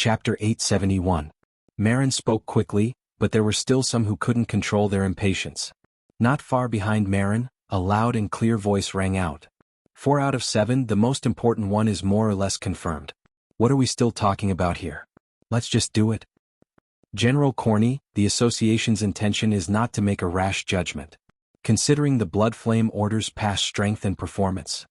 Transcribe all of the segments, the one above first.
Chapter 871. Marin spoke quickly, but there were still some who couldn't control their impatience. Not far behind Marin, a loud and clear voice rang out. 4 out of 7, the most important one is more or less confirmed. What are we still talking about here? Let's just do it. General Corny, the association's intention is not to make a rash judgment. Considering the Blood Flame Order's past strength and performance.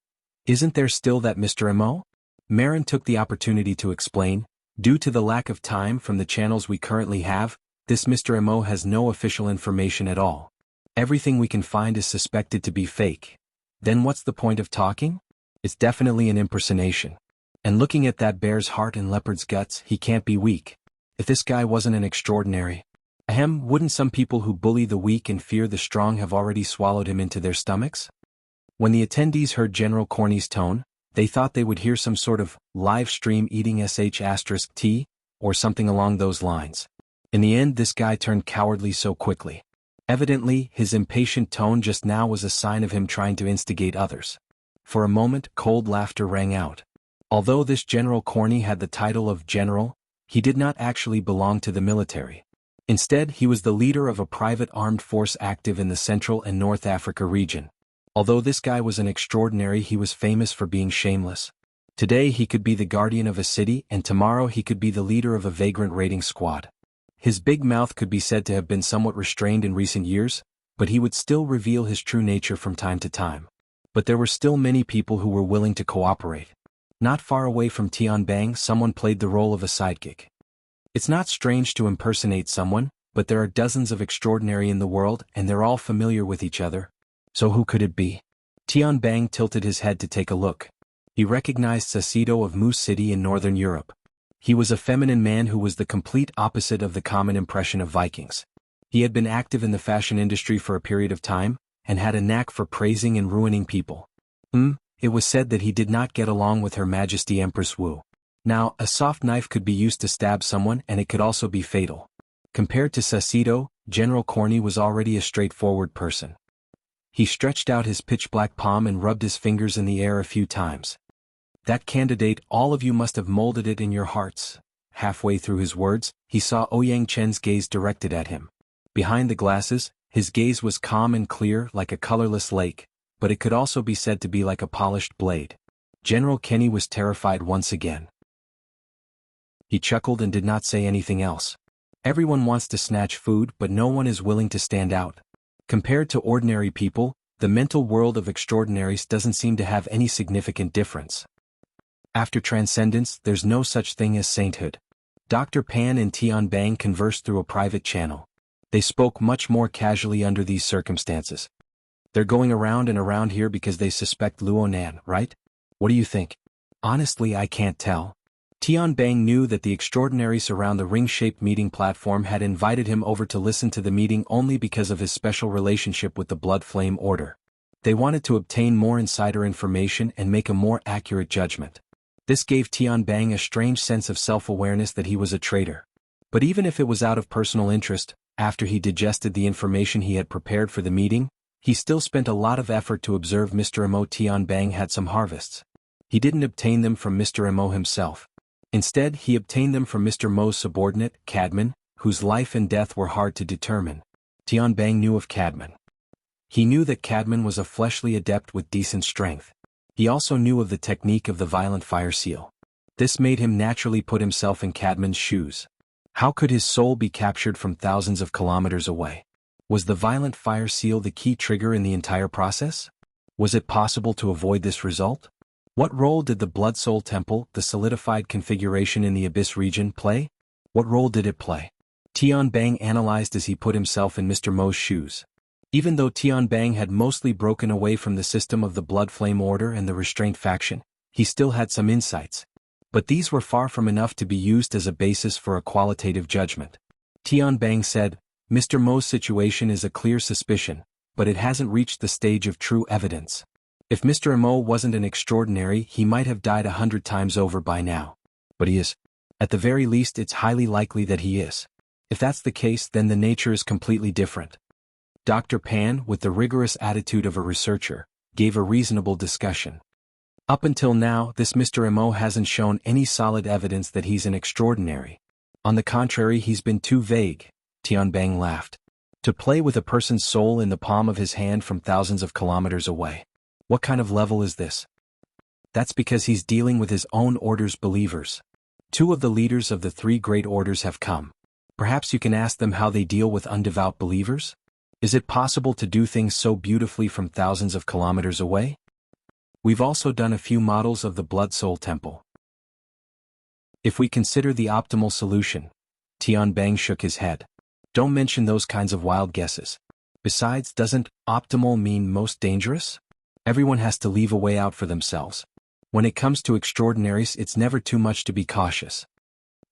Isn't there still that Mr. Mo? Marin took the opportunity to explain. Due to the lack of time from the channels we currently have, this Mr. Mo has no official information at all. Everything we can find is suspected to be fake. Then what's the point of talking? It's definitely an impersonation. And looking at that bear's heart and leopard's guts, he can't be weak. If this guy wasn't an extraordinary. Wouldn't some people who bully the weak and fear the strong have already swallowed him into their stomachs? When the attendees heard General Corny's tone, they thought they would hear some sort of live stream eating sh*t, or something along those lines. In the end, this guy turned cowardly so quickly. Evidently, his impatient tone just now was a sign of him trying to instigate others. For a moment, cold laughter rang out. Although this General Corny had the title of General, he did not actually belong to the military. Instead, he was the leader of a private armed force active in the Central and North Africa region. Although this guy was an extraordinary, he was famous for being shameless. Today he could be the guardian of a city, and tomorrow he could be the leader of a vagrant raiding squad. His big mouth could be said to have been somewhat restrained in recent years, but he would still reveal his true nature from time to time. But there were still many people who were willing to cooperate. Not far away from Tianbang, someone played the role of a sidekick. It's not strange to impersonate someone, but there are dozens of extraordinary in the world, and they're all familiar with each other. So who could it be? Tianbang tilted his head to take a look. He recognized Sacido of Moose City in northern Europe. He was a feminine man who was the complete opposite of the common impression of Vikings. He had been active in the fashion industry for a period of time, and had a knack for praising and ruining people. It was said that he did not get along with Her Majesty Empress Wu. Now, a soft knife could be used to stab someone, and it could also be fatal. Compared to Sacido, General Corny was already a straightforward person. He stretched out his pitch-black palm and rubbed his fingers in the air a few times. That candidate, all of you must have molded it in your hearts. Halfway through his words, he saw Ouyang Chen's gaze directed at him. Behind the glasses, his gaze was calm and clear like a colorless lake, but it could also be said to be like a polished blade. General Kenny was terrified once again. He chuckled and did not say anything else. Everyone wants to snatch food, but no one is willing to stand out. Compared to ordinary people, the mental world of extraordinaries doesn't seem to have any significant difference. After transcendence, there's no such thing as sainthood. Dr. Pan and Tianbang conversed through a private channel. They spoke much more casually under these circumstances. They're going around and around here because they suspect Luonan, right? What do you think? Honestly, I can't tell. Tianbang knew that the extraordinaries around the ring-shaped meeting platform had invited him over to listen to the meeting only because of his special relationship with the Blood Flame Order. They wanted to obtain more insider information and make a more accurate judgment. This gave Tianbang a strange sense of self-awareness that he was a traitor. But even if it was out of personal interest, after he digested the information he had prepared for the meeting, he still spent a lot of effort to observe Mr. Mo. Tianbang had some harvests. He didn't obtain them from Mr. Mo himself. Instead, he obtained them from Mr. Mo's subordinate, Cadman, whose life and death were hard to determine. Tianbang knew of Cadman. He knew that Cadman was a fleshly adept with decent strength. He also knew of the technique of the violent fire seal. This made him naturally put himself in Cadman's shoes. How could his soul be captured from thousands of kilometers away? Was the violent fire seal the key trigger in the entire process? Was it possible to avoid this result? What role did the Blood Soul Temple, the solidified configuration in the Abyss region, play? What role did it play? Tianbang analyzed as he put himself in Mr. Mo's shoes. Even though Tianbang had mostly broken away from the system of the Blood Flame Order and the Restraint faction, he still had some insights. But these were far from enough to be used as a basis for a qualitative judgment. Tianbang said, Mr. Mo's situation is a clear suspicion, but it hasn't reached the stage of true evidence. If Mr. Mo wasn't an extraordinary, he might have died 100 times over by now. But he is. At the very least, it's highly likely that he is. If that's the case, then the nature is completely different. Dr. Pan, with the rigorous attitude of a researcher, gave a reasonable discussion. Up until now, this Mr. Mo hasn't shown any solid evidence that he's an extraordinary. On the contrary, he's been too vague, Tianbang laughed. To play with a person's soul in the palm of his hand from thousands of kilometers away. What kind of level is this? That's because he's dealing with his own order's believers. 2 of the leaders of the 3 great orders have come. Perhaps you can ask them how they deal with undevout believers? Is it possible to do things so beautifully from thousands of kilometers away? We've also done a few models of the Blood Soul Temple. If we consider the optimal solution, Tianbang shook his head. Don't mention those kinds of wild guesses. Besides, doesn't optimal mean most dangerous? Everyone has to leave a way out for themselves. When it comes to extraordinaries, it's never too much to be cautious.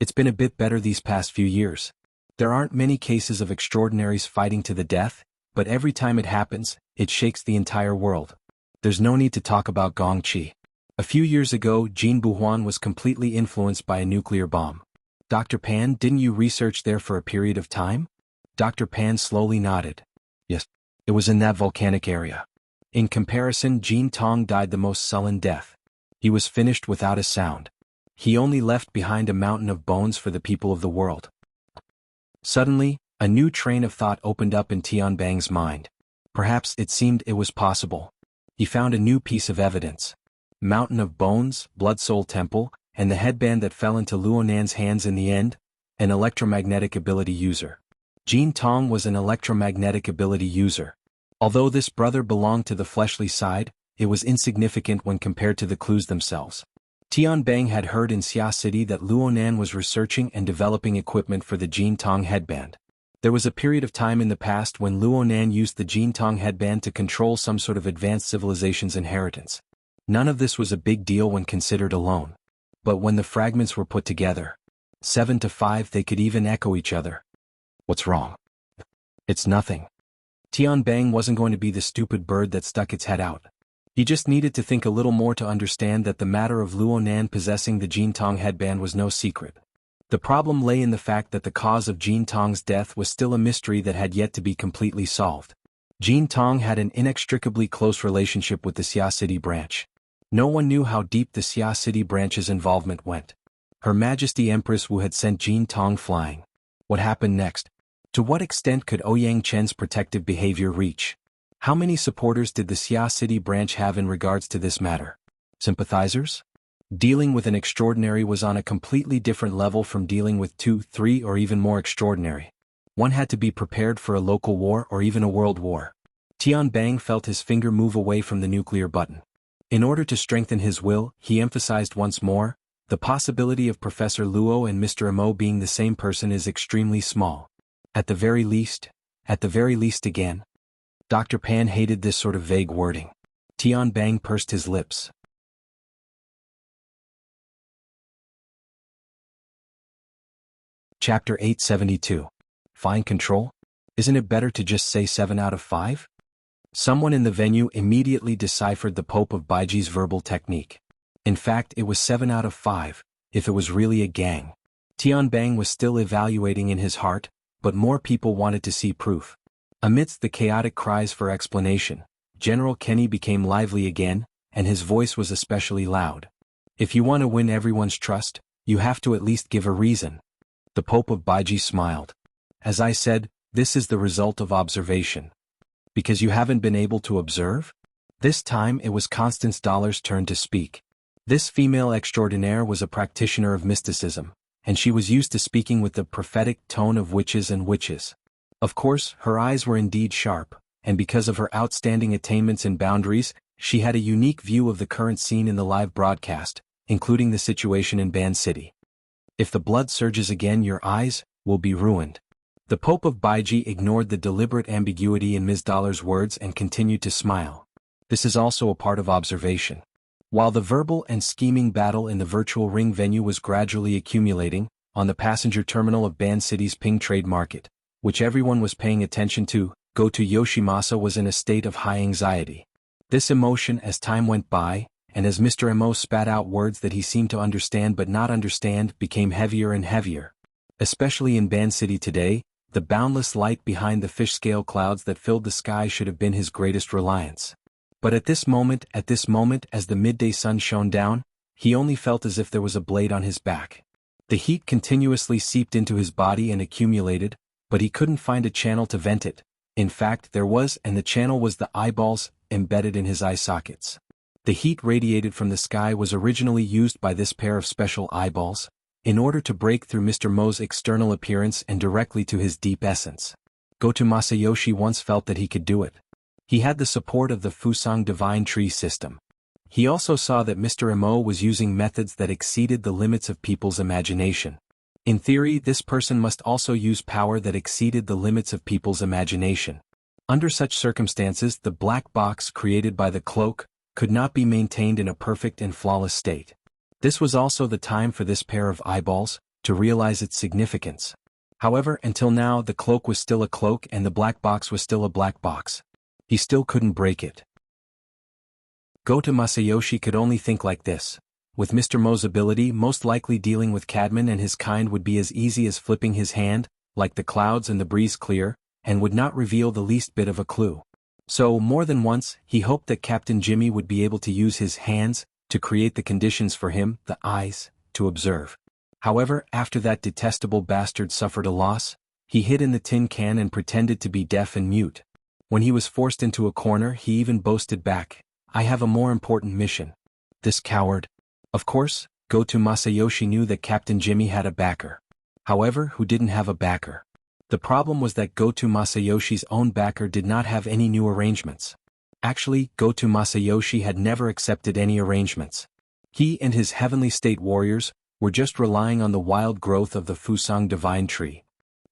It's been a bit better these past few years. There aren't many cases of extraordinaries fighting to the death, but every time it happens, it shakes the entire world. There's no need to talk about Gongqi. A few years ago, Jin Buhuan was completely influenced by a nuclear bomb. Dr. Pan, didn't you research there for a period of time? Dr. Pan slowly nodded. Yes, it was in that volcanic area. In comparison, Jin Tong died the most sullen death. He was finished without a sound. He only left behind a mountain of bones for the people of the world. Suddenly, a new train of thought opened up in Tianbang's mind. Perhaps it seemed it was possible. He found a new piece of evidence. Mountain of Bones, Blood Soul Temple, and the headband that fell into Luonan's hands in the end, an electromagnetic ability user. Jin Tong was an electromagnetic ability user. Although this brother belonged to the fleshly side, it was insignificant when compared to the clues themselves. Tianbang had heard in Xia City that Luonan was researching and developing equipment for the Jin Tong headband. There was a period of time in the past when Luonan used the Jin Tong headband to control some sort of advanced civilization's inheritance. None of this was a big deal when considered alone. But when the fragments were put together, 7 to 5, they could even echo each other. What's wrong? It's nothing. Tianbang wasn't going to be the stupid bird that stuck its head out. He just needed to think a little more to understand that the matter of Luonan possessing the Jin Tong headband was no secret. The problem lay in the fact that the cause of Jin Tong's death was still a mystery that had yet to be completely solved. Jin Tong had an inextricably close relationship with the Xia City branch. No one knew how deep the Xia City branch's involvement went. Her Majesty Empress Wu had sent Jin Tong flying. What happened next? To what extent could Ouyang Chen's protective behavior reach? How many supporters did the Xia City branch have in regards to this matter? Sympathizers? Dealing with an extraordinary was on a completely different level from dealing with 2, 3, or even more extraordinary. One had to be prepared for a local war or even a world war. Tianbang felt his finger move away from the nuclear button. In order to strengthen his will, he emphasized once more, the possibility of Professor Luo and Mr. Mo being the same person is extremely small. At the very least again. Dr. Pan hated this sort of vague wording. Tianbang pursed his lips. Chapter 872. Fine control? Isn't it better to just say 7 out of 5? Someone in the venue immediately deciphered the Pope of Baiji's verbal technique. In fact, it was 7 out of 5, if it was really a gang. Tianbang was still evaluating in his heart, but more people wanted to see proof. Amidst the chaotic cries for explanation, General Kenny became lively again, and his voice was especially loud. If you want to win everyone's trust, you have to at least give a reason. The Pope of Baiji smiled. As I said, this is the result of observation. Because you haven't been able to observe? This time it was Constance Dollar's turn to speak. This female extraordinaire was a practitioner of mysticism, and she was used to speaking with the prophetic tone of witches and witches. Of course, her eyes were indeed sharp, and because of her outstanding attainments and boundaries, she had a unique view of the current scene in the live broadcast, including the situation in Ban City. If the blood surges again, your eyes will be ruined. The Pope of Baiji ignored the deliberate ambiguity in Ms. Dollar's words and continued to smile. This is also a part of observation. While the verbal and scheming battle in the virtual ring venue was gradually accumulating, on the passenger terminal of Ban City's Ping Trade Market, which everyone was paying attention to, Go-To Yoshimasa was in a state of high anxiety. This emotion, as time went by, and as Mr. Mo spat out words that he seemed to understand but not understand, became heavier and heavier. Especially in Ban City today, the boundless light behind the fish-scale clouds that filled the sky should have been his greatest reliance. But at this moment, as the midday sun shone down, he only felt as if there was a blade on his back. The heat continuously seeped into his body and accumulated, but he couldn't find a channel to vent it. In fact, there was, and the channel was the eyeballs embedded in his eye sockets. The heat radiated from the sky was originally used by this pair of special eyeballs, in order to break through Mr. Mo's external appearance and directly to his deep essence. Goto Masayoshi once felt that he could do it. He had the support of the Fusang Divine Tree system. He also saw that Mr. Mo was using methods that exceeded the limits of people's imagination. In theory, this person must also use power that exceeded the limits of people's imagination. Under such circumstances, the black box created by the cloak could not be maintained in a perfect and flawless state. This was also the time for this pair of eyeballs to realize its significance. However, until now the cloak was still a cloak and the black box was still a black box. He still couldn't break it. Goto Masayoshi could only think like this. With Mr. Mo's ability, most likely dealing with Cadman and his kind would be as easy as flipping his hand, like the clouds and the breeze clear, and would not reveal the least bit of a clue. So, more than once, he hoped that Captain Jimmy would be able to use his hands to create the conditions for him, the eyes, to observe. However, after that detestable bastard suffered a loss, he hid in the tin can and pretended to be deaf and mute. When he was forced into a corner, he even boasted back, "I have a more important mission." This coward. Of course, Goto Masayoshi knew that Captain Jimmy had a backer. However, who didn't have a backer? The problem was that Goto Masayoshi's own backer did not have any new arrangements. Actually, Goto Masayoshi had never accepted any arrangements. He and his heavenly state warriors were just relying on the wild growth of the Fusang Divine Tree.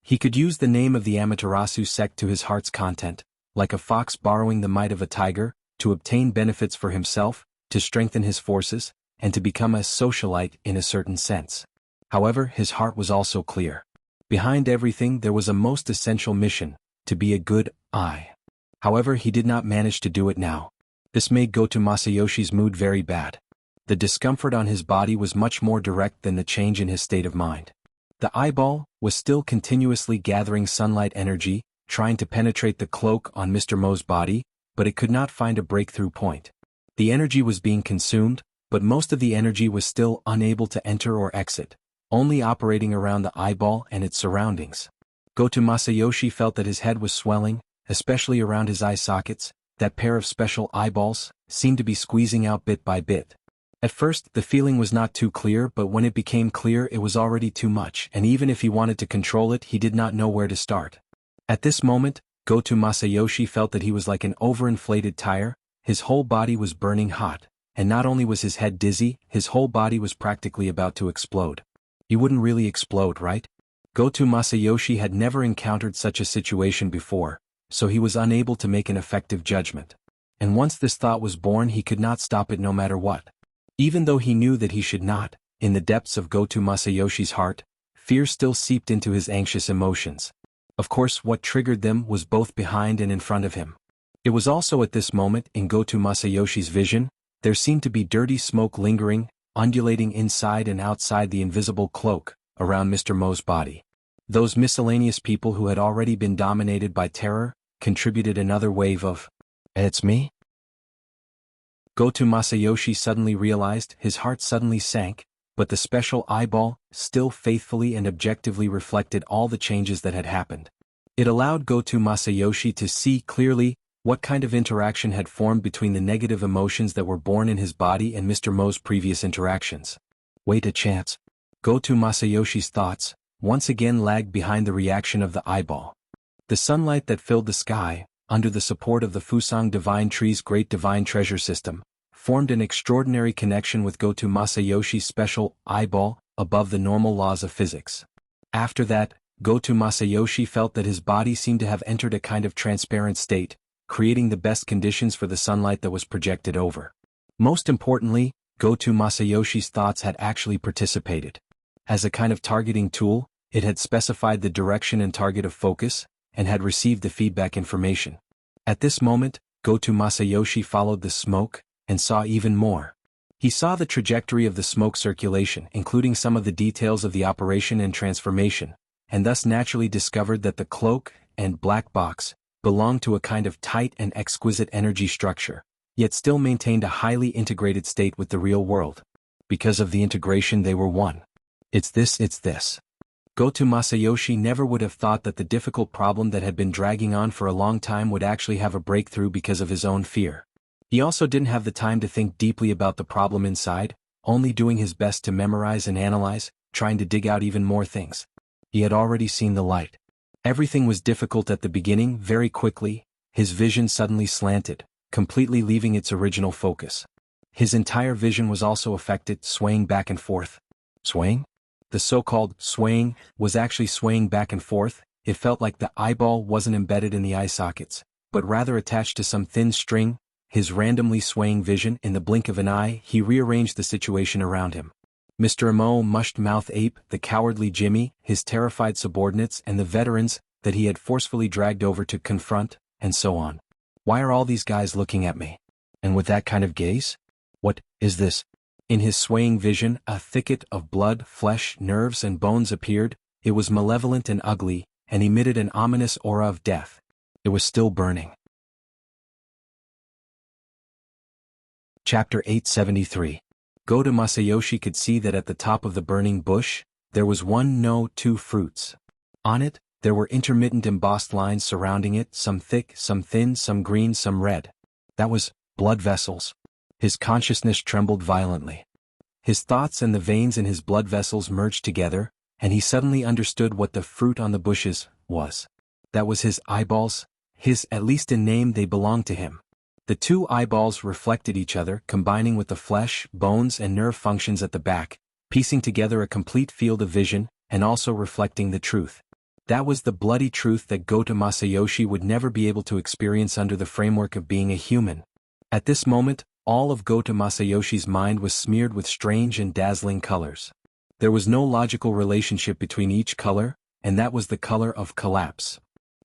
He could use the name of the Amaterasu sect to his heart's content, like a fox borrowing the might of a tiger, to obtain benefits for himself, to strengthen his forces, and to become a socialite in a certain sense. However, his heart was also clear. Behind everything there was a most essential mission, to be a good eye. However, he did not manage to do it now. This made Goto Masayoshi's mood very bad. The discomfort on his body was much more direct than the change in his state of mind. The eyeball was still continuously gathering sunlight energy, trying to penetrate the cloak on Mr. Mo's body, but it could not find a breakthrough point. The energy was being consumed, but most of the energy was still unable to enter or exit, only operating around the eyeball and its surroundings. Goto Masayoshi felt that his head was swelling, especially around his eye sockets. That pair of special eyeballs seemed to be squeezing out bit by bit. At first, the feeling was not too clear, but when it became clear it was already too much, and even if he wanted to control it, he did not know where to start. At this moment, Goto Masayoshi felt that he was like an overinflated tire. His whole body was burning hot, and not only was his head dizzy, his whole body was practically about to explode. He wouldn't really explode, right? Goto Masayoshi had never encountered such a situation before, so he was unable to make an effective judgment. And once this thought was born, he could not stop it no matter what. Even though he knew that he should not, in the depths of Goto Masayoshi's heart, fear still seeped into his anxious emotions. Of course, what triggered them was both behind and in front of him. It was also at this moment, in Goto Masayoshi's vision, there seemed to be dirty smoke lingering, undulating inside and outside the invisible cloak, around Mr. Mo's body. Those miscellaneous people who had already been dominated by terror, contributed another wave of, "It's me?" Goto Masayoshi suddenly realized, his heart suddenly sank, but the special eyeball still faithfully and objectively reflected all the changes that had happened. It allowed Goto Masayoshi to see clearly what kind of interaction had formed between the negative emotions that were born in his body and Mr. Mo's previous interactions. Wait a chance. Goto Masayoshi's thoughts once again lagged behind the reaction of the eyeball. The sunlight that filled the sky, under the support of the Fusang Divine Tree's great divine treasure system, formed an extraordinary connection with Goto Masayoshi's special eyeball above the normal laws of physics. After that, Goto Masayoshi felt that his body seemed to have entered a kind of transparent state, creating the best conditions for the sunlight that was projected over. Most importantly, Goto Masayoshi's thoughts had actually participated. As a kind of targeting tool, it had specified the direction and target of focus, and had received the feedback information. At this moment, Goto Masayoshi followed the smoke, and saw even more. He saw the trajectory of the smoke circulation, including some of the details of the operation and transformation, and thus naturally discovered that the cloak and black box belonged to a kind of tight and exquisite energy structure, yet still maintained a highly integrated state with the real world. Because of the integration they were one. It's this. Goto Masayoshi never would have thought that the difficult problem that had been dragging on for a long time would actually have a breakthrough because of his own fear. He also didn't have the time to think deeply about the problem inside, only doing his best to memorize and analyze, trying to dig out even more things. He had already seen the light. Everything was difficult at the beginning. Very quickly, his vision suddenly slanted, completely leaving its original focus. His entire vision was also affected, swaying back and forth. Swaying? The so-called swaying was actually swaying back and forth. It felt like the eyeball wasn't embedded in the eye sockets, but rather attached to some thin string. His randomly swaying vision, in the blink of an eye, he rearranged the situation around him. Mr. Emo, Mushed-Mouth Ape, the cowardly Jimmy, his terrified subordinates, and the veterans that he had forcefully dragged over to confront, and so on. Why are all these guys looking at me? And with that kind of gaze? What is this? In his swaying vision, a thicket of blood, flesh, nerves, and bones appeared. It was malevolent and ugly, and emitted an ominous aura of death. It was still burning. Chapter 873. Goto Masayoshi could see that at the top of the burning bush, there was two fruits. On it, there were intermittent embossed lines surrounding it, some thick, some thin, some green, some red. That was blood vessels. His consciousness trembled violently. His thoughts and the veins in his blood vessels merged together, and he suddenly understood what the fruit on the bushes was. That was his eyeballs. At least in name, they belonged to him. The two eyeballs reflected each other, combining with the flesh, bones, and nerve functions at the back, piecing together a complete field of vision, and also reflecting the truth. That was the bloody truth that Goto Masayoshi would never be able to experience under the framework of being a human. At this moment, all of Goto Masayoshi's mind was smeared with strange and dazzling colors. There was no logical relationship between each color, and that was the color of collapse.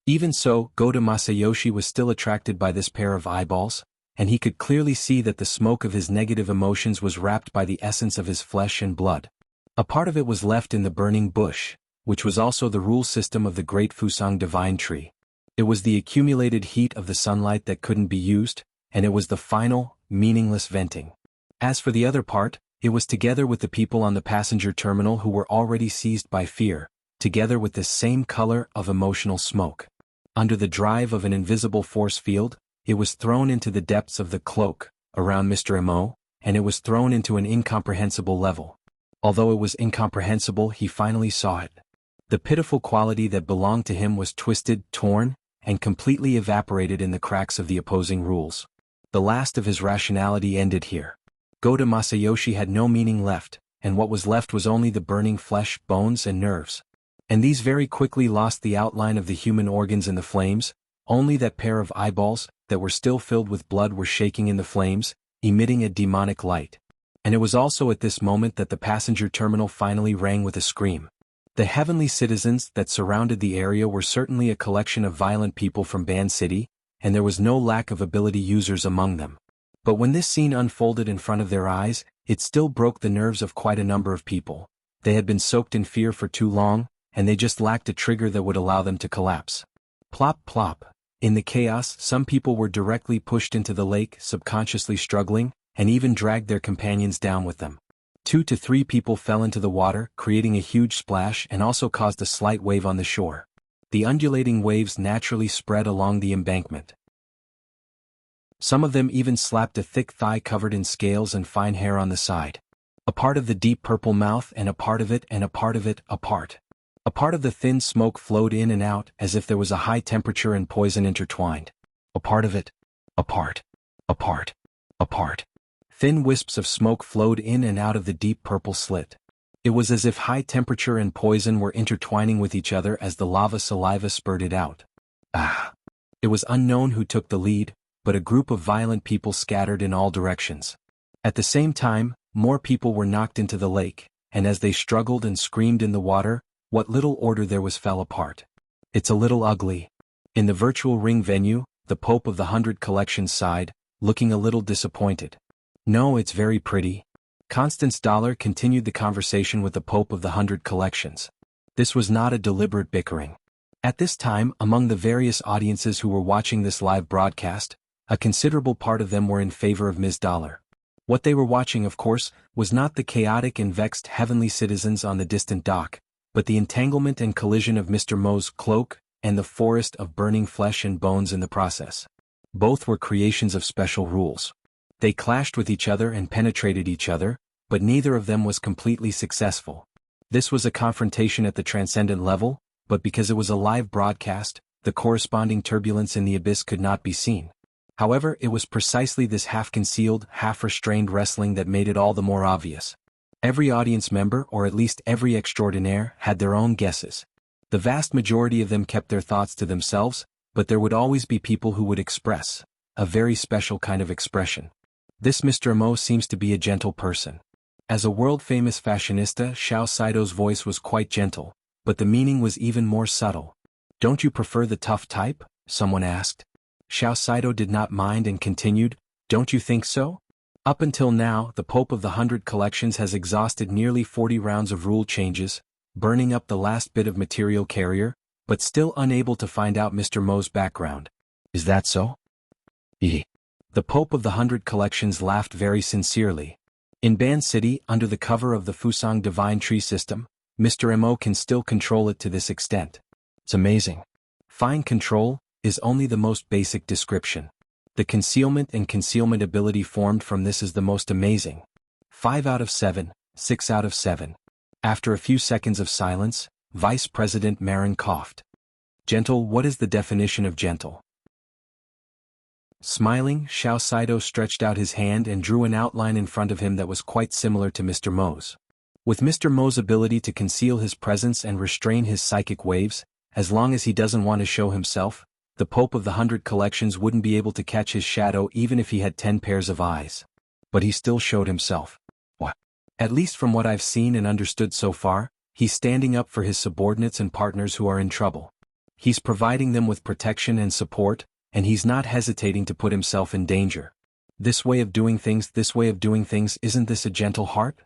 Even so, Goto Masayoshi was still attracted by this pair of eyeballs, and he could clearly see that the smoke of his negative emotions was wrapped by the essence of his flesh and blood. A part of it was left in the burning bush, which was also the rule system of the great Fusang divine tree. It was the accumulated heat of the sunlight that couldn't be used, and it was the final, meaningless venting. As for the other part, it was together with the people on the passenger terminal who were already seized by fear, together with the same color of emotional smoke. Under the drive of an invisible force field, it was thrown into the depths of the cloak, around Mr. Emo, and it was thrown into an incomprehensible level. Although it was incomprehensible, he finally saw it. The pitiful quality that belonged to him was twisted, torn, and completely evaporated in the cracks of the opposing rules. The last of his rationality ended here. Goto Masayoshi had no meaning left, and what was left was only the burning flesh, bones, and nerves. And these very quickly lost the outline of the human organs in the flames. Only that pair of eyeballs, that were still filled with blood, were shaking in the flames, emitting a demonic light. And it was also at this moment that the passenger terminal finally rang with a scream. The heavenly citizens that surrounded the area were certainly a collection of violent people from Band City, and there was no lack of ability users among them. But when this scene unfolded in front of their eyes, it still broke the nerves of quite a number of people. They had been soaked in fear for too long, and they just lacked a trigger that would allow them to collapse. Plop plop. In the chaos, some people were directly pushed into the lake, subconsciously struggling, and even dragged their companions down with them. 2 to 3 people fell into the water, creating a huge splash and also caused a slight wave on the shore. The undulating waves naturally spread along the embankment. Some of them even slapped a thick thigh covered in scales and fine hair on the side. A part of the deep purple mouth, and a part of it, and a part of it, a part. A part of the thin smoke flowed in and out as if there was a high temperature and poison intertwined. A part of it. A part. A part. A part. Thin wisps of smoke flowed in and out of the deep purple slit. It was as if high temperature and poison were intertwining with each other as the lava saliva spurted out. Ah! It was unknown who took the lead, but a group of violent people scattered in all directions. At the same time, more people were knocked into the lake, and as they struggled and screamed in the water, what little order there was fell apart. It's a little ugly. In the virtual ring venue, the Pope of the 100 Collections sighed, looking a little disappointed. No, it's very pretty. Constance Dollar continued the conversation with the Pope of the 100 Collections. This was not a deliberate bickering. At this time, among the various audiences who were watching this live broadcast, A considerable part of them were in favor of Ms. Dollar. What they were watching, of course, was not the chaotic and vexed heavenly citizens on the distant dock, but the entanglement and collision of Mr. Mo's cloak and the forest of burning flesh and bones in the process. Both were creations of special rules. They clashed with each other and penetrated each other, but neither of them was completely successful. This was a confrontation at the transcendent level, but because it was a live broadcast, the corresponding turbulence in the abyss could not be seen. However, it was precisely this half-concealed, half-restrained wrestling that made it all the more obvious. Every audience member, or at least every extraordinaire, had their own guesses. The vast majority of them kept their thoughts to themselves, but there would always be people who would express a very special kind of expression. This Mr. Mo seems to be a gentle person. As a world-famous fashionista, Xiao Saido's voice was quite gentle, but the meaning was even more subtle. "Don't you prefer the tough type?" someone asked. Xiao Saido did not mind and continued, "Don't you think so? Up until now, the Pope of the 100 Collections has exhausted nearly 40 rounds of rule changes, burning up the last bit of material carrier, but still unable to find out Mr. Mo's background. Is that so?" The Pope of the 100 Collections laughed very sincerely. In Ban City, under the cover of the Fusang Divine Tree System, Mr. Mo can still control it to this extent. It's amazing. Fine control is only the most basic description. The concealment and concealment ability formed from this is the most amazing. 5 out of 7, 6 out of 7. After a few seconds of silence, Vice President Marin coughed. "Gentle, what is the definition of gentle?" Smiling, Xiao Saido stretched out his hand and drew an outline in front of him that was quite similar to Mr. Mo's. With Mr. Mo's ability to conceal his presence and restrain his psychic waves, as long as he doesn't want to show himself, the Pope of the 100 Collections wouldn't be able to catch his shadow even if he had 10 pairs of eyes. But he still showed himself. What? At least from what I've seen and understood so far, he's standing up for his subordinates and partners who are in trouble. He's providing them with protection and support, and he's not hesitating to put himself in danger. This way of doing things, isn't this a gentle heart?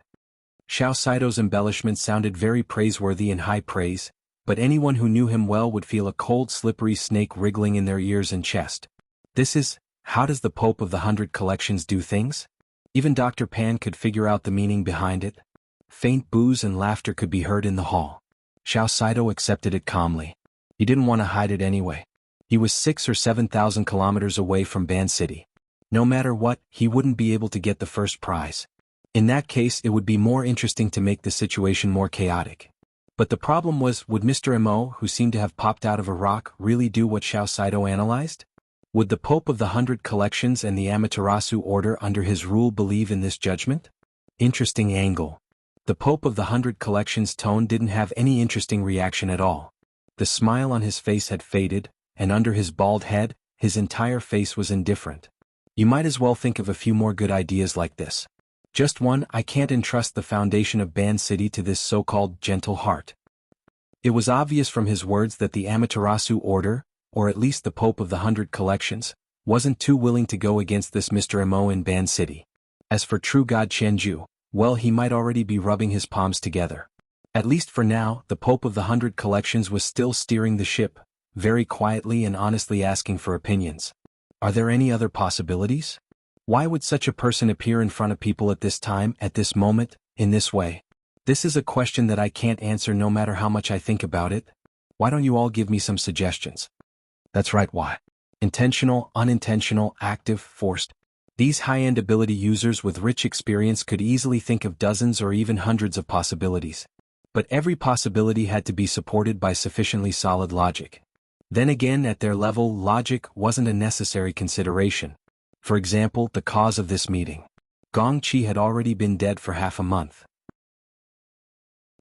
Xiao Saido's embellishment sounded very praiseworthy and high praise, but anyone who knew him well would feel a cold slippery snake wriggling in their ears and chest. How does the Pope of the 100 Collections do things? Even Dr. Pan could figure out the meaning behind it. Faint boos and laughter could be heard in the hall. Xiao Saido accepted it calmly. He didn't want to hide it anyway. He was 6,000 or 7,000 kilometers away from Ban City. No matter what, he wouldn't be able to get the first prize. In that case, it would be more interesting to make the situation more chaotic. But the problem was, would Mr. Mo, who seemed to have popped out of a rock, really do what Xiao Saido analyzed? Would the Pope of the 100 Collections and the Amaterasu Order under his rule believe in this judgment? Interesting angle. The Pope of the 100 Collections' tone didn't have any interesting reaction at all. The smile on his face had faded, and under his bald head, his entire face was indifferent. You might as well think of a few more good ideas like this. Just one: I can't entrust the foundation of Ban City to this so-called gentle heart. It was obvious from his words that the Amaterasu Order, or at least the Pope of the 100 Collections, wasn't too willing to go against this Mr. Mo in Ban City. As for True God Qianju, well, he might already be rubbing his palms together. At least for now, the Pope of the 100 Collections was still steering the ship, very quietly and honestly asking for opinions. Are there any other possibilities? Why would such a person appear in front of people at this time, at this moment, in this way? This is a question that I can't answer no matter how much I think about it. Why don't you all give me some suggestions? That's right, why? Intentional, unintentional, active, forced. These high-end ability users with rich experience could easily think of dozens or even hundreds of possibilities. But every possibility had to be supported by sufficiently solid logic. Then again, at their level, logic wasn't a necessary consideration. For example, the cause of this meeting. Gong Qi had already been dead for half a month.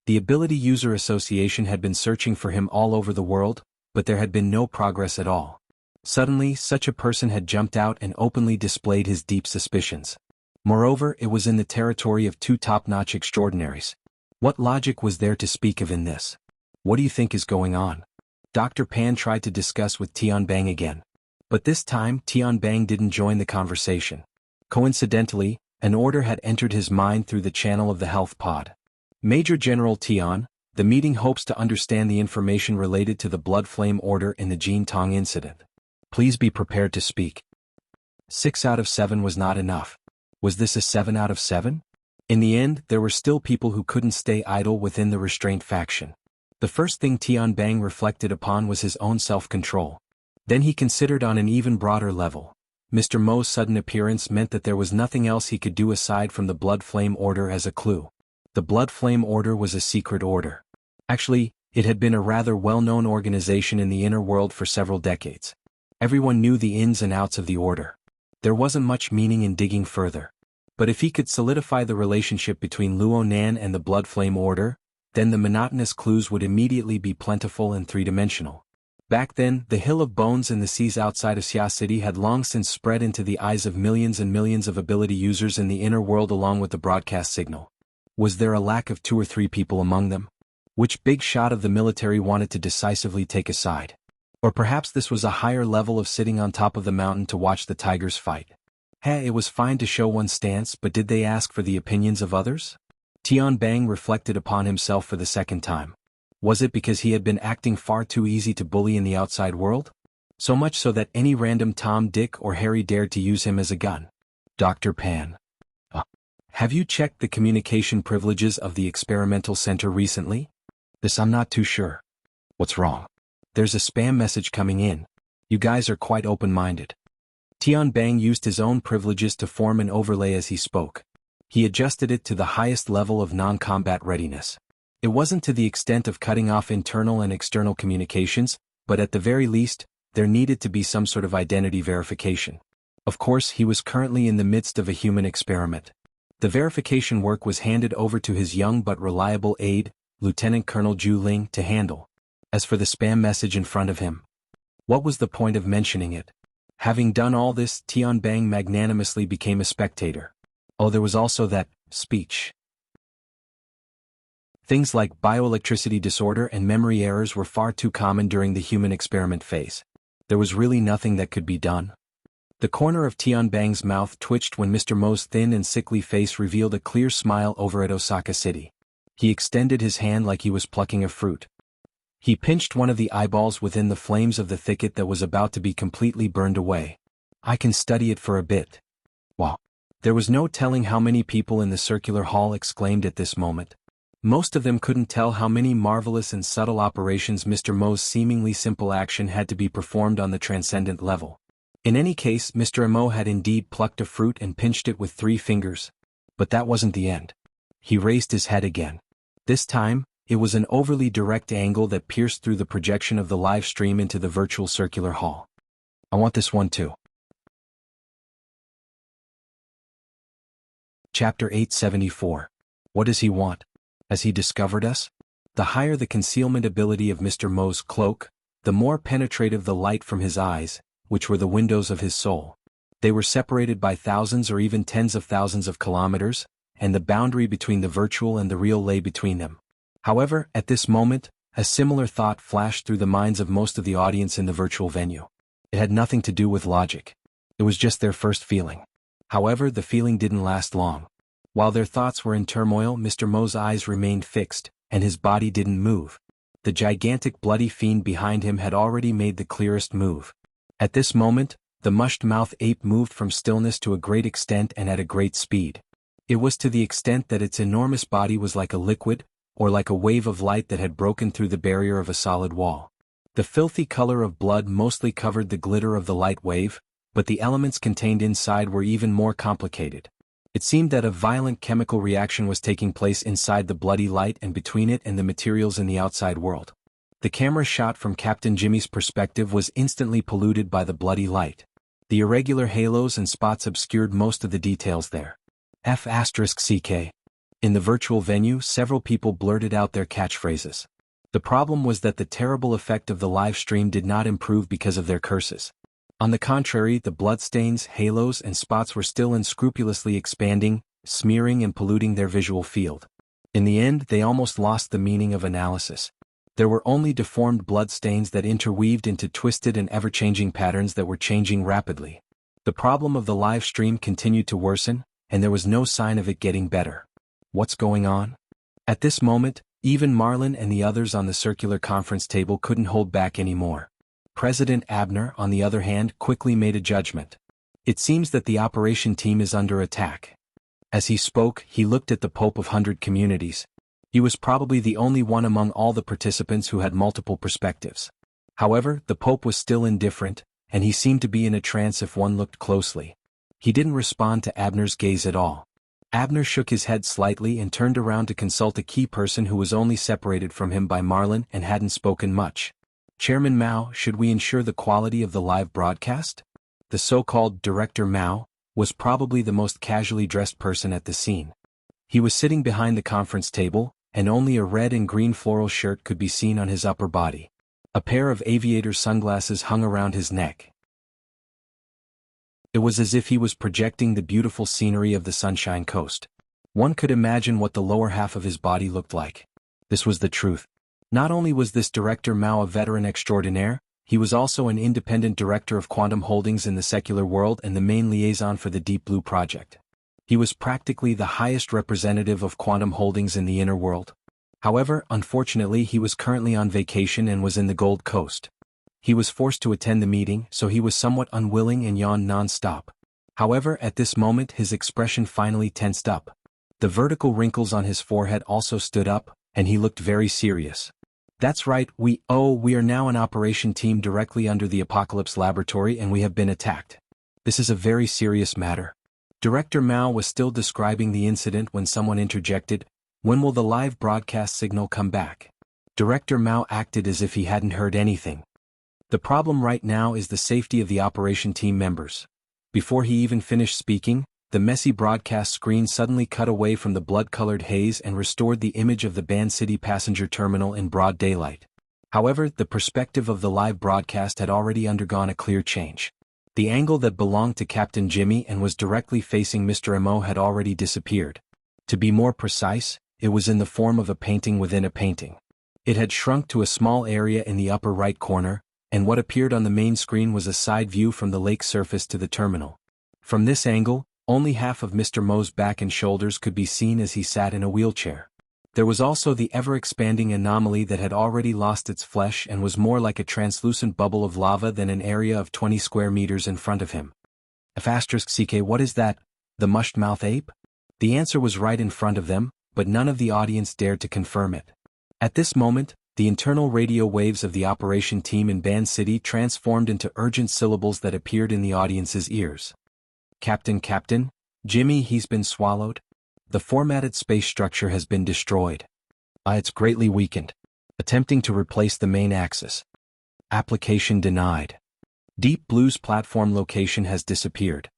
The Ability User Association had been searching for him all over the world, but there had been no progress at all. Suddenly, such a person had jumped out and openly displayed his deep suspicions. Moreover, it was in the territory of two top-notch extraordinaries. What logic was there to speak of in this? What do you think is going on? Dr. Pan tried to discuss with Tianbang again. But this time, Tianbang didn't join the conversation. Coincidentally, an order had entered his mind through the channel of the health pod. Major General Tian, the meeting hopes to understand the information related to the Blood Flame Order in the Jin Tong incident. Please be prepared to speak. 6 out of 7 was not enough. Was this a 7 out of 7? In the end, there were still people who couldn't stay idle within the restraint faction. The first thing Tianbang reflected upon was his own self-control. Then he considered on an even broader level. Mr. Mo's sudden appearance meant that there was nothing else he could do aside from the Blood Flame Order as a clue. The Blood Flame Order was a secret order. Actually, it had been a rather well-known organization in the inner world for several decades. Everyone knew the ins and outs of the order. There wasn't much meaning in digging further. But if he could solidify the relationship between Luo Nan and the Blood Flame Order, then the monotonous clues would immediately be plentiful and three-dimensional. Back then, the Hill of Bones in the seas outside of Xia City had long since spread into the eyes of millions and millions of ability users in the inner world along with the broadcast signal. Was there a lack of 2 or 3 people among them? Which big shot of the military wanted to decisively take a side? Or perhaps this was a higher level of sitting on top of the mountain to watch the tigers fight. It was fine to show one's stance, but did they ask for the opinions of others? Tianbang reflected upon himself for the second time. Was it because he had been acting far too easy to bully in the outside world? So much so that any random Tom, Dick, or Harry dared to use him as a gun. Dr. Pan. Have you checked the communication privileges of the experimental center recently? This I'm not too sure. What's wrong? There's a spam message coming in. You guys are quite open-minded. Tianbang used his own privileges to form an overlay as he spoke. He adjusted it to the highest level of non-combat readiness. It wasn't to the extent of cutting off internal and external communications, but at the very least, there needed to be some sort of identity verification. Of course, he was currently in the midst of a human experiment. The verification work was handed over to his young but reliable aide, Lieutenant Colonel Zhu Ling, to handle. As for the spam message in front of him, what was the point of mentioning it? Having done all this, Tianbang magnanimously became a spectator. Oh, there was also that speech. Things like bioelectricity disorder and memory errors were far too common during the human experiment phase. There was really nothing that could be done. The corner of Tianbang's mouth twitched when Mr. Mo's thin and sickly face revealed a clear smile over at Osaka City. He extended his hand like he was plucking a fruit. He pinched one of the eyeballs within the flames of the thicket that was about to be completely burned away. I can study it for a bit. Wow. There was no telling how many people in the circular hall exclaimed at this moment. Most of them couldn't tell how many marvelous and subtle operations Mr. Mo's seemingly simple action had to be performed on the transcendent level. In any case, Mr. Mo had indeed plucked a fruit and pinched it with 3 fingers. But that wasn't the end. He raised his head again. This time, it was an overly direct angle that pierced through the projection of the live stream into the virtual circular hall. I want this one too. Chapter 874. What does he want? Has he discovered us? The higher the concealment ability of Mr. Mo's cloak, the more penetrative the light from his eyes, which were the windows of his soul. They were separated by thousands or even tens of thousands of kilometers, and the boundary between the virtual and the real lay between them. However, at this moment, a similar thought flashed through the minds of most of the audience in the virtual venue. It had nothing to do with logic. It was just their first feeling. However, the feeling didn't last long. While their thoughts were in turmoil, Mr. Mo's eyes remained fixed, and his body didn't move. The gigantic bloody fiend behind him had already made the clearest move. At this moment, the mushed-mouthed ape moved from stillness to a great extent and at a great speed. It was to the extent that its enormous body was like a liquid, or like a wave of light that had broken through the barrier of a solid wall. The filthy color of blood mostly covered the glitter of the light wave, but the elements contained inside were even more complicated. It seemed that a violent chemical reaction was taking place inside the bloody light and between it and the materials in the outside world. The camera shot from Captain Jimmy's perspective was instantly polluted by the bloody light. The irregular halos and spots obscured most of the details there. F***CK. In the virtual venue, several people blurted out their catchphrases. The problem was that the terrible effect of the live stream did not improve because of their curses. On the contrary, the bloodstains, halos, and spots were still unscrupulously expanding, smearing and polluting their visual field. In the end, they almost lost the meaning of analysis. There were only deformed bloodstains that interweaved into twisted and ever-changing patterns that were changing rapidly. The problem of the live stream continued to worsen, and there was no sign of it getting better. What's going on? At this moment, even Marlin and the others on the circular conference table couldn't hold back anymore. President Abner, on the other hand, quickly made a judgment. It seems that the operation team is under attack. As he spoke, he looked at the Pope of 100 Communities. He was probably the only one among all the participants who had multiple perspectives. However, the Pope was still indifferent, and he seemed to be in a trance if one looked closely. He didn't respond to Abner's gaze at all. Abner shook his head slightly and turned around to consult a key person who was only separated from him by Marlin and hadn't spoken much. Chairman Mao, should we ensure the quality of the live broadcast? The so-called Director Mao was probably the most casually dressed person at the scene. He was sitting behind the conference table, and only a red and green floral shirt could be seen on his upper body. A pair of aviator sunglasses hung around his neck. It was as if he was projecting the beautiful scenery of the Sunshine Coast. One could imagine what the lower half of his body looked like. This was the truth. Not only was this Director Mao a veteran extraordinaire, he was also an independent director of quantum holdings in the secular world and the main liaison for the Deep Blue project. He was practically the highest representative of quantum holdings in the inner world. However, unfortunately he was currently on vacation and was in the Gold Coast. He was forced to attend the meeting, so he was somewhat unwilling and yawned non-stop. However, at this moment his expression finally tensed up. The vertical wrinkles on his forehead also stood up, and he looked very serious. That's right, we are now an operation team directly under the Apocalypse Laboratory and we have been attacked. This is a very serious matter. Director Mao was still describing the incident when someone interjected, "When will the live broadcast signal come back?" Director Mao acted as if he hadn't heard anything. The problem right now is the safety of the operation team members. Before he even finished speaking, the messy broadcast screen suddenly cut away from the blood-colored haze and restored the image of the Ban City passenger terminal in broad daylight. However, the perspective of the live broadcast had already undergone a clear change. The angle that belonged to Captain Jimmy and was directly facing Mr. Mo had already disappeared. To be more precise, it was in the form of a painting within a painting. It had shrunk to a small area in the upper right corner, and what appeared on the main screen was a side view from the lake surface to the terminal. From this angle, only half of Mr. Mo's back and shoulders could be seen as he sat in a wheelchair. There was also the ever-expanding anomaly that had already lost its flesh and was more like a translucent bubble of lava than an area of 20 square meters in front of him. *CK, what is that? The mushed-mouth ape? The answer was right in front of them, but none of the audience dared to confirm it. At this moment, the internal radio waves of the operation team in Ban City transformed into urgent syllables that appeared in the audience's ears. Captain, Jimmy, he's been swallowed. The formatted space structure has been destroyed. It's greatly weakened. Attempting to replace the main axis. Application denied. Deep Blue's platform location has disappeared.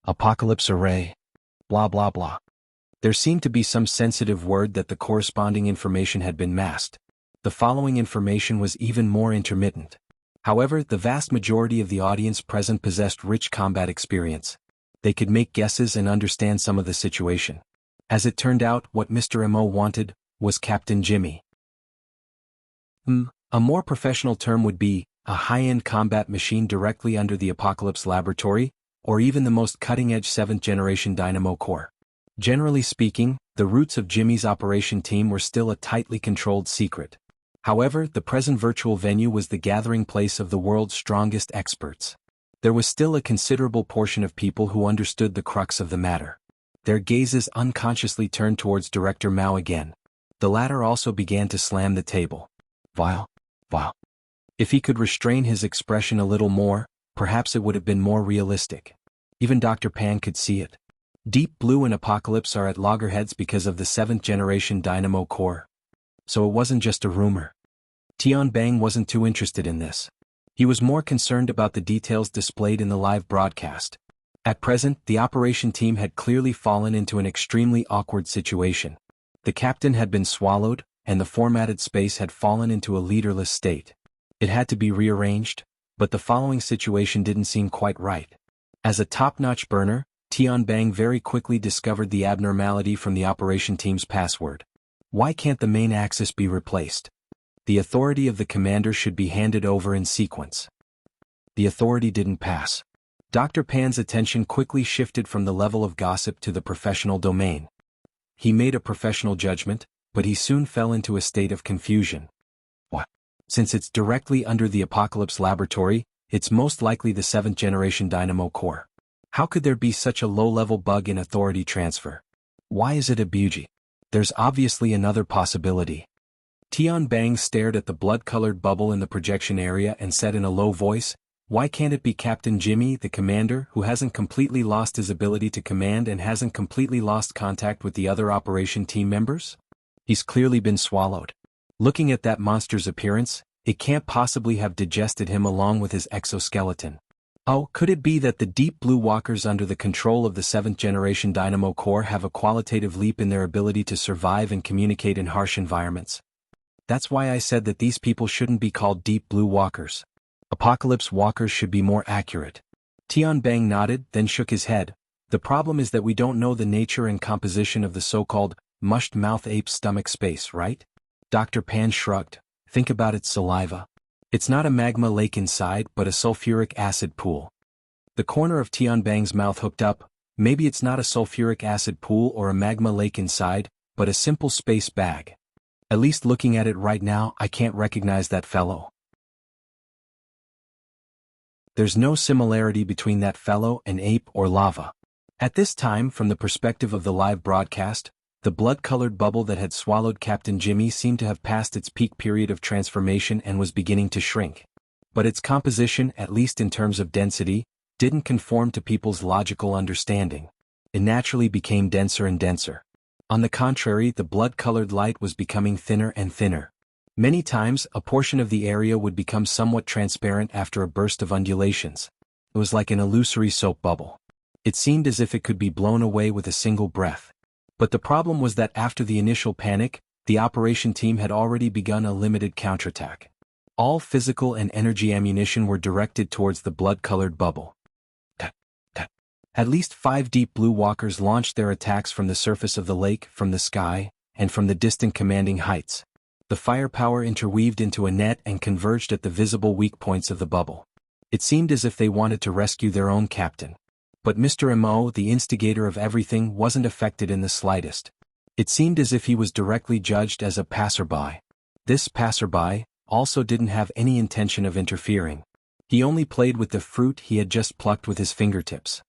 Apocalypse array. Blah blah blah. There seemed to be some sensitive word that the corresponding information had been masked. The following information was even more intermittent. However, the vast majority of the audience present possessed rich combat experience. They could make guesses and understand some of the situation. As it turned out, what Mr. Mo wanted was Captain Jimmy. A more professional term would be a high-end combat machine directly under the Apocalypse Laboratory, or even the most cutting-edge 7th-generation dynamo core. Generally speaking, the roots of Jimmy's operation team were still a tightly controlled secret. However, the present virtual venue was the gathering place of the world's strongest experts. There was still a considerable portion of people who understood the crux of the matter. Their gazes unconsciously turned towards Director Mao again. The latter also began to slam the table. Vile. If he could restrain his expression a little more, perhaps it would have been more realistic. Even Dr. Pan could see it. Deep Blue and Apocalypse are at loggerheads because of the 7th-generation dynamo core. So it wasn't just a rumor. Tian Bang wasn't too interested in this. He was more concerned about the details displayed in the live broadcast. At present, the operation team had clearly fallen into an extremely awkward situation. The captain had been swallowed, and the formatted space had fallen into a leaderless state. It had to be rearranged, but the following situation didn't seem quite right. As a top-notch burner, Tian Bang very quickly discovered the abnormality from the operation team's password. Why can't the main axis be replaced? The authority of the commander should be handed over in sequence. The authority didn't pass. Dr. Pan's attention quickly shifted from the level of gossip to the professional domain. He made a professional judgment, but he soon fell into a state of confusion. What? Since it's directly under the Apocalypse Laboratory, it's most likely the 7th-generation dynamo core. How could there be such a low-level bug in authority transfer? Why is it a Buji? There's obviously another possibility. Tian Bang stared at the blood-colored bubble in the projection area and said in a low voice, "Why can't it be Captain Jimmy, the commander, who hasn't completely lost his ability to command and hasn't completely lost contact with the other operation team members? He's clearly been swallowed. Looking at that monster's appearance, it can't possibly have digested him along with his exoskeleton. Oh, could it be that the deep blue walkers under the control of the 7th generation Dynamo Core have a qualitative leap in their ability to survive and communicate in harsh environments? That's why I said that these people shouldn't be called deep blue walkers. Apocalypse walkers should be more accurate." Tian Bang nodded, then shook his head. "The problem is that we don't know the nature and composition of the so-called mushed-mouth ape stomach space, right?" Dr. Pan shrugged. "Think about its saliva. It's not a magma lake inside but a sulfuric acid pool." The corner of Tian Bang's mouth hooked up. "Maybe it's not a sulfuric acid pool or a magma lake inside, but a simple space bag. At least looking at it right now, I can't recognize that fellow. There's no similarity between that fellow and ape or lava." At this time, from the perspective of the live broadcast, the blood-colored bubble that had swallowed Captain Jimmy seemed to have passed its peak period of transformation and was beginning to shrink. But its composition, at least in terms of density, didn't conform to people's logical understanding. It naturally became denser and denser. On the contrary, the blood-colored light was becoming thinner and thinner. Many times, a portion of the area would become somewhat transparent after a burst of undulations. It was like an illusory soap bubble. It seemed as if it could be blown away with a single breath. But the problem was that after the initial panic, the operation team had already begun a limited counterattack. All physical and energy ammunition were directed towards the blood-colored bubble. At least 5 deep blue walkers launched their attacks from the surface of the lake, from the sky, and from the distant commanding heights. The firepower interweaved into a net and converged at the visible weak points of the bubble. It seemed as if they wanted to rescue their own captain. But Mr. Mo, the instigator of everything, wasn't affected in the slightest. It seemed as if he was directly judged as a passerby. This passerby also didn't have any intention of interfering. He only played with the fruit he had just plucked with his fingertips.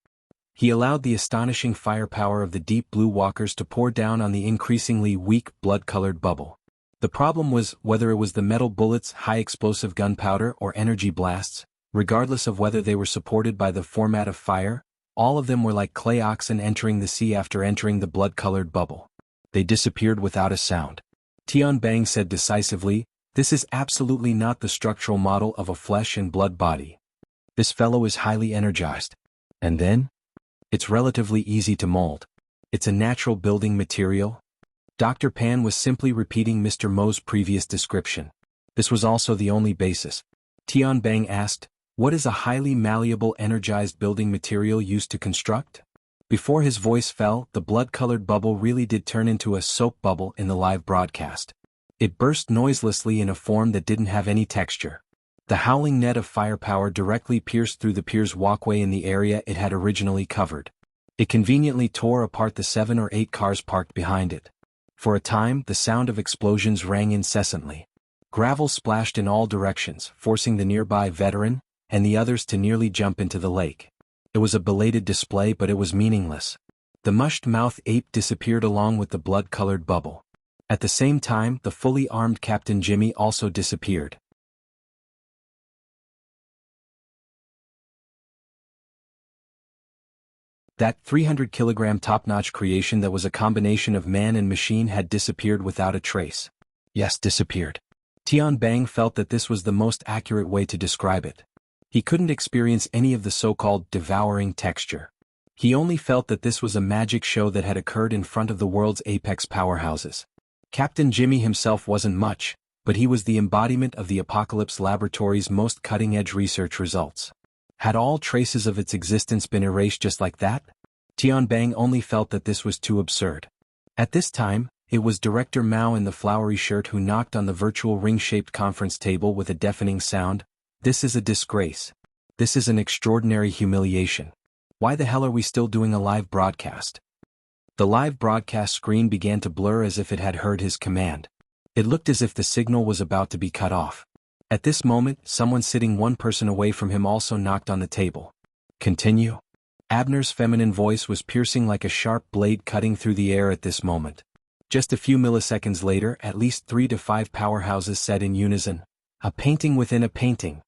He allowed the astonishing firepower of the deep blue walkers to pour down on the increasingly weak blood-colored bubble. The problem was whether it was the metal bullets, high-explosive gunpowder, or energy blasts, regardless of whether they were supported by the format of fire, all of them were like clay oxen entering the sea after entering the blood-colored bubble. They disappeared without a sound. Tian Bang said decisively, "This is absolutely not the structural model of a flesh and blood body. This fellow is highly energized. And then? It's relatively easy to mold. It's a natural building material." Dr. Pan was simply repeating Mr. Mo's previous description. This was also the only basis. Tian Bang asked, "What is a highly malleable energized building material used to construct?" Before his voice fell, the blood-colored bubble really did turn into a soap bubble in the live broadcast. It burst noiselessly in a form that didn't have any texture. The howling net of firepower directly pierced through the pier's walkway in the area it had originally covered. It conveniently tore apart the 7 or 8 cars parked behind it. For a time, the sound of explosions rang incessantly. Gravel splashed in all directions, forcing the nearby veteran and the others to nearly jump into the lake. It was a belated display, but it was meaningless. The mushed-mouth ape disappeared along with the blood-colored bubble. At the same time, the fully armed Captain Jimmy also disappeared. That 300-kilogram top-notch creation that was a combination of man and machine had disappeared without a trace. Yes, disappeared. Tian Bang felt that this was the most accurate way to describe it. He couldn't experience any of the so-called devouring texture. He only felt that this was a magic show that had occurred in front of the world's apex powerhouses. Captain Jimmy himself wasn't much, but he was the embodiment of the Apocalypse Laboratory's most cutting-edge research results. Had all traces of its existence been erased just like that? Tian Bang only felt that this was too absurd. At this time, it was Director Mao in the flowery shirt who knocked on the virtual ring-shaped conference table with a deafening sound. "This is a disgrace. This is an extraordinary humiliation. Why the hell are we still doing a live broadcast?" The live broadcast screen began to blur as if it had heard his command. It looked as if the signal was about to be cut off. At this moment, someone sitting one person away from him also knocked on the table. "Continue?" Abner's feminine voice was piercing like a sharp blade cutting through the air at this moment. Just a few milliseconds later, at least 3 to 5 powerhouses said in unison, "A painting within a painting."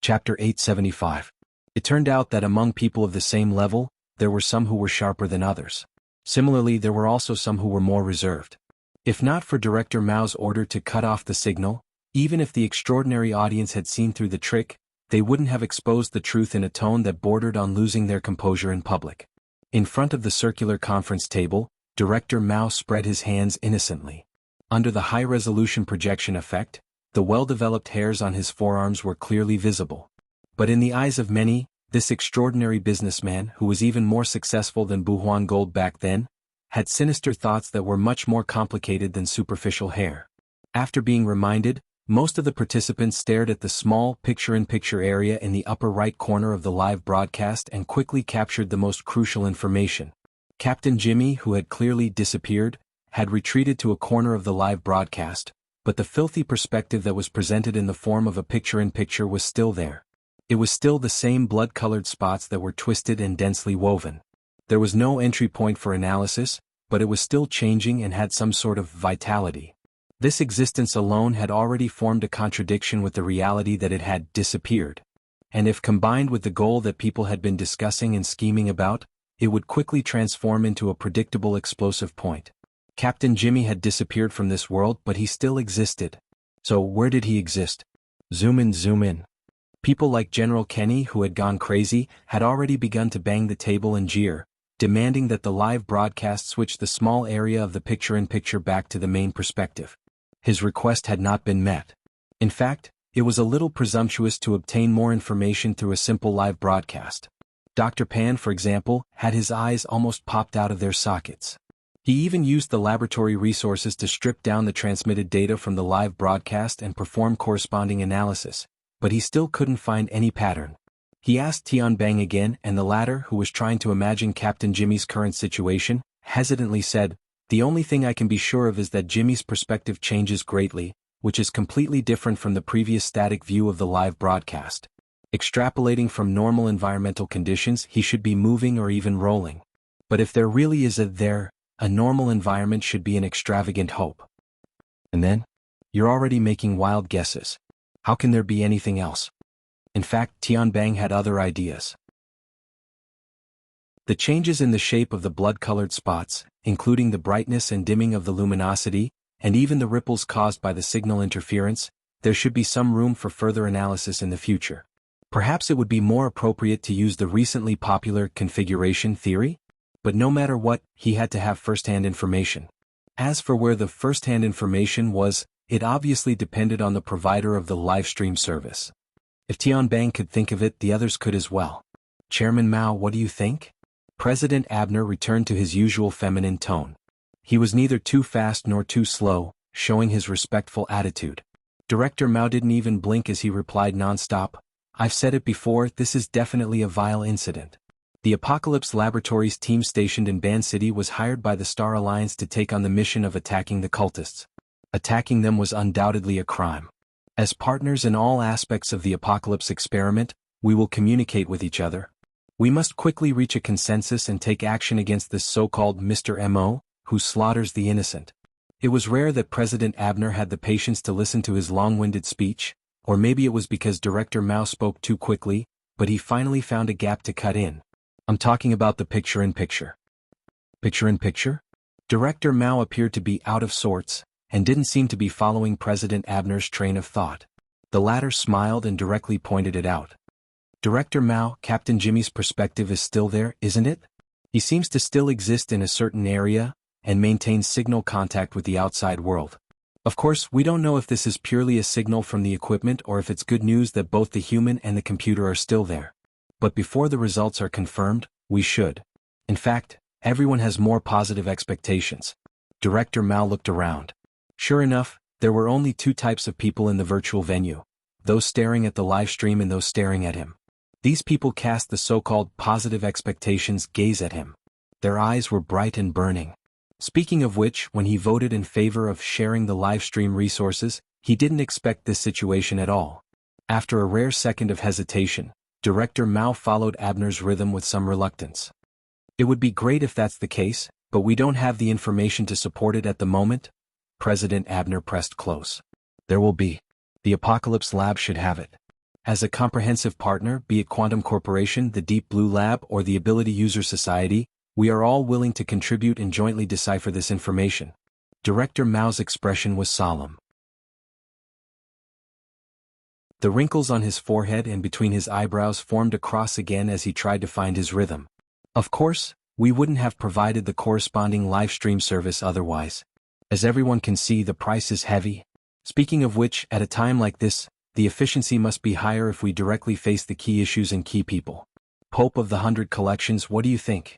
Chapter 875. It turned out that among people of the same level, there were some who were sharper than others. Similarly, there were also some who were more reserved. If not for Director Mao's order to cut off the signal, even if the extraordinary audience had seen through the trick, they wouldn't have exposed the truth in a tone that bordered on losing their composure in public. In front of the circular conference table, Director Mao spread his hands innocently. Under the high-resolution projection effect, the well-developed hairs on his forearms were clearly visible. But in the eyes of many, this extraordinary businessman, who was even more successful than Buhuan Gold back then, had sinister thoughts that were much more complicated than superficial hair. After being reminded, most of the participants stared at the small picture-in-picture area in the upper right corner of the live broadcast and quickly captured the most crucial information. Captain Jimmy, who had clearly disappeared, had retreated to a corner of the live broadcast, but the filthy perspective that was presented in the form of a picture-in-picture was still there. It was still the same blood-colored spots that were twisted and densely woven. There was no entry point for analysis, but it was still changing and had some sort of vitality. This existence alone had already formed a contradiction with the reality that it had disappeared. And if combined with the goal that people had been discussing and scheming about, it would quickly transform into a predictable explosive point. Captain Jimmy had disappeared from this world, but he still existed. So where did he exist? Zoom in, zoom in. People like General Kenny, who had gone crazy, had already begun to bang the table and jeer, demanding that the live broadcast switch the small area of the picture-in-picture back to the main perspective. His request had not been met. In fact, it was a little presumptuous to obtain more information through a simple live broadcast. Dr. Pan, for example, had his eyes almost popped out of their sockets. He even used the laboratory resources to strip down the transmitted data from the live broadcast and perform corresponding analysis, but he still couldn't find any pattern. He asked Tianbang again, and the latter, who was trying to imagine Captain Jimmy's current situation, hesitantly said, "The only thing I can be sure of is that Jimmy's perspective changes greatly, which is completely different from the previous static view of the live broadcast. Extrapolating from normal environmental conditions, he should be moving or even rolling. But if there really is a normal environment should be an extravagant hope." And then? You're already making wild guesses. How can there be anything else? In fact, Tianbang had other ideas. The changes in the shape of the blood-colored spots, including the brightness and dimming of the luminosity, and even the ripples caused by the signal interference, there should be some room for further analysis in the future. Perhaps it would be more appropriate to use the recently popular configuration theory? But no matter what, he had to have first-hand information. As for where the first-hand information was, it obviously depended on the provider of the live stream service. If Tianbang could think of it, the others could as well. "Chairman Mao, what do you think?" President Abner returned to his usual feminine tone. He was neither too fast nor too slow, showing his respectful attitude. Director Mao didn't even blink as he replied non-stop, "I've said it before, this is definitely a vile incident. The Apocalypse Laboratories team stationed in Ban City was hired by the Star Alliance to take on the mission of attacking the cultists. Attacking them was undoubtedly a crime. As partners in all aspects of the Apocalypse experiment, we will communicate with each other. We must quickly reach a consensus and take action against this so-called Mr. M.O., who slaughters the innocent." It was rare that President Abner had the patience to listen to his long-winded speech, or maybe it was because Director Mao spoke too quickly, but he finally found a gap to cut in. "I'm talking about the picture-in-picture." Picture-in-picture? Director Mao appeared to be out of sorts, and didn't seem to be following President Abner's train of thought. The latter smiled and directly pointed it out. "Director Mao, Captain Jimmy's perspective is still there, isn't it? He seems to still exist in a certain area, and maintains signal contact with the outside world. Of course, we don't know if this is purely a signal from the equipment or if it's good news that both the human and the computer are still there. But before the results are confirmed, we should. In fact, everyone has more positive expectations." Director Mao looked around. Sure enough, there were only two types of people in the virtual venue: those staring at the live stream and those staring at him. These people cast the so-called positive expectations gaze at him. Their eyes were bright and burning. Speaking of which, when he voted in favor of sharing the live stream resources, he didn't expect this situation at all. After a rare second of hesitation, Director Mao followed Abner's rhythm with some reluctance. It would be great if that's the case, but we don't have the information to support it at the moment. President Abner pressed close. There will be. The Apocalypse Lab should have it. As a comprehensive partner, be it Quantum Corporation, the Deep Blue Lab, or the Ability User Society, we are all willing to contribute and jointly decipher this information. Director Mao's expression was solemn. The wrinkles on his forehead and between his eyebrows formed a cross again as he tried to find his rhythm. Of course, we wouldn't have provided the corresponding live stream service otherwise. As everyone can see, the price is heavy. Speaking of which, at a time like this, the efficiency must be higher if we directly face the key issues and key people. Pope of the 100 Collections, what do you think?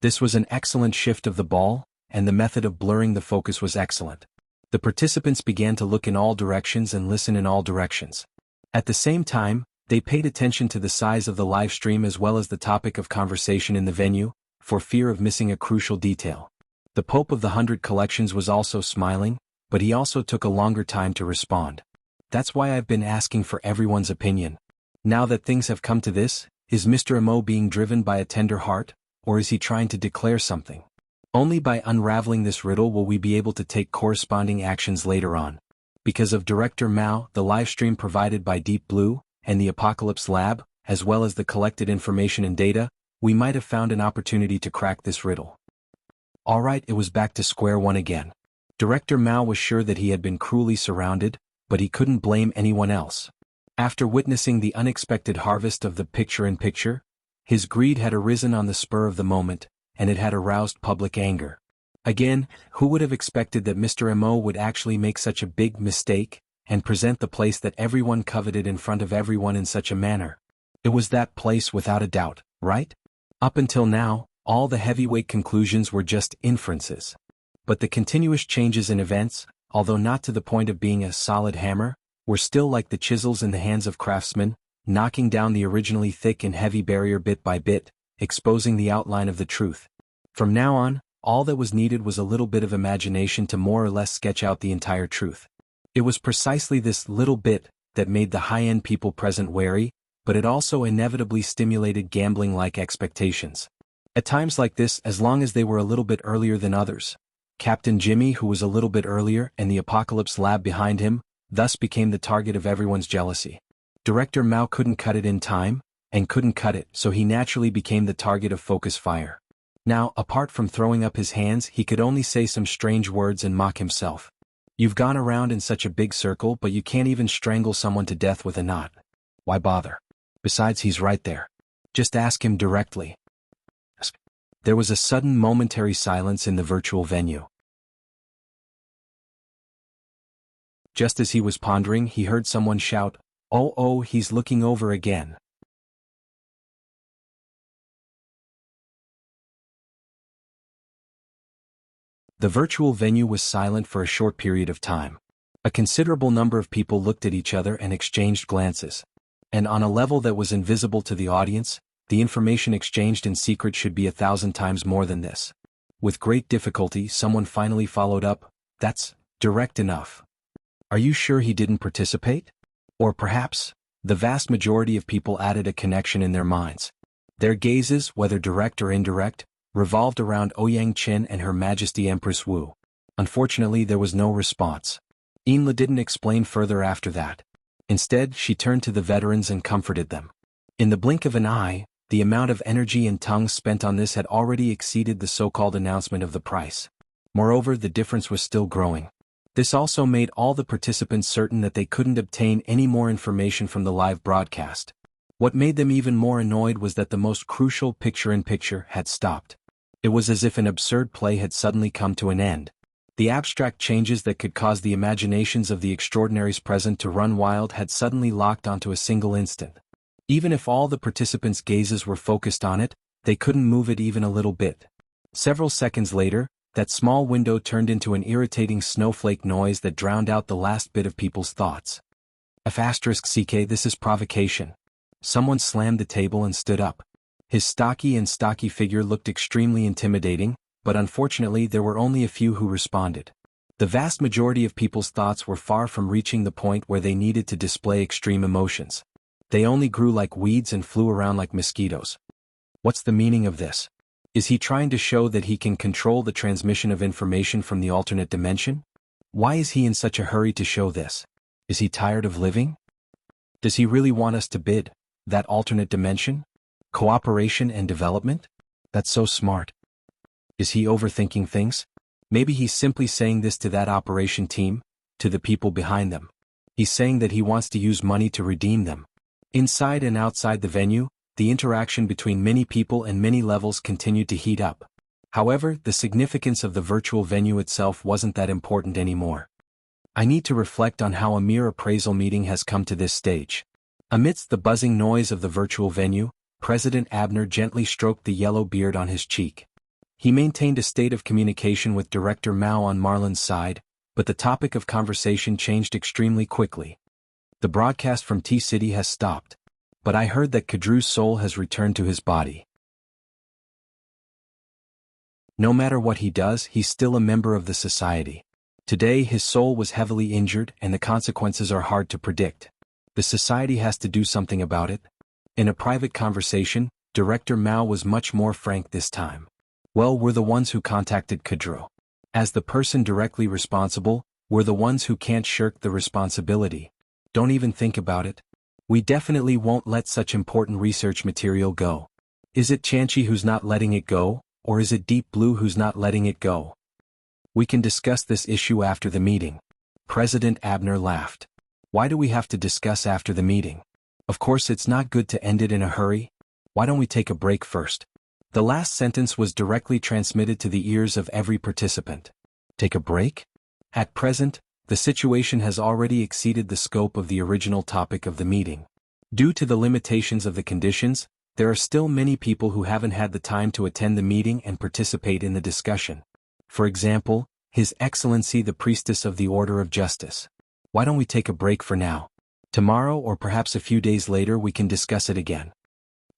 This was an excellent shift of the ball, and the method of blurring the focus was excellent. The participants began to look in all directions and listen in all directions. At the same time, they paid attention to the size of the live stream as well as the topic of conversation in the venue, for fear of missing a crucial detail. The Pope of the 100 Collections was also smiling, but he also took a longer time to respond. That's why I've been asking for everyone's opinion. Now that things have come to this, is Mr. Mo being driven by a tender heart, or is he trying to declare something? Only by unraveling this riddle will we be able to take corresponding actions later on. Because of Director Mao, the livestream provided by Deep Blue, and the Apocalypse Lab, as well as the collected information and data, we might have found an opportunity to crack this riddle. Alright, it was back to square one again. Director Mao was sure that he had been cruelly surrounded, but he couldn't blame anyone else. After witnessing the unexpected harvest of the picture-in-picture, his greed had arisen on the spur of the moment, and it had aroused public anger. Again, who would have expected that Mr. Mo would actually make such a big mistake, and present the place that everyone coveted in front of everyone in such a manner? It was that place without a doubt, right? Up until now, all the heavyweight conclusions were just inferences. But the continuous changes in events, although not to the point of being a solid hammer, were still like the chisels in the hands of craftsmen, knocking down the originally thick and heavy barrier bit by bit, exposing the outline of the truth. From now on, all that was needed was a little bit of imagination to more or less sketch out the entire truth. It was precisely this little bit that made the high-end people present wary, but it also inevitably stimulated gambling-like expectations. At times like this, as long as they were a little bit earlier than others, Captain Jimmy, who was a little bit earlier, and the Apocalypse Lab behind him, thus became the target of everyone's jealousy. Director Mao couldn't cut it in time, and couldn't cut it, so he naturally became the target of focus fire. Now, apart from throwing up his hands, he could only say some strange words and mock himself. You've gone around in such a big circle, but you can't even strangle someone to death with a knot. Why bother? Besides, he's right there. Just ask him directly. There was a sudden momentary silence in the virtual venue. Just as he was pondering, he heard someone shout, "Oh, he's looking over again." The virtual venue was silent for a short period of time. A considerable number of people looked at each other and exchanged glances. And on a level that was invisible to the audience, the information exchanged in secret should be 1,000 times more than this. With great difficulty, someone finally followed up, "That's direct enough. Are you sure he didn't participate?" Or perhaps, the vast majority of people added a connection in their minds. Their gazes, whether direct or indirect, revolved around Ouyang Qin and Her Majesty Empress Wu. Unfortunately, there was no response. Yinla didn't explain further after that. Instead, she turned to the veterans and comforted them. In the blink of an eye, the amount of energy and tongue spent on this had already exceeded the so-called announcement of the price. Moreover, the difference was still growing. This also made all the participants certain that they couldn't obtain any more information from the live broadcast. What made them even more annoyed was that the most crucial picture-in-picture had stopped. It was as if an absurd play had suddenly come to an end. The abstract changes that could cause the imaginations of the extraordinaries present to run wild had suddenly locked onto a single instant. Even if all the participants' gazes were focused on it, they couldn't move it even a little bit. Several seconds later, that small window turned into an irritating snowflake noise that drowned out the last bit of people's thoughts. *CK, this is provocation. Someone slammed the table and stood up. His stocky figure looked extremely intimidating, but unfortunately there were only a few who responded. The vast majority of people's thoughts were far from reaching the point where they needed to display extreme emotions. They only grew like weeds and flew around like mosquitoes. What's the meaning of this? Is he trying to show that he can control the transmission of information from the alternate dimension? Why is he in such a hurry to show this? Is he tired of living? Does he really want us to bid that alternate dimension? Cooperation and development? That's so smart. Is he overthinking things? Maybe he's simply saying this to that operation team, to the people behind them. He's saying that he wants to use money to redeem them. Inside and outside the venue, the interaction between many people and many levels continued to heat up. However, the significance of the virtual venue itself wasn't that important anymore. I need to reflect on how a mere appraisal meeting has come to this stage. Amidst the buzzing noise of the virtual venue, President Abner gently stroked the yellow beard on his cheek. He maintained a state of communication with Director Mao on Marlin's side, but the topic of conversation changed extremely quickly. The broadcast from T-City has stopped, but I heard that Kadru's soul has returned to his body. No matter what he does, he's still a member of the society. Today his soul was heavily injured and the consequences are hard to predict. The society has to do something about it. In a private conversation, Director Mao was much more frank this time. Well, we're the ones who contacted Kadru. As the person directly responsible, we're the ones who can't shirk the responsibility. Don't even think about it. We definitely won't let such important research material go. Is it Chanchi who's not letting it go, or is it Deep Blue who's not letting it go? We can discuss this issue after the meeting. President Abner laughed. Why do we have to discuss after the meeting? Of course it's not good to end it in a hurry. Why don't we take a break first? The last sentence was directly transmitted to the ears of every participant. Take a break? At present, the situation has already exceeded the scope of the original topic of the meeting. Due to the limitations of the conditions, there are still many people who haven't had the time to attend the meeting and participate in the discussion. For example, His Excellency the Priestess of the Order of Justice. Why don't we take a break for now? Tomorrow or perhaps a few days later we can discuss it again.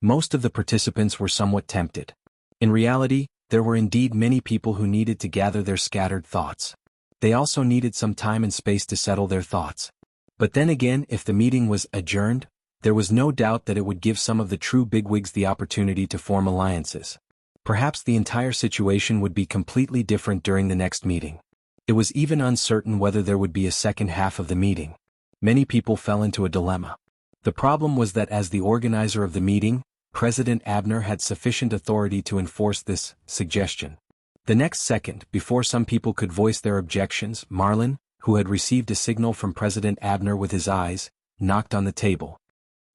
Most of the participants were somewhat tempted. In reality, there were indeed many people who needed to gather their scattered thoughts. They also needed some time and space to settle their thoughts. But then again, if the meeting was adjourned, there was no doubt that it would give some of the true bigwigs the opportunity to form alliances. Perhaps the entire situation would be completely different during the next meeting. It was even uncertain whether there would be a second half of the meeting. Many people fell into a dilemma. The problem was that as the organizer of the meeting, President Abner had sufficient authority to enforce this suggestion. The next second, before some people could voice their objections, Marlin, who had received a signal from President Abner with his eyes, knocked on the table.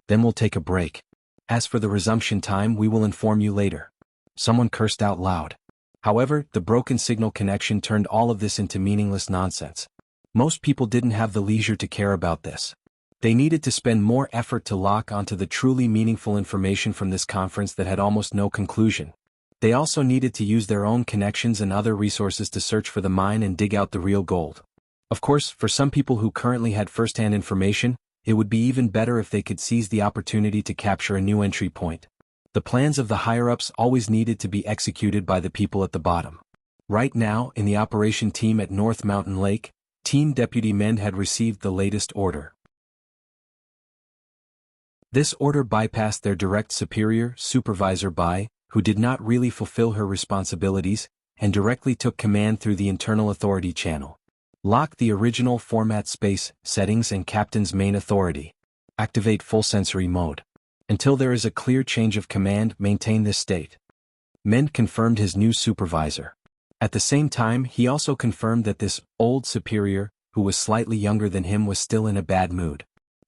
Then we'll take a break. As for the resumption time, we will inform you later. Someone cursed out loud. However, the broken signal connection turned all of this into meaningless nonsense. Most people didn't have the leisure to care about this. They needed to spend more effort to lock onto the truly meaningful information from this conference that had almost no conclusion. They also needed to use their own connections and other resources to search for the mine and dig out the real gold. Of course, for some people who currently had first-hand information, it would be even better if they could seize the opportunity to capture a new entry point. The plans of the higher-ups always needed to be executed by the people at the bottom. Right now, in the operation team at North Mountain Lake, Team Deputy Men had received the latest order. This order bypassed their direct superior, Supervisor Bai, who did not really fulfill her responsibilities, and directly took command through the internal authority channel. Lock the original format space, settings and captain's main authority. Activate full sensory mode. Until there is a clear change of command, maintain this state. Men confirmed his new supervisor. At the same time, he also confirmed that this old superior, who was slightly younger than him, was still in a bad mood.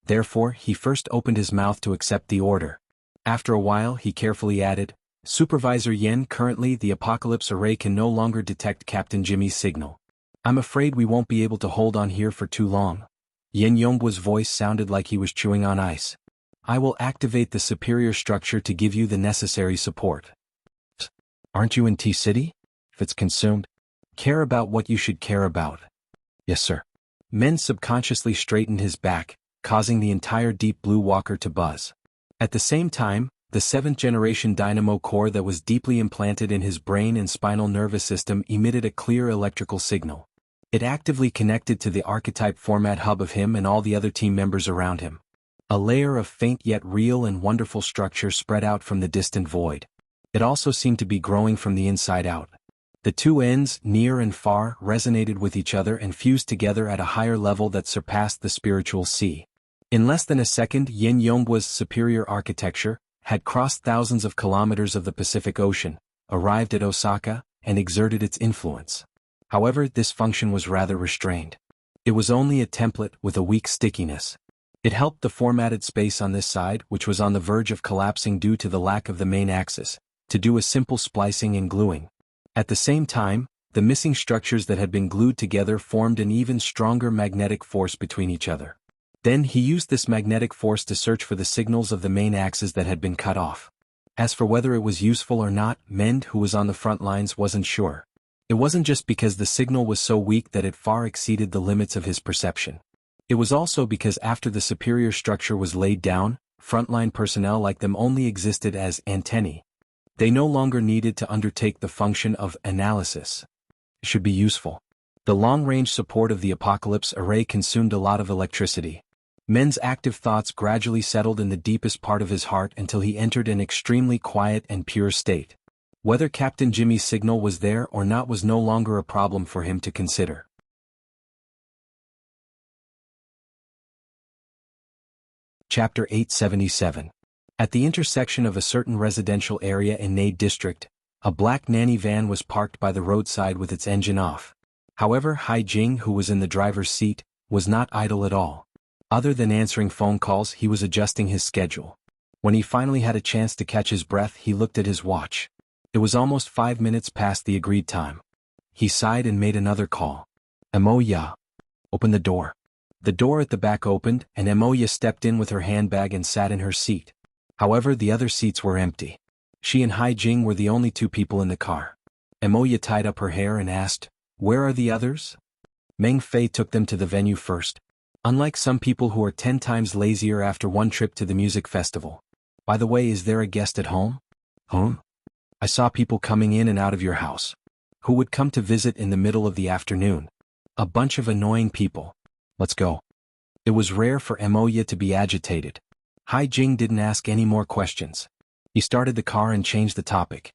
Therefore, he first opened his mouth to accept the order. After a while, he carefully added, Supervisor Yen, currently the Apocalypse Array can no longer detect Captain Jimmy's signal. I'm afraid we won't be able to hold on here for too long. Yen Yongguo's voice sounded like he was chewing on ice. I will activate the superior structure to give you the necessary support. Aren't you in T-City? If it's consumed, care about what you should care about. Yes, sir. Men subconsciously straightened his back, causing the entire Deep Blue Walker to buzz. At the same time, the 7th-generation dynamo core that was deeply implanted in his brain and spinal nervous system emitted a clear electrical signal. It actively connected to the archetype format hub of him and all the other team members around him. A layer of faint yet real and wonderful structure spread out from the distant void. It also seemed to be growing from the inside out. The two ends, near and far, resonated with each other and fused together at a higher level that surpassed the spiritual sea. In less than a second, Yin Yonggua's superior architecture had crossed thousands of kilometers of the Pacific Ocean, arrived at Osaka, and exerted its influence. However, this function was rather restrained. It was only a template with a weak stickiness. It helped the formatted space on this side, which was on the verge of collapsing due to the lack of the main axis, to do a simple splicing and gluing. At the same time, the missing structures that had been glued together formed an even stronger magnetic force between each other. Then he used this magnetic force to search for the signals of the main axis that had been cut off. As for whether it was useful or not, Mend, who was on the front lines, wasn't sure. It wasn't just because the signal was so weak that it far exceeded the limits of his perception. It was also because after the superior structure was laid down, frontline personnel like them only existed as antennae. They no longer needed to undertake the function of analysis. It should be useful. The long-range support of the Apocalypse array consumed a lot of electricity. Men's active thoughts gradually settled in the deepest part of his heart until he entered an extremely quiet and pure state. Whether Captain Jimmy's signal was there or not was no longer a problem for him to consider. Chapter 877. At the intersection of a certain residential area in Nade District, a black nanny van was parked by the roadside with its engine off. However, Hai Jing, who was in the driver's seat, was not idle at all. Other than answering phone calls, he was adjusting his schedule. When he finally had a chance to catch his breath, he looked at his watch. It was almost 5 minutes past the agreed time. He sighed and made another call. Emoya. Open the door. The door at the back opened, and Emoya stepped in with her handbag and sat in her seat. However, the other seats were empty. She and Hai Jing were the only two people in the car. Emoya tied up her hair and asked, "Where are the others?" Meng Fei took them to the venue first. Unlike some people who are 10 times lazier after one trip to the music festival. By the way, is there a guest at home? Home? I saw people coming in and out of your house. Who would come to visit in the middle of the afternoon? A bunch of annoying people. Let's go. It was rare for Emoya to be agitated. Hai Jing didn't ask any more questions. He started the car and changed the topic.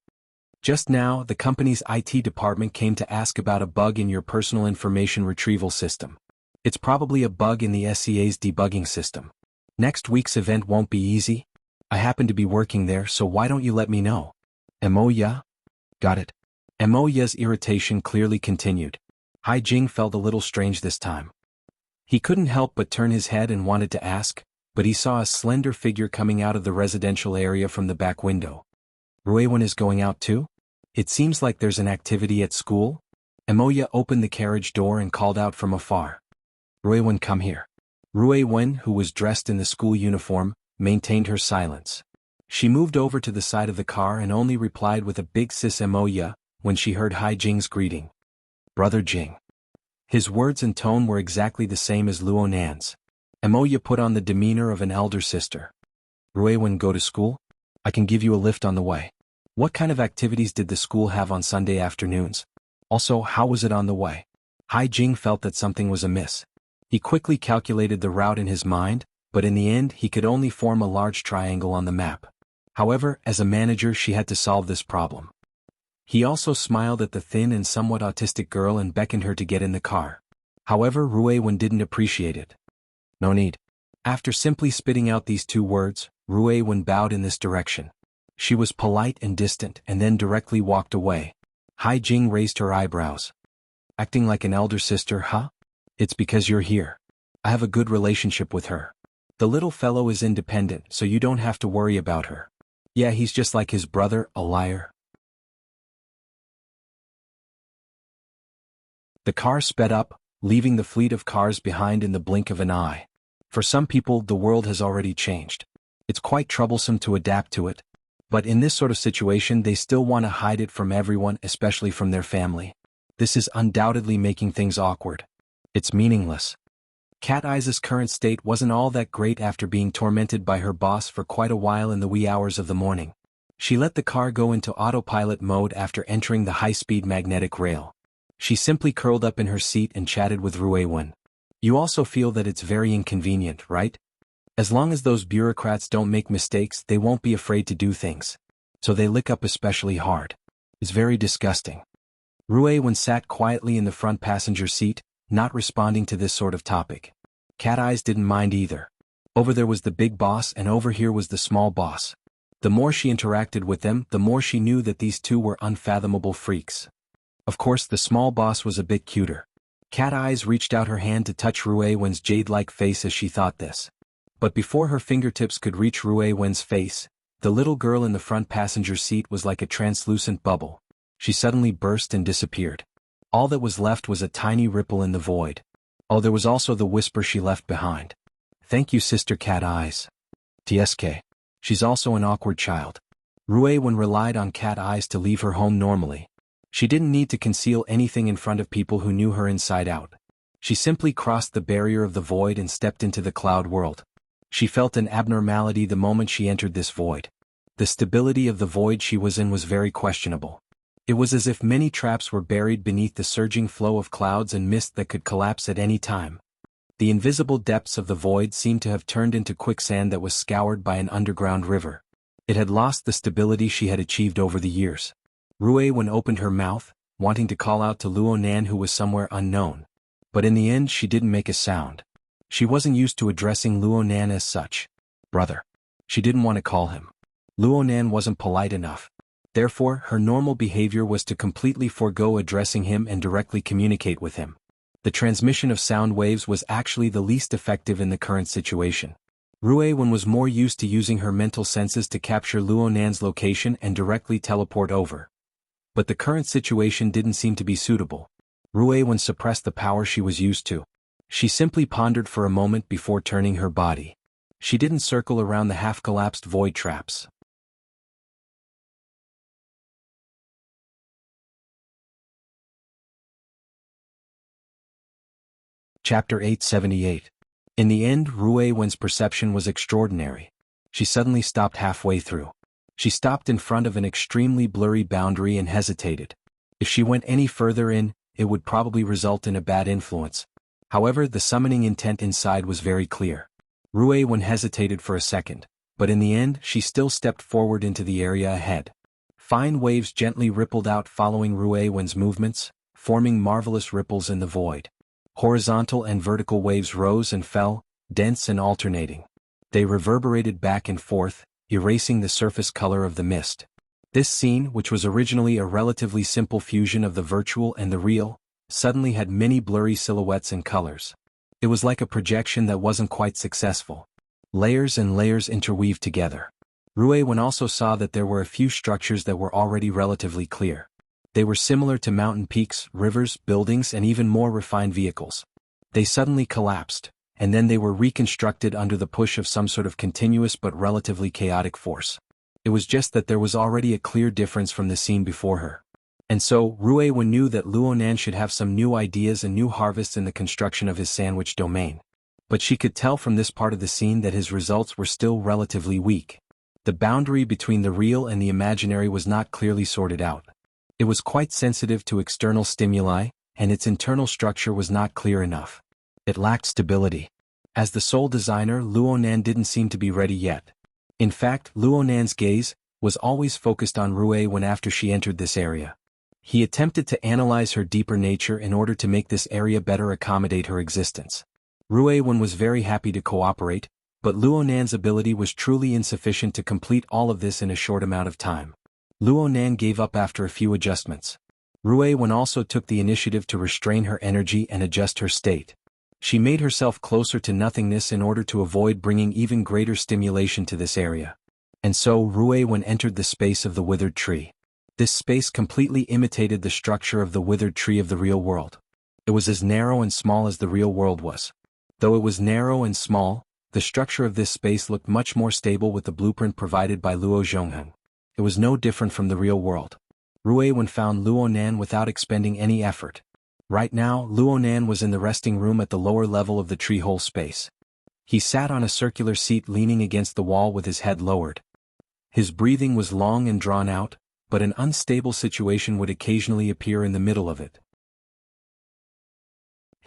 Just now, the company's IT department came to ask about a bug in your personal information retrieval system. It's probably a bug in the SCA's debugging system. Next week's event won't be easy. I happen to be working there, so why don't you let me know? Emoya? Got it. Emoya's irritation clearly continued. Hai Jing felt a little strange this time. He couldn't help but turn his head and wanted to ask, but he saw a slender figure coming out of the residential area from the back window. Ruiwen is going out too? It seems like there's an activity at school? Emoya opened the carriage door and called out from afar. Ruiwen, come here. Ruiwen, who was dressed in the school uniform, maintained her silence. She moved over to the side of the car and only replied with a big sis Emoya when she heard Hai Jing's greeting. Brother Jing. His words and tone were exactly the same as Luo Nan's. Emoya put on the demeanor of an elder sister. Ruiwen, go to school? I can give you a lift on the way. What kind of activities did the school have on Sunday afternoons? Also, how was it on the way? Hai Jing felt that something was amiss. He quickly calculated the route in his mind, but in the end he could only form a large triangle on the map. However, as a manager she had to solve this problem. He also smiled at the thin and somewhat autistic girl and beckoned her to get in the car. However, Ruiwen didn't appreciate it. No need. After simply spitting out these two words, Ruiwen bowed in this direction. She was polite and distant and then directly walked away. Hai Jing raised her eyebrows. Acting like an elder sister, huh? It's because you're here. I have a good relationship with her. The little fellow is independent, so you don't have to worry about her. Yeah, he's just like his brother, a liar. The car sped up, leaving the fleet of cars behind in the blink of an eye. For some people, the world has already changed. It's quite troublesome to adapt to it. But in this sort of situation, they still want to hide it from everyone, especially from their family. This is undoubtedly making things awkward. It's meaningless. Cat Eye's current state wasn't all that great after being tormented by her boss for quite a while in the wee hours of the morning. She let the car go into autopilot mode after entering the high-speed magnetic rail. She simply curled up in her seat and chatted with Ruewen. You also feel that it's very inconvenient, right? As long as those bureaucrats don't make mistakes, they won't be afraid to do things. So they lick up especially hard. It's very disgusting. Ruewen sat quietly in the front passenger seat, not responding to this sort of topic. Cat Eyes didn't mind either. Over there was the big boss and over here was the small boss. The more she interacted with them, the more she knew that these two were unfathomable freaks. Of course, the small boss was a bit cuter. Cat Eyes reached out her hand to touch Ruewen's jade-like face as she thought this. But before her fingertips could reach Ruewen's face, the little girl in the front passenger seat was like a translucent bubble. She suddenly burst and disappeared. All that was left was a tiny ripple in the void. Oh, there was also the whisper she left behind. Thank you, Sister Cat Eyes. TSK. She's also an awkward child. Ruewen relied on Cat Eyes to leave her home normally. She didn't need to conceal anything in front of people who knew her inside out. She simply crossed the barrier of the void and stepped into the cloud world. She felt an abnormality the moment she entered this void. The stability of the void she was in was very questionable. It was as if many traps were buried beneath the surging flow of clouds and mist that could collapse at any time. The invisible depths of the void seemed to have turned into quicksand that was scoured by an underground river. It had lost the stability she had achieved over the years. Ruewen opened her mouth, wanting to call out to Luonan who was somewhere unknown. But in the end she didn't make a sound. She wasn't used to addressing Luonan as such. Brother. She didn't want to call him. Luonan wasn't polite enough. Therefore, her normal behavior was to completely forego addressing him and directly communicate with him. The transmission of sound waves was actually the least effective in the current situation. Ruewen was more used to using her mental senses to capture Luonan's location and directly teleport over. But the current situation didn't seem to be suitable. Ruewen suppressed the power she was used to. She simply pondered for a moment before turning her body. She didn't circle around the half-collapsed void traps. Chapter 878. In the end, Ruewen's perception was extraordinary. She suddenly stopped halfway through. She stopped in front of an extremely blurry boundary and hesitated. If she went any further in, it would probably result in a bad influence. However, the summoning intent inside was very clear. Ruewen hesitated for a second, but in the end she still stepped forward into the area ahead. Fine waves gently rippled out following Ruewen's movements, forming marvelous ripples in the void. Horizontal and vertical waves rose and fell, dense and alternating. They reverberated back and forth, erasing the surface color of the mist. This scene, which was originally a relatively simple fusion of the virtual and the real, suddenly had many blurry silhouettes and colors. It was like a projection that wasn't quite successful. Layers and layers interweaved together. Ruewen also saw that there were a few structures that were already relatively clear. They were similar to mountain peaks, rivers, buildings, and even more refined vehicles. They suddenly collapsed, and then they were reconstructed under the push of some sort of continuous but relatively chaotic force. It was just that there was already a clear difference from the scene before her. And so, Ruewen knew that Luonan should have some new ideas and new harvests in the construction of his sandwich domain. But she could tell from this part of the scene that his results were still relatively weak. The boundary between the real and the imaginary was not clearly sorted out. It was quite sensitive to external stimuli, and its internal structure was not clear enough. It lacked stability. As the sole designer, Luonan didn't seem to be ready yet. In fact, Luonan's gaze was always focused on Ruewen after she entered this area. He attempted to analyze her deeper nature in order to make this area better accommodate her existence. Ruewen was very happy to cooperate, but Luonan's ability was truly insufficient to complete all of this in a short amount of time. Luonan gave up after a few adjustments. Ruewen also took the initiative to restrain her energy and adjust her state. She made herself closer to nothingness in order to avoid bringing even greater stimulation to this area. And so Ruewen entered the space of the withered tree. This space completely imitated the structure of the withered tree of the real world. It was as narrow and small as the real world was. Though it was narrow and small, the structure of this space looked much more stable with the blueprint provided by Luo Zhongheng. It was no different from the real world. Ruewen found Luonan without expending any effort. Right now, Luonan was in the resting room at the lower level of the tree-hole space. He sat on a circular seat leaning against the wall with his head lowered. His breathing was long and drawn out, but an unstable situation would occasionally appear in the middle of it.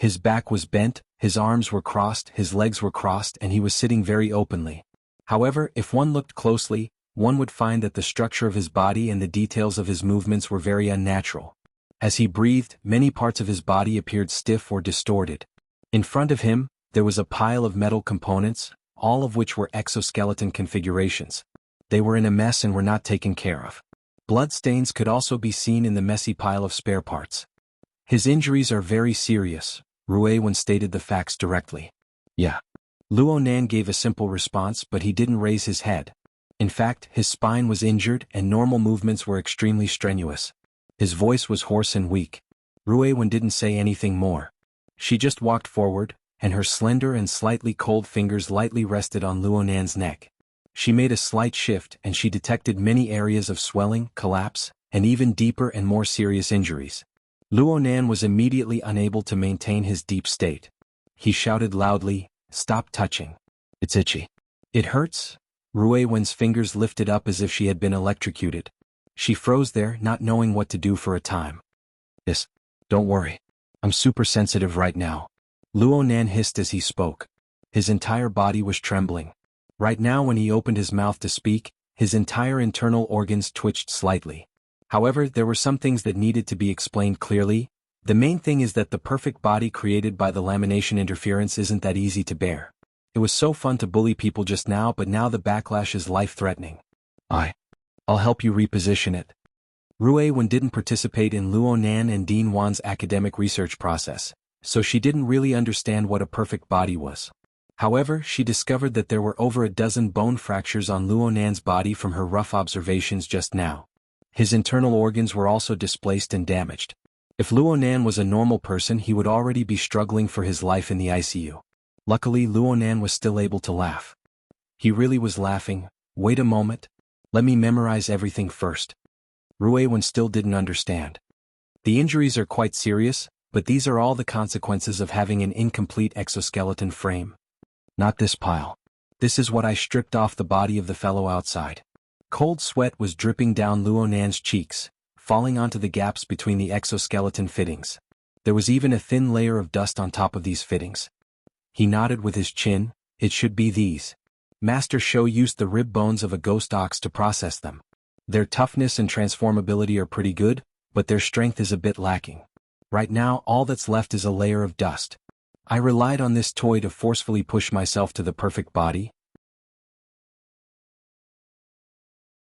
His back was bent, his arms were crossed, his legs were crossed, and he was sitting very openly. However, if one looked closely, one would find that the structure of his body and the details of his movements were very unnatural. As he breathed, many parts of his body appeared stiff or distorted. In front of him, there was a pile of metal components, all of which were exoskeleton configurations. They were in a mess and were not taken care of. Blood stains could also be seen in the messy pile of spare parts. His injuries are very serious, Ruewen stated the facts directly. Yeah. Luonan gave a simple response, but he didn't raise his head. In fact, his spine was injured and normal movements were extremely strenuous. His voice was hoarse and weak. Ruewen didn't say anything more. She just walked forward, and her slender and slightly cold fingers lightly rested on Luonan's neck. She made a slight shift and she detected many areas of swelling, collapse, and even deeper and more serious injuries. Luonan was immediately unable to maintain his deep state. He shouted loudly, "Stop touching. It's itchy." "It hurts?" Ruewen's fingers lifted up as if she had been electrocuted. She froze there, not knowing what to do for a time. "Yes, don't worry. I'm super sensitive right now," Luonan hissed as he spoke. His entire body was trembling. Right now when he opened his mouth to speak, his entire internal organs twitched slightly. However, there were some things that needed to be explained clearly. The main thing is that the perfect body created by the lamination interference isn't that easy to bear. It was so fun to bully people just now, but now the backlash is life-threatening. I'll help you reposition it. Ruewen didn't participate in Luonan and Dean Wan's academic research process, so she didn't really understand what a perfect body was. However, she discovered that there were over a dozen bone fractures on Luonan's body from her rough observations just now. His internal organs were also displaced and damaged. If Luonan was a normal person, he would already be struggling for his life in the ICU. Luckily, Luonan was still able to laugh. He really was laughing. "Wait a moment. Let me memorize everything first." Ruewen still didn't understand. The injuries are quite serious, but these are all the consequences of having an incomplete exoskeleton frame. Not this pile. This is what I stripped off the body of the fellow outside. Cold sweat was dripping down Luonan's cheeks, falling onto the gaps between the exoskeleton fittings. There was even a thin layer of dust on top of these fittings. He nodded with his chin. "It should be these. Master Shou used the rib bones of a ghost ox to process them. Their toughness and transformability are pretty good, but their strength is a bit lacking. Right now all that's left is a layer of dust. I relied on this toy to forcefully push myself to the perfect body.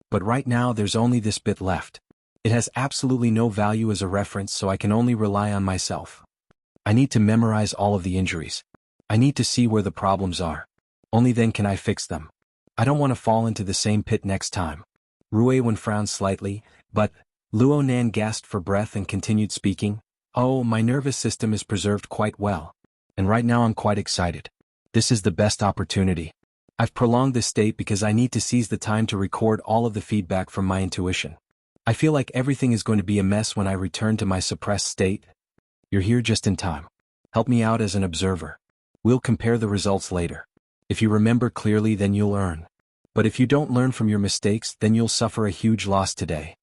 But right now there's only this bit left. It has absolutely no value as a reference, so I can only rely on myself. I need to memorize all of the injuries. I need to see where the problems are. Only then can I fix them. I don't want to fall into the same pit next time." Ruewen frowned slightly, but Luonan gasped for breath and continued speaking. "Oh, my nervous system is preserved quite well. And right now I'm quite excited. This is the best opportunity. I've prolonged this state because I need to seize the time to record all of the feedback from my intuition. I feel like everything is going to be a mess when I return to my suppressed state. You're here just in time. Help me out as an observer. We'll compare the results later. If you remember clearly, then you'll earn. But if you don't learn from your mistakes, then you'll suffer a huge loss today."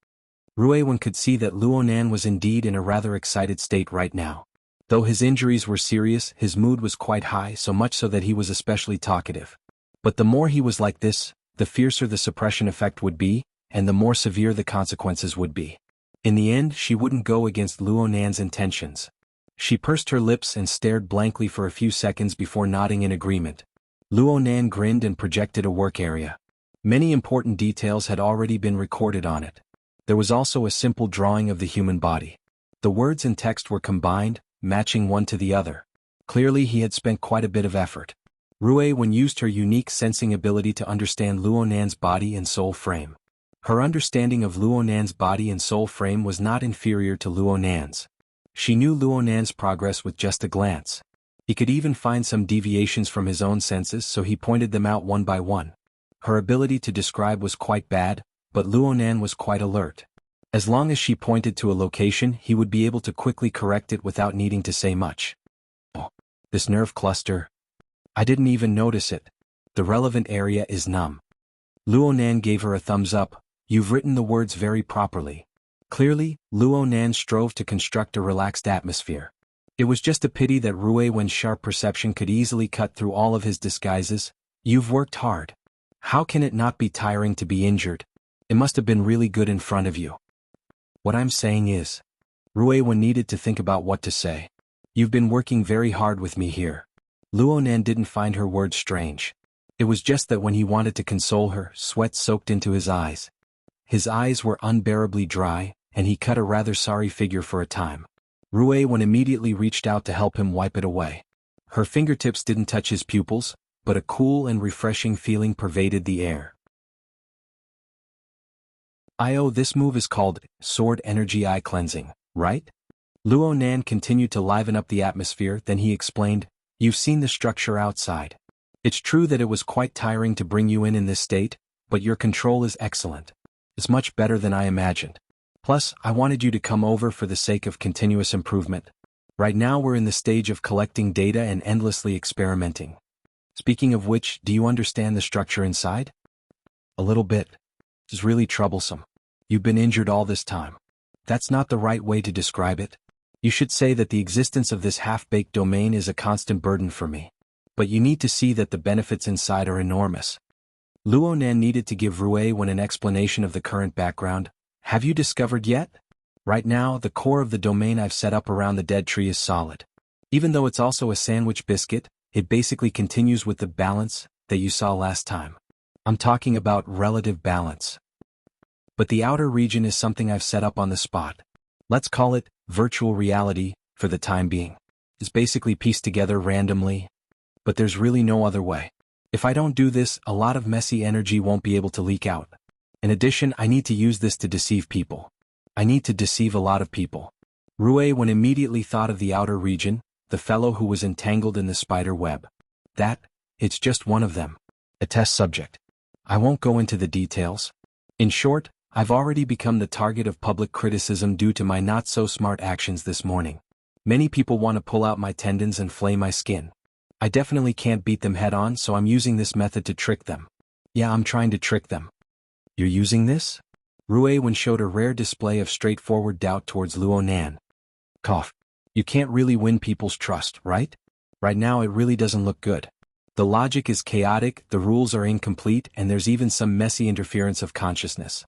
Ruewen could see that Luonan was indeed in a rather excited state right now. Though his injuries were serious, his mood was quite high, so much so that he was especially talkative. But the more he was like this, the fiercer the suppression effect would be, and the more severe the consequences would be. In the end, she wouldn't go against Luonan's intentions. She pursed her lips and stared blankly for a few seconds before nodding in agreement. Luonan grinned and projected a work area. Many important details had already been recorded on it. There was also a simple drawing of the human body. The words and text were combined, matching one to the other. Clearly he had spent quite a bit of effort. Ruewen used her unique sensing ability to understand Luonan's body and soul frame. Her understanding of Luonan's body and soul frame was not inferior to Luonan's. She knew Luonan's progress with just a glance. He could even find some deviations from his own senses, so he pointed them out one by one. Her ability to describe was quite bad, but Luonan was quite alert. As long as she pointed to a location, he would be able to quickly correct it without needing to say much. "Oh, this nerve cluster. I didn't even notice it. The relevant area is numb." Luonan gave her a thumbs up. "You've written the words very properly." Clearly, Luonan strove to construct a relaxed atmosphere. It was just a pity that Rue Wen's sharp perception could easily cut through all of his disguises. You've worked hard. How can it not be tiring to be injured? It must have been really good in front of you. What I'm saying is, Rue Wen needed to think about what to say. You've been working very hard with me here. Luonan didn't find her words strange. It was just that when he wanted to console her, sweat soaked into his eyes. His eyes were unbearably dry, and he cut a rather sorry figure for a time. Rue Wen immediately reached out to help him wipe it away. Her fingertips didn't touch his pupils, but a cool and refreshing feeling pervaded the air. This move is called Sword Energy Eye Cleansing, right? Luonan continued to liven up the atmosphere, then he explained, you've seen the structure outside. It's true that it was quite tiring to bring you in this state, but your control is excellent. It's much better than I imagined. Plus, I wanted you to come over for the sake of continuous improvement. Right now we're in the stage of collecting data and endlessly experimenting. Speaking of which, do you understand the structure inside? A little bit. It's really troublesome. You've been injured all this time. That's not the right way to describe it. You should say that the existence of this half-baked domain is a constant burden for me. But you need to see that the benefits inside are enormous. Luonan needed to give Rue Wen an explanation of the current background. Have you discovered yet? Right now, the core of the domain I've set up around the dead tree is solid. Even though it's also a sandwich biscuit, it basically continues with the balance that you saw last time. I'm talking about relative balance. But the outer region is something I've set up on the spot. Let's call it virtual reality for the time being. It's basically pieced together randomly. But there's really no other way. If I don't do this, a lot of messy energy won't be able to leak out. In addition, I need to use this to deceive people. I need to deceive a lot of people. Rue Wen immediately thought of the outer region, the fellow who was entangled in the spider web. It's just one of them. A test subject. I won't go into the details. In short, I've already become the target of public criticism due to my not-so-smart actions this morning. Many people want to pull out my tendons and flay my skin. I definitely can't beat them head-on, so I'm using this method to trick them. Yeah, I'm trying to trick them. You're using this? Rue Wen showed a rare display of straightforward doubt towards Luonan. Cough. You can't really win people's trust, right? Right now it really doesn't look good. The logic is chaotic, the rules are incomplete, and there's even some messy interference of consciousness.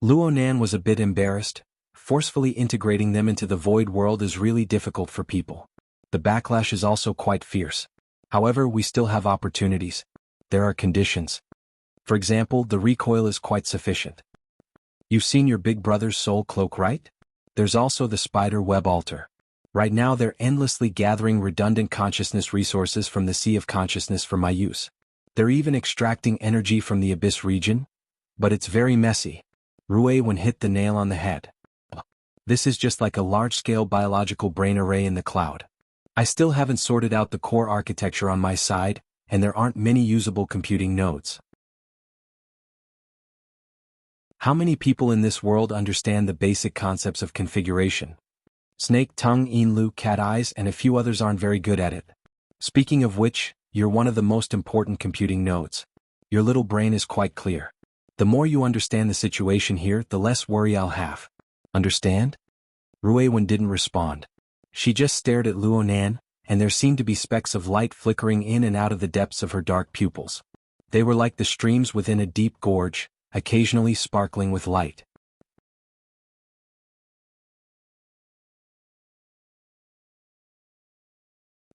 Luonan was a bit embarrassed. Forcefully integrating them into the void world is really difficult for people. The backlash is also quite fierce. However, we still have opportunities. There are conditions. For example, the recoil is quite sufficient. You've seen your big brother's soul cloak, right? There's also the spider web altar. Right now they're endlessly gathering redundant consciousness resources from the sea of consciousness for my use. They're even extracting energy from the abyss region. But it's very messy. Rue Wen hit the nail on the head. This is just like a large-scale biological brain array in the cloud. I still haven't sorted out the core architecture on my side, and there aren't many usable computing nodes. How many people in this world understand the basic concepts of configuration? Snake tongue, Inlu, cat eyes, and a few others aren't very good at it. Speaking of which, you're one of the most important computing nodes. Your little brain is quite clear. The more you understand the situation here, the less worry I'll have. Understand? Rue Wen didn't respond. She just stared at Luonan, and there seemed to be specks of light flickering in and out of the depths of her dark pupils. They were like the streams within a deep gorge, occasionally sparkling with light.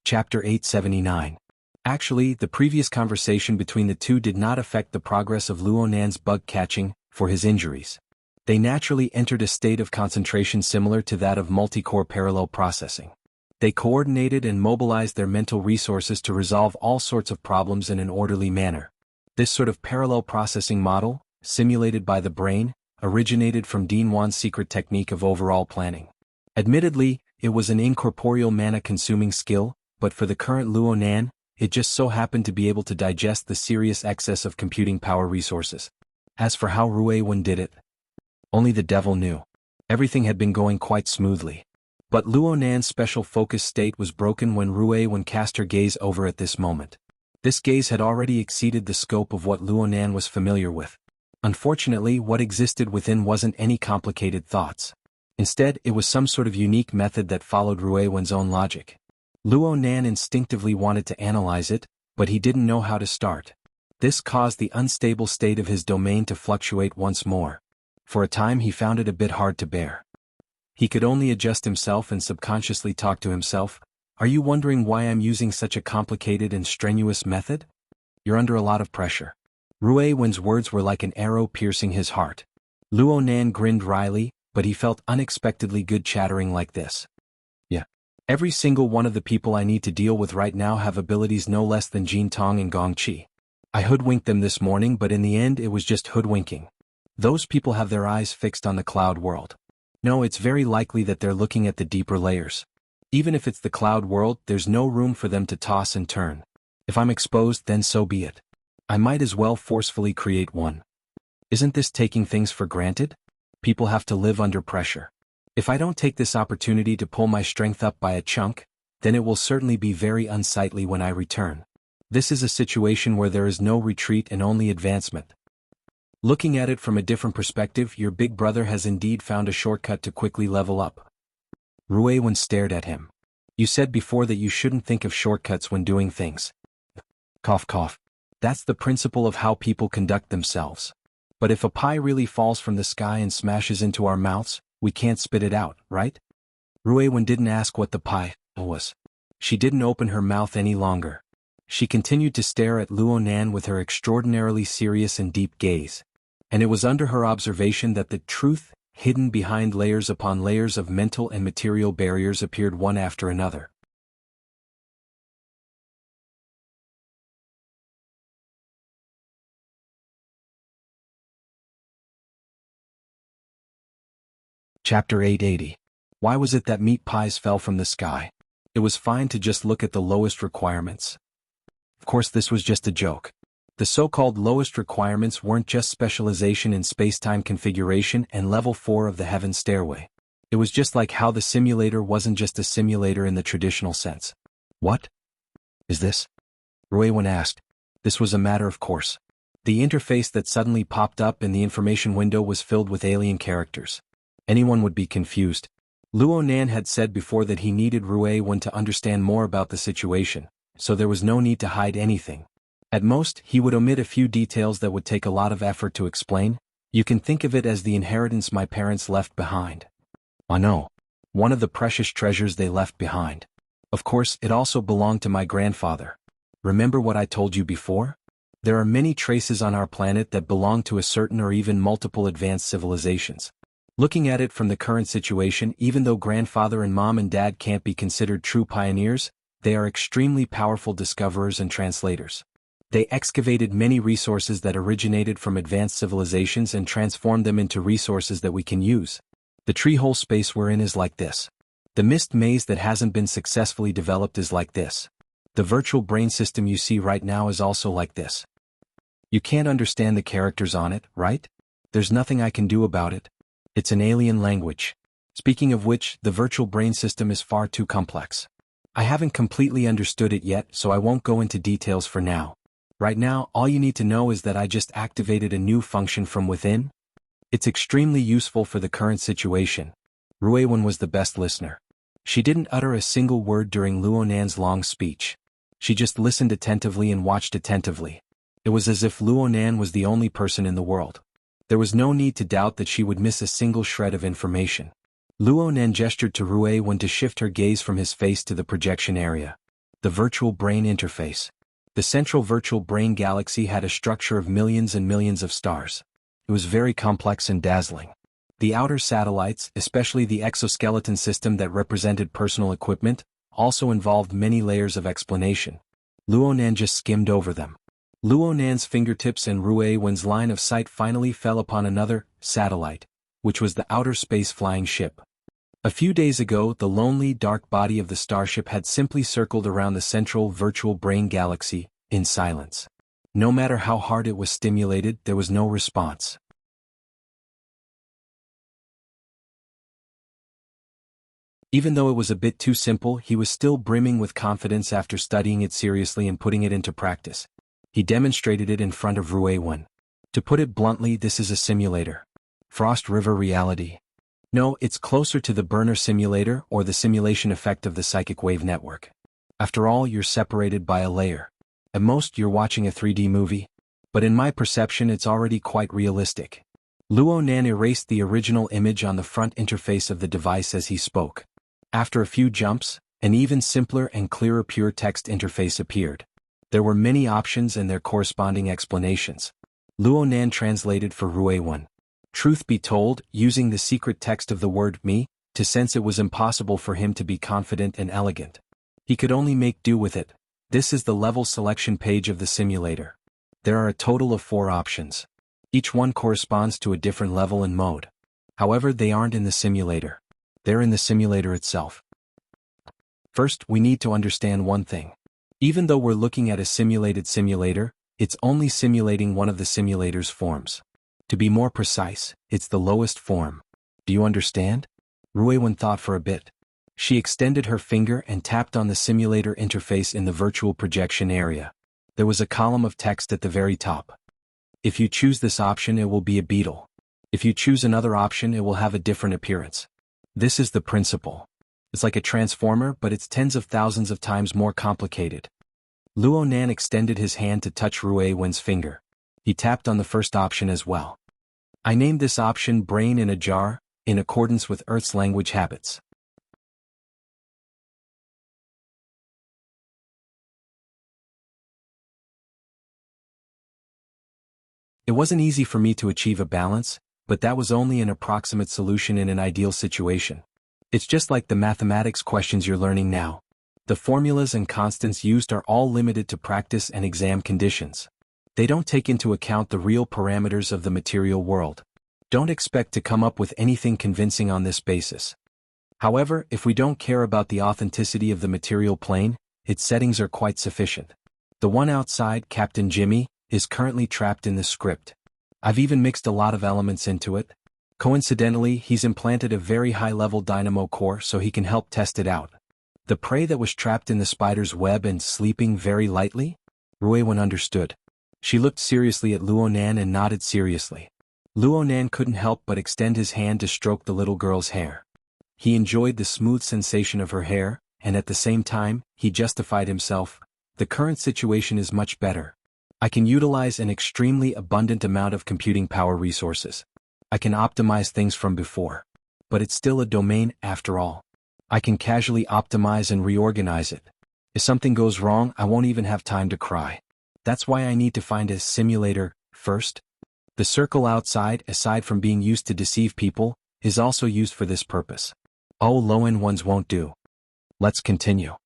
Chapter 879. Actually, the previous conversation between the two did not affect the progress of Luonan's bug catching for his injuries. They naturally entered a state of concentration similar to that of multi-core parallel processing. They coordinated and mobilized their mental resources to resolve all sorts of problems in an orderly manner. This sort of parallel processing model, simulated by the brain, originated from Dean Wan's secret technique of overall planning. Admittedly, it was an incorporeal mana-consuming skill, but for the current Luonan, it just so happened to be able to digest the serious excess of computing power resources. As for how Rue Wen did it, only the devil knew. Everything had been going quite smoothly. But Luonan's special focus state was broken when Rue Wen cast her gaze over at this moment. This gaze had already exceeded the scope of what Luonan was familiar with. Unfortunately, what existed within wasn't any complicated thoughts. Instead, it was some sort of unique method that followed Ruewen's own logic. Luo Nan instinctively wanted to analyze it, but he didn't know how to start. This caused the unstable state of his domain to fluctuate once more. For a time he found it a bit hard to bear. He could only adjust himself and subconsciously talk to himself. Are you wondering why I'm using such a complicated and strenuous method? You're under a lot of pressure. Ruewen's words were like an arrow piercing his heart. Luo Nan grinned wryly, but he felt unexpectedly good chattering like this. Yeah. Every single one of the people I need to deal with right now have abilities no less than Jin Tong and Gong Qi. I hoodwinked them this morning, but in the end it was just hoodwinking. Those people have their eyes fixed on the cloud world. No, it's very likely that they're looking at the deeper layers. Even if it's the cloud world, there's no room for them to toss and turn. If I'm exposed, then so be it. I might as well forcefully create one. Isn't this taking things for granted? People have to live under pressure. If I don't take this opportunity to pull my strength up by a chunk, then it will certainly be very unsightly when I return. This is a situation where there is no retreat and only advancement. Looking at it from a different perspective, your big brother has indeed found a shortcut to quickly level up. Ruewen stared at him. You said before that you shouldn't think of shortcuts when doing things. Cough cough. That's the principle of how people conduct themselves. But if a pie really falls from the sky and smashes into our mouths, we can't spit it out, right? Ruewen didn't ask what the pie was. She didn't open her mouth any longer. She continued to stare at Luo Nan with her extraordinarily serious and deep gaze. And it was under her observation that the truth, hidden behind layers upon layers of mental and material barriers, appeared one after another. Chapter 880. Why was it that meat pies fell from the sky? It was fine to just look at the lowest requirements. Of course, this was just a joke. The so-called lowest requirements weren't just specialization in space-time configuration and level 4 of the heaven stairway. It was just like how the simulator wasn't just a simulator in the traditional sense. What is this? Ruewen asked. This was a matter of course. The interface that suddenly popped up in the information window was filled with alien characters. Anyone would be confused. Luo Nan had said before that he needed Ruewen to understand more about the situation, so there was no need to hide anything. At most, he would omit a few details that would take a lot of effort to explain. You can think of it as the inheritance my parents left behind. Oh no. One of the precious treasures they left behind. Of course, it also belonged to my grandfather. Remember what I told you before? There are many traces on our planet that belong to a certain or even multiple advanced civilizations. Looking at it from the current situation, even though grandfather and mom and dad can't be considered true pioneers, they are extremely powerful discoverers and translators. They excavated many resources that originated from advanced civilizations and transformed them into resources that we can use. The tree-hole space we're in is like this. The mist maze that hasn't been successfully developed is like this. The virtual brain system you see right now is also like this. You can't understand the characters on it, right? There's nothing I can do about it. It's an alien language. Speaking of which, the virtual brain system is far too complex. I haven't completely understood it yet, so I won't go into details for now. Right now, all you need to know is that I just activated a new function from within. It's extremely useful for the current situation. Ruewen was the best listener. She didn't utter a single word during Luo Nan's long speech. She just listened attentively and watched attentively. It was as if Luo Nan was the only person in the world. There was no need to doubt that she would miss a single shred of information. Luo Nan gestured to Ruewen to shift her gaze from his face to the projection area. The virtual brain interface. The central virtual brain galaxy had a structure of millions and millions of stars. It was very complex and dazzling. The outer satellites, especially the exoskeleton system that represented personal equipment, also involved many layers of explanation. Luo Nan just skimmed over them. Luo Nan's fingertips and Ruewen's line of sight finally fell upon another satellite, which was the outer space flying ship. A few days ago, the lonely, dark body of the starship had simply circled around the central virtual brain galaxy, in silence. No matter how hard it was stimulated, there was no response. Even though it was a bit too simple, he was still brimming with confidence after studying it seriously and putting it into practice. He demonstrated it in front of Ruewen. To put it bluntly, this is a simulator. Frost River reality. No, it's closer to the burner simulator or the simulation effect of the psychic wave network. After all, you're separated by a layer. At most, you're watching a 3D movie. But in my perception, it's already quite realistic. Luo Nan erased the original image on the front interface of the device as he spoke. After a few jumps, an even simpler and clearer pure text interface appeared. There were many options and their corresponding explanations. Luo Nan translated for Ruiwen. Truth be told, using the secret text of the word me, to sense it was impossible for him to be confident and elegant. He could only make do with it. This is the level selection page of the simulator. There are a total of 4 options. Each one corresponds to a different level and mode. However, they aren't in the simulator. They're in the simulator itself. First, we need to understand one thing. Even though we're looking at a simulated simulator, it's only simulating one of the simulator's forms. To be more precise, it's the lowest form. Do you understand? Ruiwen thought for a bit. She extended her finger and tapped on the simulator interface in the virtual projection area. There was a column of text at the very top. If you choose this option, it will be a beetle. If you choose another option, it will have a different appearance. This is the principle. It's like a transformer, but it's tens of thousands of times more complicated. Luo Nan extended his hand to touch Ruiwen's finger. He tapped on the first option as well. I named this option Brain in a Jar, in accordance with Earth's language habits. It wasn't easy for me to achieve a balance, but that was only an approximate solution in an ideal situation. It's just like the mathematics questions you're learning now. The formulas and constants used are all limited to practice and exam conditions. They don't take into account the real parameters of the material world. Don't expect to come up with anything convincing on this basis. However, if we don't care about the authenticity of the material plane, its settings are quite sufficient. The one outside, Captain Jimmy, is currently trapped in the script. I've even mixed a lot of elements into it. Coincidentally, he's implanted a very high-level dynamo core so he can help test it out. The prey that was trapped in the spider's web and sleeping very lightly? Ruiwen understood. She looked seriously at Luo Nan and nodded seriously. Luo Nan couldn't help but extend his hand to stroke the little girl's hair. He enjoyed the smooth sensation of her hair, and at the same time, he justified himself. The current situation is much better. I can utilize an extremely abundant amount of computing power resources. I can optimize things from before. But it's still a domain after all. I can casually optimize and reorganize it. If something goes wrong, I won't even have time to cry. That's why I need to find a simulator first. The circle outside, aside from being used to deceive people, is also used for this purpose. Oh, low-end ones won't do. Let's continue.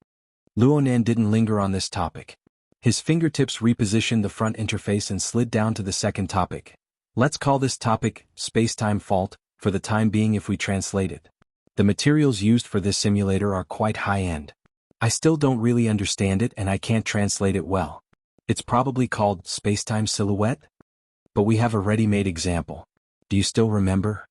Luo Nan didn't linger on this topic. His fingertips repositioned the front interface and slid down to the second topic. Let's call this topic Space-Time Fault, for the time being if we translate it. The materials used for this simulator are quite high-end. I still don't really understand it and I can't translate it well. It's probably called Space-Time Silhouette? But we have a ready-made example. Do you still remember?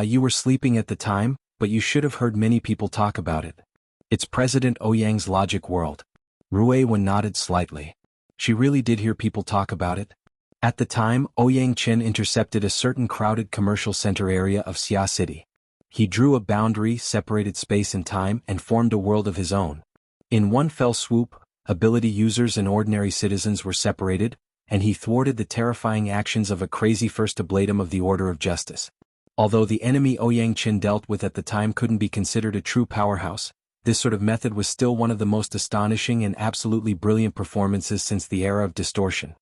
You were sleeping at the time, but you should have heard many people talk about it. It's President Ouyang's logic world. Ruiwen nodded slightly. She really did hear people talk about it. At the time, Ouyang Chen intercepted a certain crowded commercial center area of Xia City. He drew a boundary, separated space and time, and formed a world of his own. In one fell swoop, ability users and ordinary citizens were separated, and he thwarted the terrifying actions of a crazy first ablatum of the Order of Justice. Although the enemy Ouyang Chen dealt with at the time couldn't be considered a true powerhouse, this sort of method was still one of the most astonishing and absolutely brilliant performances since the era of distortion.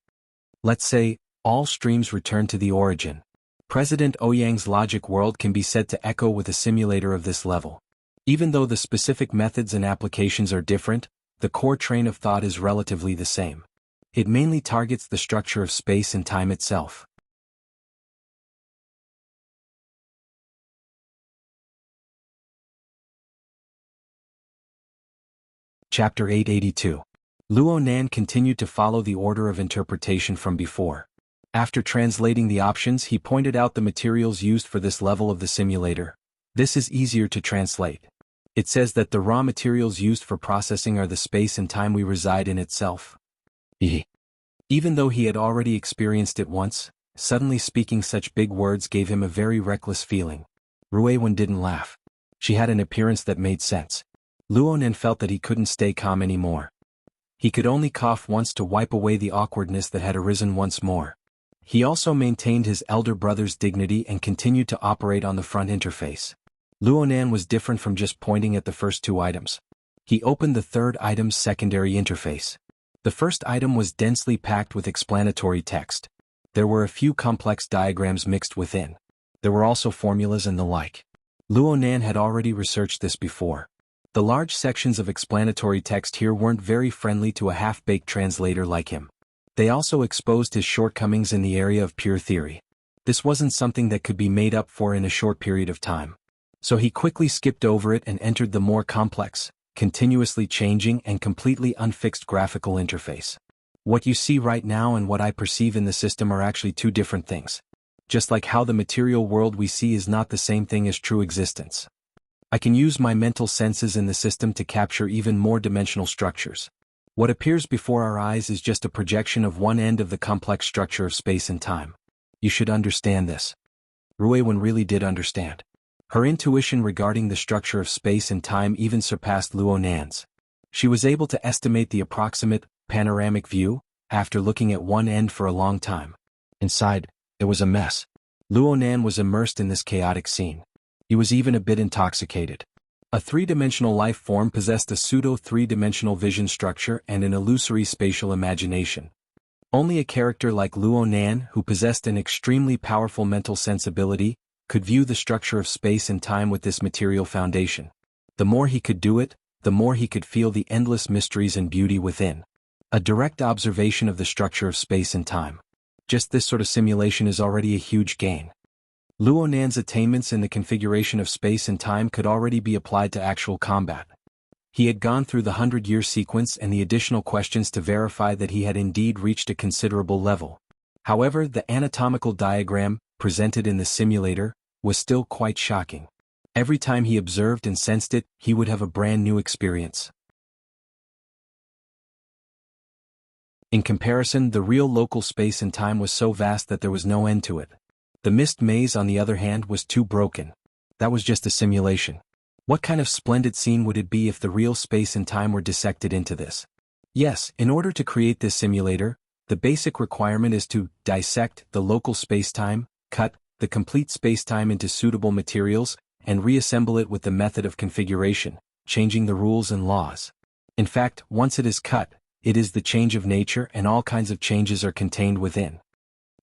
Let's say, all streams return to the origin. President Ouyang's logic world can be said to echo with a simulator of this level. Even though the specific methods and applications are different, the core train of thought is relatively the same. It mainly targets the structure of space and time itself. Chapter 882. Luo Nan continued to follow the order of interpretation from before. After translating the options, he pointed out the materials used for this level of the simulator. This is easier to translate. It says that the raw materials used for processing are the space and time we reside in itself. Even though he had already experienced it once, suddenly speaking such big words gave him a very reckless feeling. Ruewen didn't laugh. She had an appearance that made sense. Luonan felt that he couldn't stay calm anymore. He could only cough once to wipe away the awkwardness that had arisen once more. He also maintained his elder brother's dignity and continued to operate on the front interface. Luonan was different from just pointing at the first two items. He opened the third item's secondary interface. The first item was densely packed with explanatory text. There were a few complex diagrams mixed within. There were also formulas and the like. Luonan had already researched this before. The large sections of explanatory text here weren't very friendly to a half-baked translator like him. They also exposed his shortcomings in the area of pure theory. This wasn't something that could be made up for in a short period of time. So he quickly skipped over it and entered the more complex, continuously changing and completely unfixed graphical interface. What you see right now and what I perceive in the system are actually two different things. Just like how the material world we see is not the same thing as true existence. I can use my mental senses in the system to capture even more dimensional structures. What appears before our eyes is just a projection of one end of the complex structure of space and time. You should understand this. Ruewen really did understand. Her intuition regarding the structure of space and time even surpassed Luonan's. She was able to estimate the approximate, panoramic view, after looking at one end for a long time. Inside, it was a mess. Luonan was immersed in this chaotic scene. He was even a bit intoxicated. A three-dimensional life form possessed a pseudo-three-dimensional vision structure and an illusory spatial imagination. Only a character like Luonan, who possessed an extremely powerful mental sensibility, could view the structure of space and time with this material foundation. The more he could do it, the more he could feel the endless mysteries and beauty within. A direct observation of the structure of space and time. Just this sort of simulation is already a huge gain. Luonan's attainments in the configuration of space and time could already be applied to actual combat. He had gone through the 100-year sequence and the additional questions to verify that he had indeed reached a considerable level. However, the anatomical diagram, presented in the simulator, was still quite shocking. Every time he observed and sensed it, he would have a brand new experience. In comparison, the real local space and time was so vast that there was no end to it. The mist maze, on the other hand, was too broken. That was just a simulation. What kind of splendid scene would it be if the real space and time were dissected into this? Yes, in order to create this simulator, the basic requirement is to dissect the local spacetime, cut the complete spacetime into suitable materials, and reassemble it with the method of configuration, changing the rules and laws. In fact, once it is cut, it is the change of nature and all kinds of changes are contained within.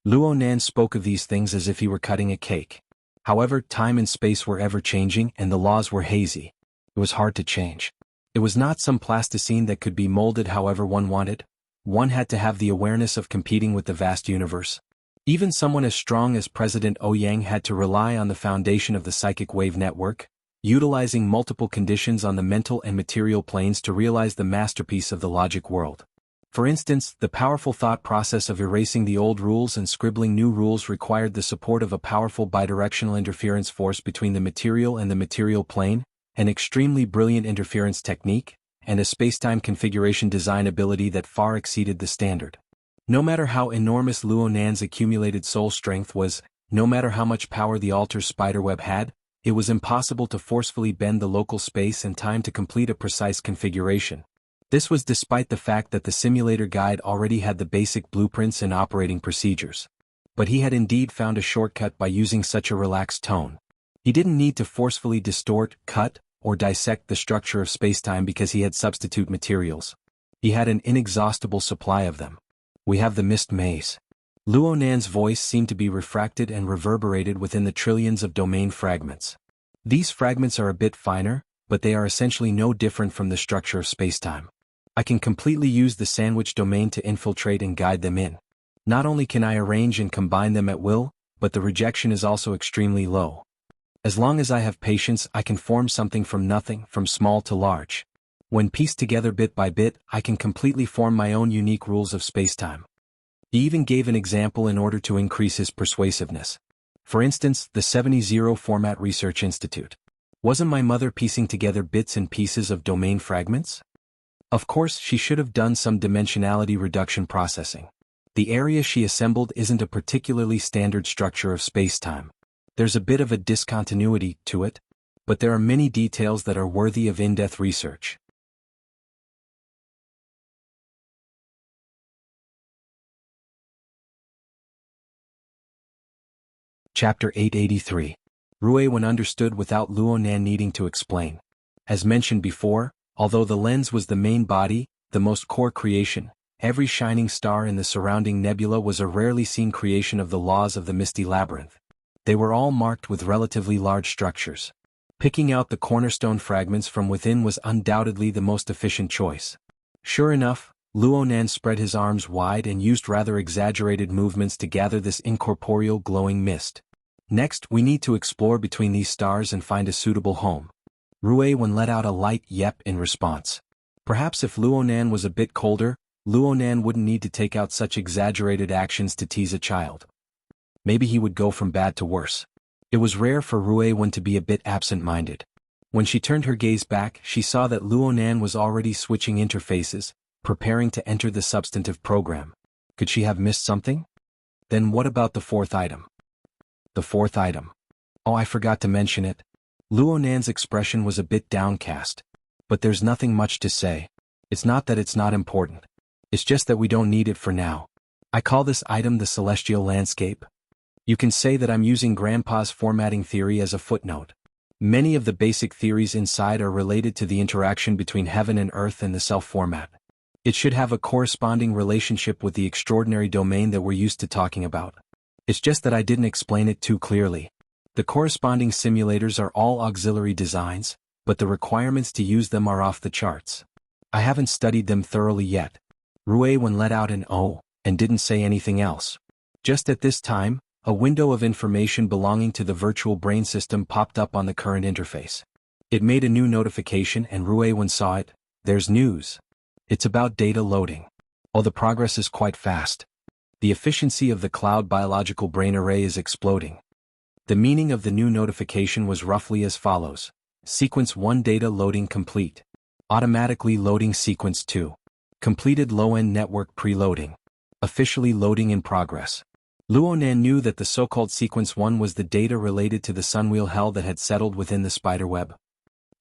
Luonan spoke of these things as if he were cutting a cake. However, time and space were ever-changing and the laws were hazy. It was hard to change. It was not some plasticine that could be molded however one wanted. One had to have the awareness of competing with the vast universe. Even someone as strong as President Ouyang had to rely on the foundation of the psychic wave network, utilizing multiple conditions on the mental and material planes to realize the masterpiece of the logic world. For instance, the powerful thought process of erasing the old rules and scribbling new rules required the support of a powerful bidirectional interference force between the material and the material plane, an extremely brilliant interference technique, and a spacetime configuration design ability that far exceeded the standard. No matter how enormous Luonan's accumulated soul strength was, no matter how much power the altar's spiderweb had, it was impossible to forcefully bend the local space and time to complete a precise configuration. This was despite the fact that the simulator guide already had the basic blueprints and operating procedures. But he had indeed found a shortcut by using such a relaxed tone. He didn't need to forcefully distort, cut, or dissect the structure of spacetime because he had substitute materials. He had an inexhaustible supply of them. We have the mist maze. Luonan's voice seemed to be refracted and reverberated within the trillions of domain fragments. These fragments are a bit finer, but they are essentially no different from the structure of spacetime. I can completely use the sandwich domain to infiltrate and guide them in. Not only can I arrange and combine them at will, but the rejection is also extremely low. As long as I have patience, I can form something from nothing, from small to large. When pieced together bit by bit, I can completely form my own unique rules of spacetime. He even gave an example in order to increase his persuasiveness. For instance, the 70 Format Research Institute. Wasn't my mother piecing together bits and pieces of domain fragments? Of course, she should have done some dimensionality reduction processing. The area she assembled isn't a particularly standard structure of spacetime. There's a bit of a discontinuity to it, but there are many details that are worthy of in-depth research. Chapter 883. Ruewen understood without Luonan needing to explain. As mentioned before, although the lens was the main body, the most core creation, every shining star in the surrounding nebula was a rarely seen creation of the laws of the misty labyrinth. They were all marked with relatively large structures. Picking out the cornerstone fragments from within was undoubtedly the most efficient choice. Sure enough, Luonan spread his arms wide and used rather exaggerated movements to gather this incorporeal glowing mist. Next, we need to explore between these stars and find a suitable home. Ruewen let out a light yep in response. Perhaps if Luonan was a bit colder, Luonan wouldn't need to take out such exaggerated actions to tease a child. Maybe he would go from bad to worse. It was rare for Ruewen to be a bit absent-minded. When she turned her gaze back, she saw that Luonan was already switching interfaces, preparing to enter the substantive program. Could she have missed something? Then what about the fourth item? The fourth item. Oh, I forgot to mention it. Luonan's expression was a bit downcast. But there's nothing much to say. It's not that it's not important. It's just that we don't need it for now. I call this item the celestial landscape. You can say that I'm using Grandpa's formatting theory as a footnote. Many of the basic theories inside are related to the interaction between heaven and earth and the self-format. It should have a corresponding relationship with the extraordinary domain that we're used to talking about. It's just that I didn't explain it too clearly. The corresponding simulators are all auxiliary designs, but the requirements to use them are off the charts. I haven't studied them thoroughly yet. Ruewen let out an "oh," and didn't say anything else. Just at this time, a window of information belonging to the virtual brain system popped up on the current interface. It made a new notification and Ruewen saw it. There's news. It's about data loading. Oh, the progress is quite fast. The efficiency of the cloud biological brain array is exploding. The meaning of the new notification was roughly as follows. Sequence 1 data loading complete. Automatically loading sequence 2. Completed low-end network preloading. Officially loading in progress. Luonan knew that the so-called sequence 1 was the data related to the sunwheel hell that had settled within the spiderweb.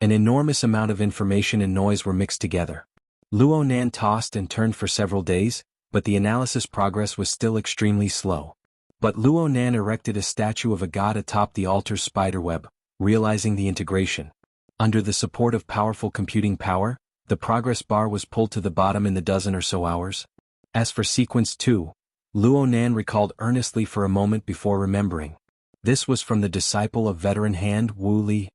An enormous amount of information and noise were mixed together. Luonan tossed and turned for several days, but the analysis progress was still extremely slow. But Luonan erected a statue of a god atop the altar's spiderweb, realizing the integration. Under the support of powerful computing power, the progress bar was pulled to the bottom in the dozen or so hours. As for sequence 2, Luonan recalled earnestly for a moment before remembering. This was from the disciple of veteran hand Wu Li.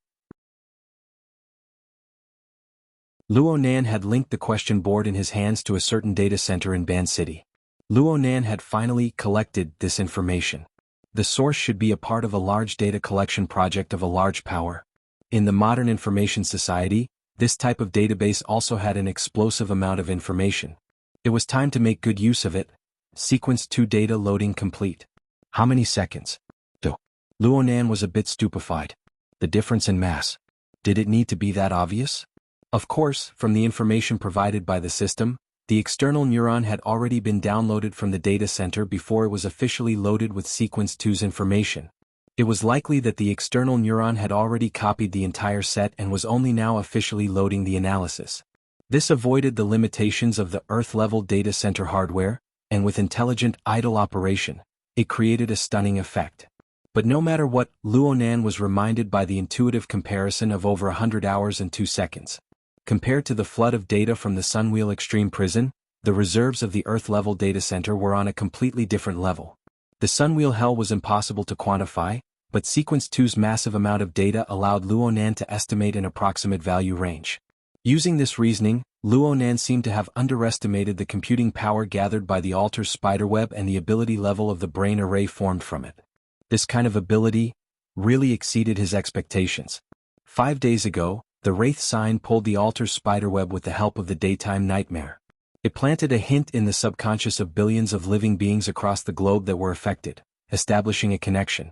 Luonan had linked the question board in his hands to a certain data center in Ban City. Luonan had finally collected this information. The source should be a part of a large data collection project of a large power. In the modern information society, this type of database also had an explosive amount of information. It was time to make good use of it. Sequence 2 data loading complete. How many seconds? Luonan was a bit stupefied. The difference in mass. Did it need to be that obvious? Of course, from the information provided by the system, the external neuron had already been downloaded from the data center before it was officially loaded with sequence 2's information. It was likely that the external neuron had already copied the entire set and was only now officially loading the analysis. This avoided the limitations of the Earth-level data center hardware, and with intelligent idle operation, it created a stunning effect. But no matter what, Luonan was reminded by the intuitive comparison of over 100 hours and 2 seconds. Compared to the flood of data from the Sunwheel Extreme Prison, the reserves of the Earth-level data center were on a completely different level. The Sunwheel Hell was impossible to quantify, but Sequence 2's massive amount of data allowed Luonan to estimate an approximate value range. Using this reasoning, Luonan seemed to have underestimated the computing power gathered by the altar's spiderweb and the ability level of the brain array formed from it. This kind of ability really exceeded his expectations. 5 days ago, the Wraith sign pulled the altar's spiderweb with the help of the daytime nightmare. It planted a hint in the subconscious of billions of living beings across the globe that were affected, establishing a connection.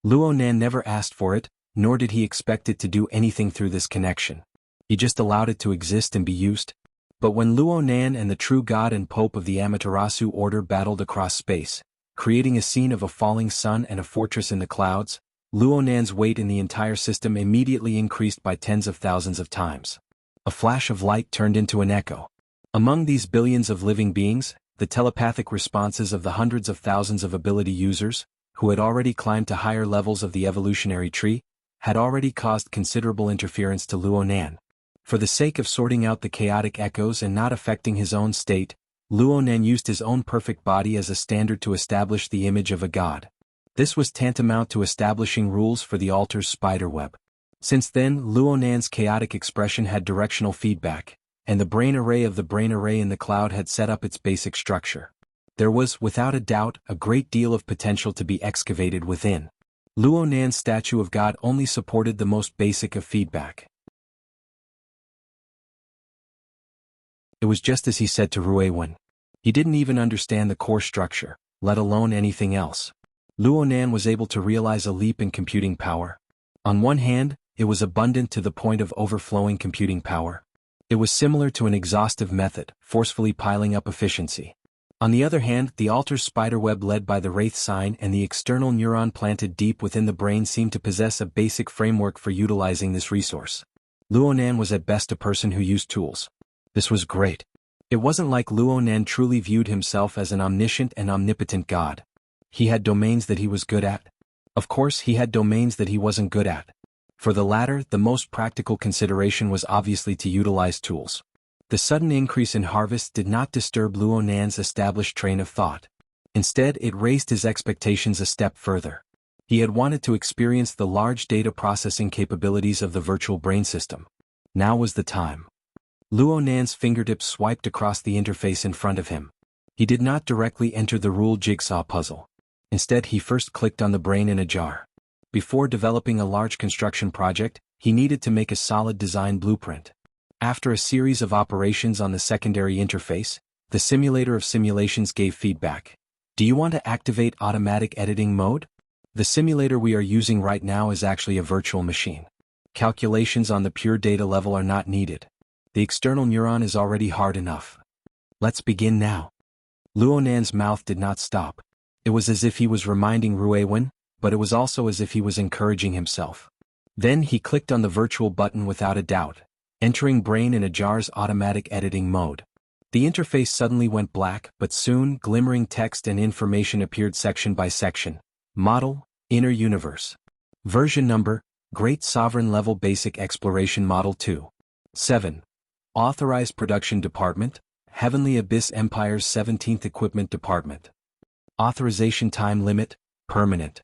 Luonan never asked for it, nor did he expect it to do anything through this connection. He just allowed it to exist and be used. But when Luonan and the true god and pope of the Amaterasu order battled across space, creating a scene of a falling sun and a fortress in the clouds, Luonan's weight in the entire system immediately increased by tens of thousands of times. A flash of light turned into an echo. Among these billions of living beings, the telepathic responses of the hundreds of thousands of ability users, who had already climbed to higher levels of the evolutionary tree, had already caused considerable interference to Luonan. For the sake of sorting out the chaotic echoes and not affecting his own state, Luonan used his own perfect body as a standard to establish the image of a god. This was tantamount to establishing rules for the altar's spiderweb. Since then, Luonan's chaotic expression had directional feedback, and the brain array of the brain array in the cloud had set up its basic structure. There was, without a doubt, a great deal of potential to be excavated within. Luonan's statue of God only supported the most basic of feedback. It was just as he said to Ruewen. He didn't even understand the core structure, let alone anything else. Luonan was able to realize a leap in computing power. On one hand, it was abundant to the point of overflowing computing power. It was similar to an exhaustive method, forcefully piling up efficiency. On the other hand, the altar's spiderweb led by the Wraith sign and the external neuron planted deep within the brain seemed to possess a basic framework for utilizing this resource. Luonan was at best a person who used tools. This was great. It wasn't like Luonan truly viewed himself as an omniscient and omnipotent god. He had domains that he was good at. Of course, he had domains that he wasn't good at. For the latter, the most practical consideration was obviously to utilize tools. The sudden increase in harvest did not disturb Luonan's established train of thought. Instead, it raised his expectations a step further. He had wanted to experience the large data processing capabilities of the virtual brain system. Now was the time. Luonan's fingertips swiped across the interface in front of him. He did not directly enter the rule jigsaw puzzle. Instead, he first clicked on the brain in a jar. Before developing a large construction project, he needed to make a solid design blueprint. After a series of operations on the secondary interface, the simulator of simulations gave feedback. Do you want to activate automatic editing mode? The simulator we are using right now is actually a virtual machine. Calculations on the pure data level are not needed. The external neuron is already hard enough. Let's begin now. Luonan's mouth did not stop. It was as if he was reminding Ruewen, but it was also as if he was encouraging himself. Then he clicked on the virtual button without a doubt, entering brain in a jar's automatic editing mode. The interface suddenly went black, but soon glimmering text and information appeared section by section. Model, Inner Universe. Version number, Great Sovereign Level Basic Exploration Model 2. 7. Authorized Production Department, Heavenly Abyss Empire's 17th Equipment Department. Authorization time limit, permanent.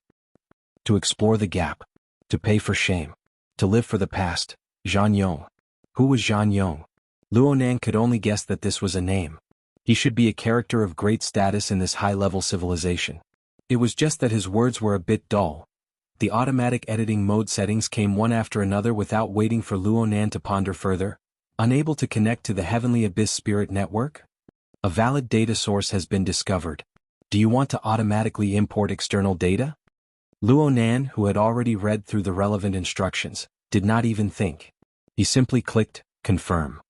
To explore the gap. To pay for shame. To live for the past, Zhan Yong. Who was Zhan Yong? Luonan could only guess that this was a name. He should be a character of great status in this high-level civilization. It was just that his words were a bit dull. The automatic editing mode settings came one after another without waiting for Luonan to ponder further. Unable to connect to the Heavenly Abyss Spirit Network? A valid data source has been discovered. Do you want to automatically import external data? Luonan, who had already read through the relevant instructions, did not even think. He simply clicked, Confirm.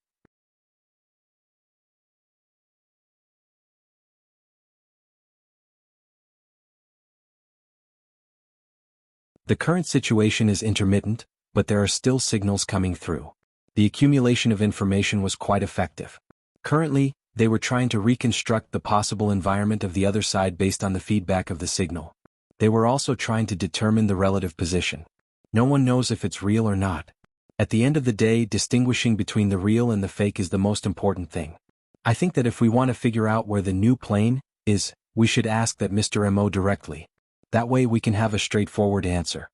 The current situation is intermittent, but there are still signals coming through. The accumulation of information was quite effective. Currently, they were trying to reconstruct the possible environment of the other side based on the feedback of the signal. They were also trying to determine the relative position. No one knows if it's real or not. At the end of the day, distinguishing between the real and the fake is the most important thing. I think that if we want to figure out where the new plane is, we should ask that Mr. Mo directly. That way we can have a straightforward answer.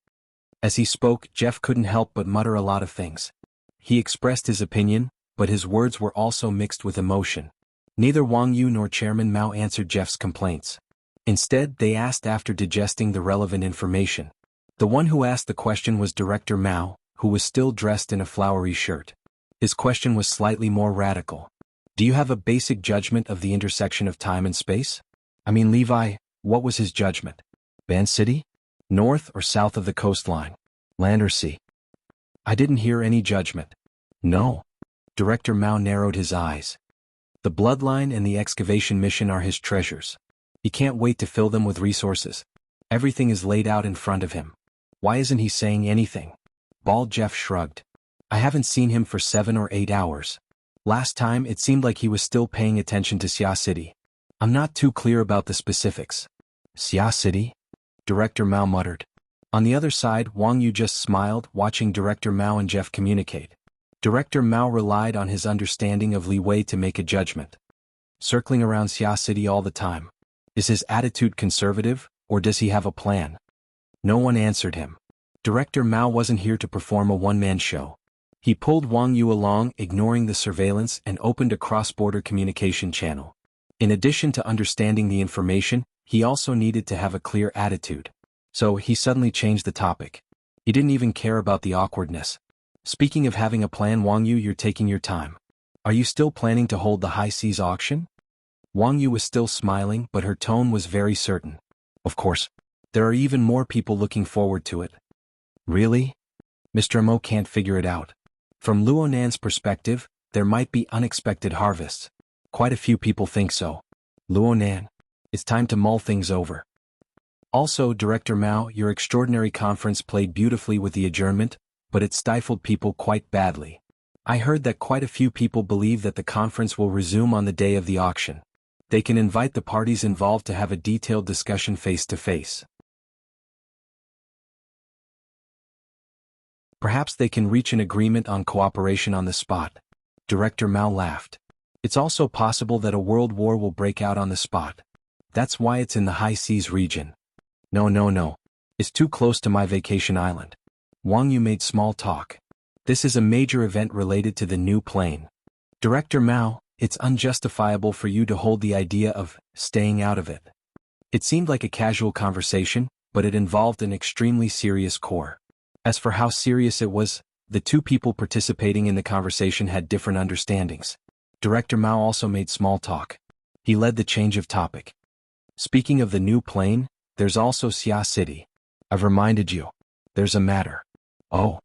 As he spoke, Jeff couldn't help but mutter a lot of things. He expressed his opinion, but his words were also mixed with emotion. Neither Wang Yu nor Chairman Mao answered Jeff's complaints. Instead, they asked after digesting the relevant information. The one who asked the question was Director Mao, who was still dressed in a flowery shirt. His question was slightly more radical. Do you have a basic judgment of the intersection of time and space? I mean, Levi, what was his judgment? Ban City? North or south of the coastline? Land or sea? I didn't hear any judgment. No. Director Mao narrowed his eyes. The bloodline and the excavation mission are his treasures. He can't wait to fill them with resources. Everything is laid out in front of him. Why isn't he saying anything? Bald Jeff shrugged. I haven't seen him for 7 or 8 hours. Last time it seemed like he was still paying attention to Xia City. I'm not too clear about the specifics. Xia City? Director Mao muttered. On the other side, Wang Yu just smiled, watching Director Mao and Jeff communicate. Director Mao relied on his understanding of Li Wei to make a judgment. Circling around Xia City all the time. Is his attitude conservative, or does he have a plan? No one answered him. Director Mao wasn't here to perform a one-man show. He pulled Wang Yu along, ignoring the surveillance, and opened a cross-border communication channel. In addition to understanding the information, he also needed to have a clear attitude. So he suddenly changed the topic. He didn't even care about the awkwardness. Speaking of having a plan, Wang Yu, you're taking your time. Are you still planning to hold the high seas auction? Wang Yu was still smiling, but her tone was very certain. Of course. There are even more people looking forward to it. Really? Mr. Mo can't figure it out. From Luonan's perspective, there might be unexpected harvests. Quite a few people think so. Luonan, it's time to mull things over. Also, Director Mao, your extraordinary conference played beautifully with the adjournment, but it stifled people quite badly. I heard that quite a few people believe that the conference will resume on the day of the auction. They can invite the parties involved to have a detailed discussion face-to-face. Perhaps they can reach an agreement on cooperation on the spot. Director Mao laughed. It's also possible that a world war will break out on the spot. That's why it's in the high seas region. No. It's too close to my vacation island. Wang Yu made small talk. This is a major event related to the new plane. Director Mao, it's unjustifiable for you to hold the idea of staying out of it. It seemed like a casual conversation, but it involved an extremely serious core. As for how serious it was, the two people participating in the conversation had different understandings. Director Mao also made small talk. He led the change of topic. Speaking of the new plane, there's also Xia City. I've reminded you. There's a matter. Oh.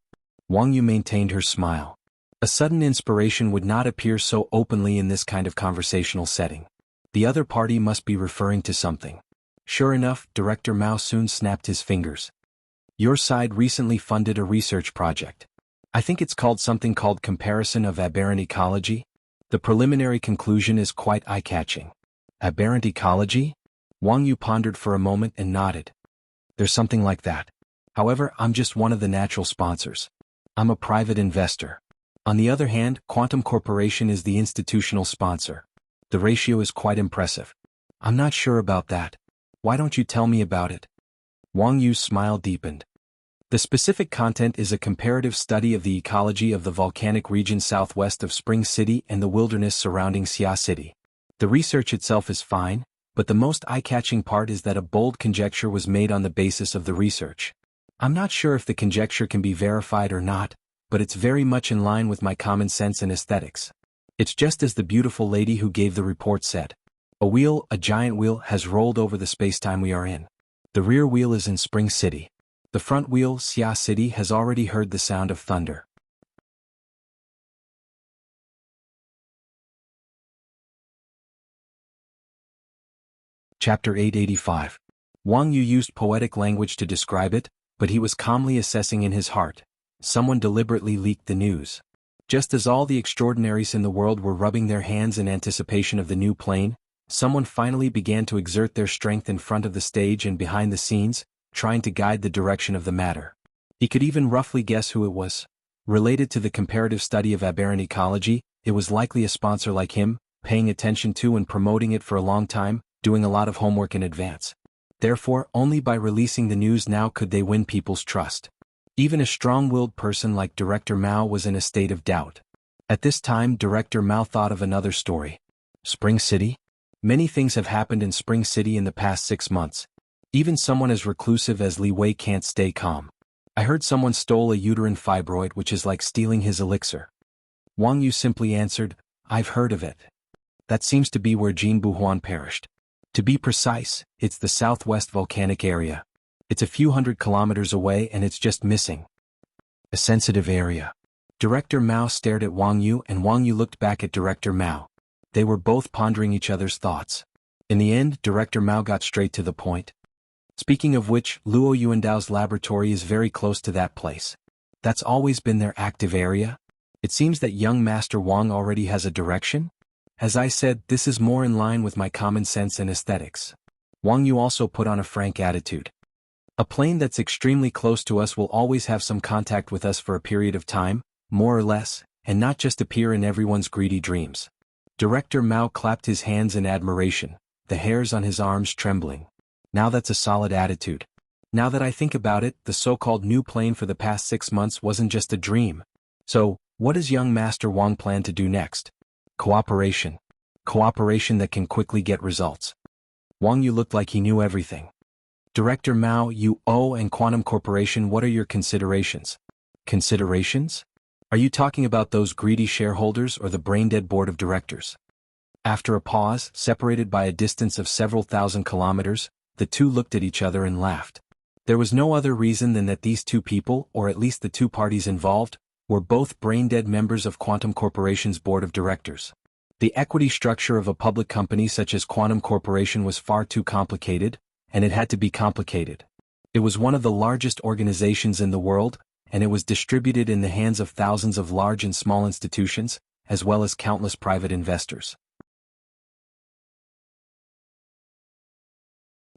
Wang Yu maintained her smile. A sudden inspiration would not appear so openly in this kind of conversational setting. The other party must be referring to something. Sure enough, Director Mao soon snapped his fingers. Your side recently funded a research project. I think it's called something called Comparison of Aberrant Ecology. The preliminary conclusion is quite eye-catching. Aberrant ecology? Wang Yu pondered for a moment and nodded. There's something like that. However, I'm just one of the natural sponsors. I'm a private investor. On the other hand, Quantum Corporation is the institutional sponsor. The ratio is quite impressive. I'm not sure about that. Why don't you tell me about it? Wang Yu's smile deepened. The specific content is a comparative study of the ecology of the volcanic region southwest of Spring City and the wilderness surrounding Xia City. The research itself is fine, but the most eye-catching part is that a bold conjecture was made on the basis of the research. I'm not sure if the conjecture can be verified or not, but it's very much in line with my common sense and aesthetics. It's just as the beautiful lady who gave the report said. A giant wheel, has rolled over the space-time we are in. The rear wheel is in Spring City. The front wheel, Xia City, has already heard the sound of thunder. Chapter 885. Wang Yu used poetic language to describe it, but he was calmly assessing in his heart. Someone deliberately leaked the news. Just as all the extraordinaries in the world were rubbing their hands in anticipation of the new plane, someone finally began to exert their strength in front of the stage and behind the scenes, trying to guide the direction of the matter. He could even roughly guess who it was. Related to the comparative study of aberrant ecology, it was likely a sponsor like him, paying attention to and promoting it for a long time, doing a lot of homework in advance. Therefore, only by releasing the news now could they win people's trust. Even a strong-willed person like Director Mao was in a state of doubt. At this time, Director Mao thought of another story. Spring City? Many things have happened in Spring City in the past 6 months. Even someone as reclusive as Li Wei can't stay calm. I heard someone stole a uterine fibroid, which is like stealing his elixir. Wang Yu simply answered, I've heard of it. That seems to be where Jin Buhuan perished. To be precise, it's the southwest volcanic area. It's a few hundred kilometers away and it's just missing. A sensitive area. Director Mao stared at Wang Yu and Wang Yu looked back at Director Mao. They were both pondering each other's thoughts. In the end, Director Mao got straight to the point. Speaking of which, Luo Yuandao's laboratory is very close to that place. That's always been their active area? It seems that young Master Wang already has a direction? As I said, this is more in line with my common sense and aesthetics. Wang Yu also put on a frank attitude. A plane that's extremely close to us will always have some contact with us for a period of time, more or less, and not just appear in everyone's greedy dreams. Director Mao clapped his hands in admiration, the hairs on his arms trembling. Now that's a solid attitude. Now that I think about it, the so-called new plane for the past 6 months wasn't just a dream. So, what does young Master Wang plan to do next? Cooperation. Cooperation that can quickly get results. Wang Yu looked like he knew everything. Director Mao, UO and Quantum Corporation, what are your considerations? Considerations? Are you talking about those greedy shareholders or the brain-dead board of directors? After a pause, separated by a distance of several thousand kilometers, the two looked at each other and laughed. There was no other reason than that these two people, or at least the two parties involved, were both brain-dead members of Quantum Corporation's board of directors. The equity structure of a public company such as Quantum Corporation was far too complicated, and it had to be complicated. It was one of the largest organizations in the world, and it was distributed in the hands of thousands of large and small institutions, as well as countless private investors.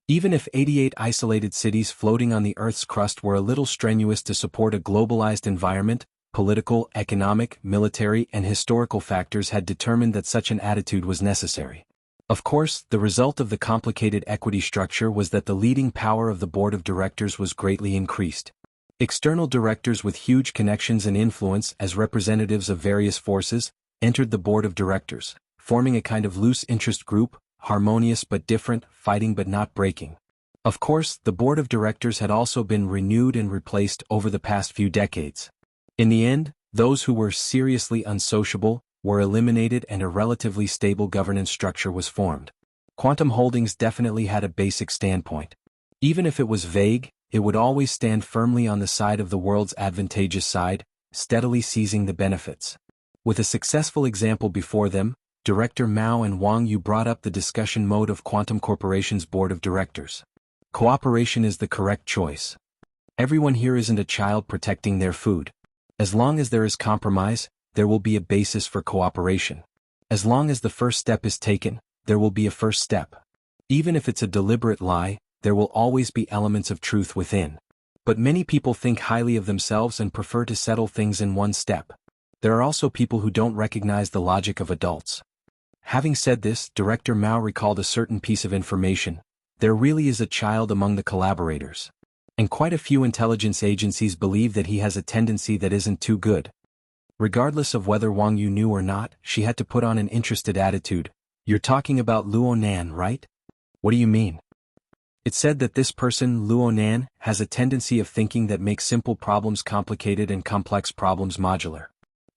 Even if 88 isolated cities floating on the Earth's crust were a little strenuous to support a globalized environment, political, economic, military, and historical factors had determined that such an attitude was necessary. Of course, the result of the complicated equity structure was that the leading power of the board of directors was greatly increased. External directors with huge connections and influence as representatives of various forces entered the board of directors, forming a kind of loose interest group, harmonious but different, fighting but not breaking. Of course, the board of directors had also been renewed and replaced over the past few decades. In the end, those who were seriously unsociable were eliminated and a relatively stable governance structure was formed. Quantum Holdings definitely had a basic standpoint. Even if it was vague, it would always stand firmly on the side of the world's advantageous side, steadily seizing the benefits. With a successful example before them, Director Mao and Wang Yu brought up the discussion mode of Quantum Corporation's board of directors. Cooperation is the correct choice. Everyone here isn't a child protecting their food. As long as there is compromise, there will be a basis for cooperation. As long as the first step is taken, there will be a first step. Even if it's a deliberate lie, there will always be elements of truth within. But many people think highly of themselves and prefer to settle things in one step. There are also people who don't recognize the logic of adults. Having said this, Director Mao recalled a certain piece of information. There really is a child among the collaborators. And quite a few intelligence agencies believe that he has a tendency that isn't too good. Regardless of whether Wang Yu knew or not, she had to put on an interested attitude. You're talking about Luo Nan, right? What do you mean? It said that this person, Luo Nan, has a tendency of thinking that makes simple problems complicated and complex problems modular.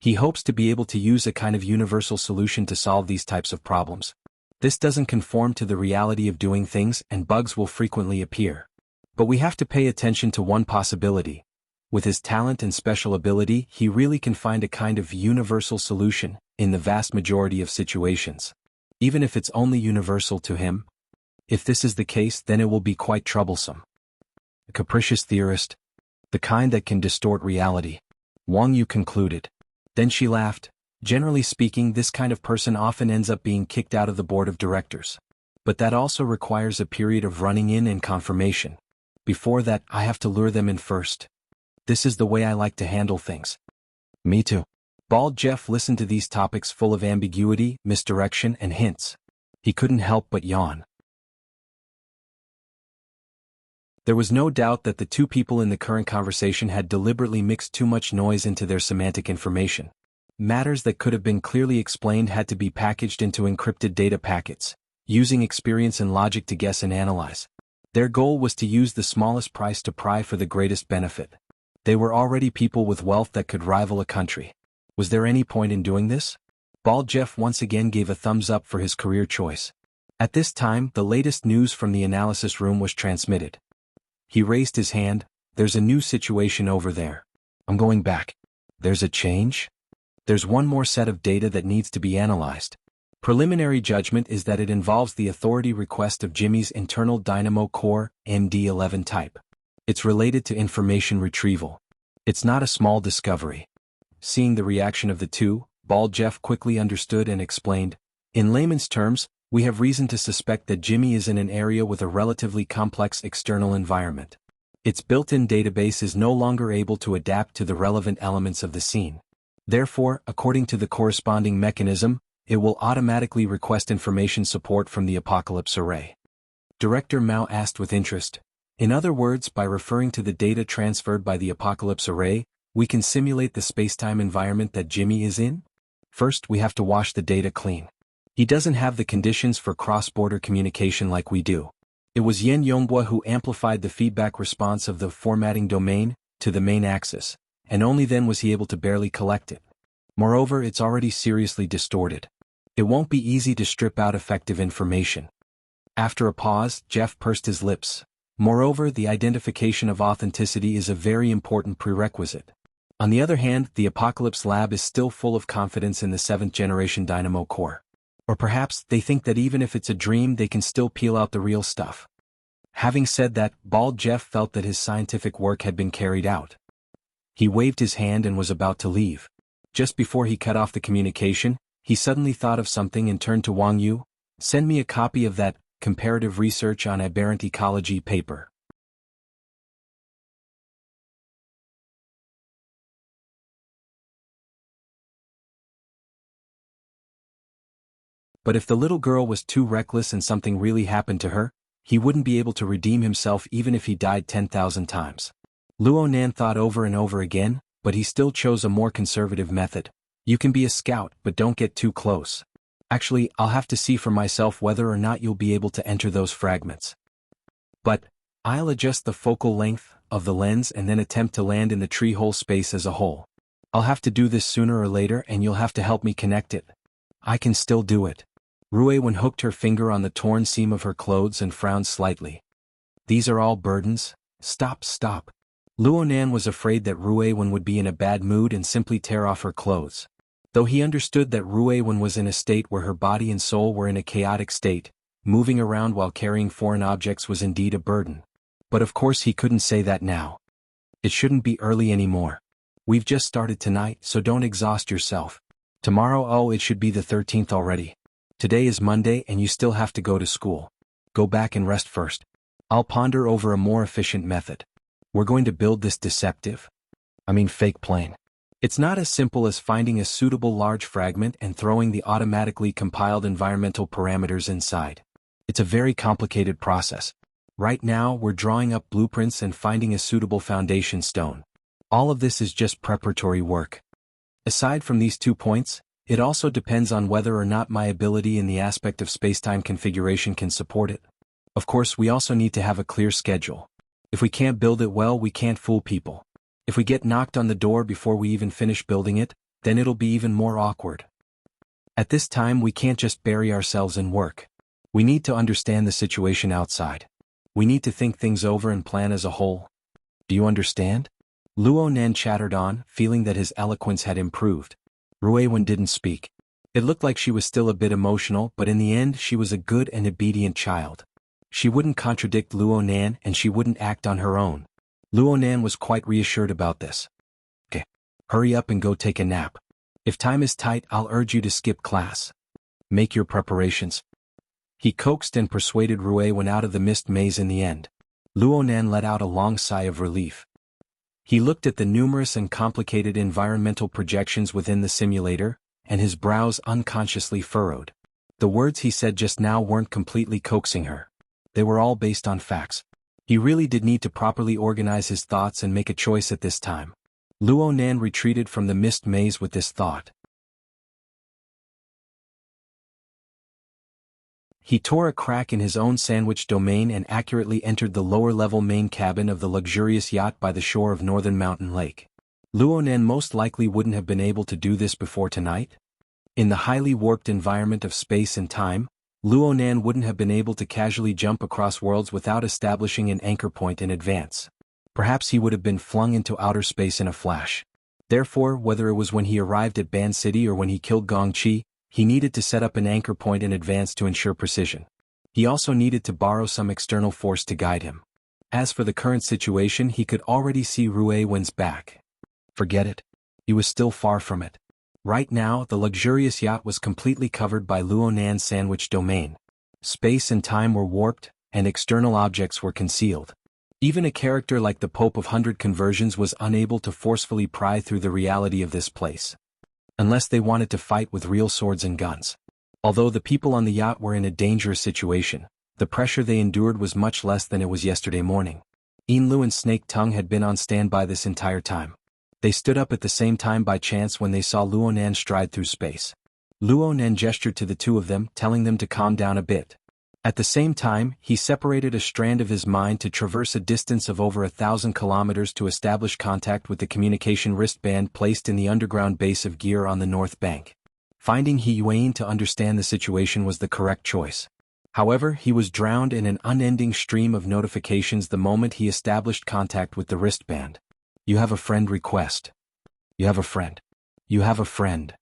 He hopes to be able to use a kind of universal solution to solve these types of problems. This doesn't conform to the reality of doing things and bugs will frequently appear. But we have to pay attention to one possibility. With his talent and special ability, he really can find a kind of universal solution in the vast majority of situations. Even if it's only universal to him. If this is the case, then it will be quite troublesome. A capricious theorist. The kind that can distort reality. Wang Yu concluded. Then she laughed. Generally speaking, this kind of person often ends up being kicked out of the board of directors. But that also requires a period of running in and confirmation. Before that, I have to lure them in first. This is the way I like to handle things. Me too. Bald Jeff listened to these topics full of ambiguity, misdirection, and hints. He couldn't help but yawn. There was no doubt that the two people in the current conversation had deliberately mixed too much noise into their semantic information. Matters that could have been clearly explained had to be packaged into encrypted data packets, using experience and logic to guess and analyze. Their goal was to use the smallest price to pry for the greatest benefit. They were already people with wealth that could rival a country. Was there any point in doing this? Bald Jeff once again gave a thumbs up for his career choice. At this time, the latest news from the analysis room was transmitted. He raised his hand. There's a new situation over there. I'm going back. There's a change? There's one more set of data that needs to be analyzed. Preliminary judgment is that it involves the authority request of Jimmy's internal dynamo core, MD11 type. It's related to information retrieval. It's not a small discovery. Seeing the reaction of the two, Bald Jeff quickly understood and explained, in layman's terms, we have reason to suspect that Jimmy is in an area with a relatively complex external environment. Its built-in database is no longer able to adapt to the relevant elements of the scene. Therefore, according to the corresponding mechanism, it will automatically request information support from the Apocalypse Array. Director Mao asked with interest. In other words, by referring to the data transferred by the Apocalypse Array, we can simulate the spacetime environment that Jimmy is in? First, we have to wash the data clean. He doesn't have the conditions for cross-border communication like we do. It was Yen Yonghua who amplified the feedback response of the formatting domain to the main axis, and only then was he able to barely collect it. Moreover, it's already seriously distorted. It won't be easy to strip out effective information. After a pause, Jeff pursed his lips. Moreover, the identification of authenticity is a very important prerequisite. On the other hand, the Apocalypse Lab is still full of confidence in the 7th-generation Dynamo Core. Or perhaps they think that even if it's a dream they can still peel out the real stuff. Having said that, Bald Jeff felt that his scientific work had been carried out. He waved his hand and was about to leave. Just before he cut off the communication, he suddenly thought of something and turned to Wang Yu. Send me a copy of that comparative research on aberrant ecology paper. But if the little girl was too reckless and something really happened to her, he wouldn't be able to redeem himself even if he died 10,000 times. Luo Nan thought over and over again, but he still chose a more conservative method. You can be a scout, but don't get too close. Actually, I'll have to see for myself whether or not you'll be able to enter those fragments. But I'll adjust the focal length of the lens and then attempt to land in the tree hole space as a whole. I'll have to do this sooner or later and you'll have to help me connect it. I can still do it. Ruiwen hooked her finger on the torn seam of her clothes and frowned slightly. These are all burdens? Stop. Luo Nan was afraid that Ruiwen would be in a bad mood and simply tear off her clothes. Though he understood that Ruiwen was in a state where her body and soul were in a chaotic state, moving around while carrying foreign objects was indeed a burden. But of course he couldn't say that now. It shouldn't be early anymore. We've just started tonight, so don't exhaust yourself. Tomorrow, it should be the 13th already. Today is Monday and you still have to go to school. Go back and rest first. I'll ponder over a more efficient method. We're going to build this fake plane. It's not as simple as finding a suitable large fragment and throwing the automatically compiled environmental parameters inside. It's a very complicated process. Right now, we're drawing up blueprints and finding a suitable foundation stone. All of this is just preparatory work. Aside from these 2 points, it also depends on whether or not my ability in the aspect of spacetime configuration can support it. Of course, we also need to have a clear schedule. If we can't build it well, we can't fool people. If we get knocked on the door before we even finish building it, then it'll be even more awkward. At this time, we can't just bury ourselves in work. We need to understand the situation outside. We need to think things over and plan as a whole. Do you understand? Luo Nan chattered on, feeling that his eloquence had improved. Ruiwen didn't speak. It looked like she was still a bit emotional, but in the end she was a good and obedient child. She wouldn't contradict Luo Nan and she wouldn't act on her own. Luo Nan was quite reassured about this. Okay. Hurry up and go take a nap. If time is tight, I'll urge you to skip class. Make your preparations. He coaxed and persuaded Ruiwen out of the mist maze in the end. Luo Nan let out a long sigh of relief. He looked at the numerous and complicated environmental projections within the simulator, and his brows unconsciously furrowed. The words he said just now weren't completely coaxing her. They were all based on facts. He really did need to properly organize his thoughts and make a choice at this time. Luo Nan retreated from the mist maze with this thought. He tore a crack in his own sandwich domain and accurately entered the lower-level main cabin of the luxurious yacht by the shore of Northern Mountain Lake. Luo Nan most likely wouldn't have been able to do this before tonight. In the highly warped environment of space and time, Luo Nan wouldn't have been able to casually jump across worlds without establishing an anchor point in advance. Perhaps he would have been flung into outer space in a flash. Therefore, whether it was when he arrived at Ban City or when he killed Gong Chi, he needed to set up an anchor point in advance to ensure precision. He also needed to borrow some external force to guide him. As for the current situation, he could already see Rue Wen's back. Forget it. He was still far from it. Right now, the luxurious yacht was completely covered by Luonan's sandwich domain. Space and time were warped, and external objects were concealed. Even a character like the Pope of 100 Conversions was unable to forcefully pry through the reality of this place. Unless they wanted to fight with real swords and guns. Although the people on the yacht were in a dangerous situation, the pressure they endured was much less than it was yesterday morning. Lu and Snake Tongue had been on standby this entire time. They stood up at the same time by chance when they saw Luonan stride through space. Luonan gestured to the two of them, telling them to calm down a bit. At the same time, he separated a strand of his mind to traverse a distance of over 1,000 kilometers to establish contact with the communication wristband placed in the underground base of Gear on the north bank. Finding Hiyuan to understand the situation was the correct choice. However, he was drowned in an unending stream of notifications the moment he established contact with the wristband. You have a friend request. You have a friend. You have a friend.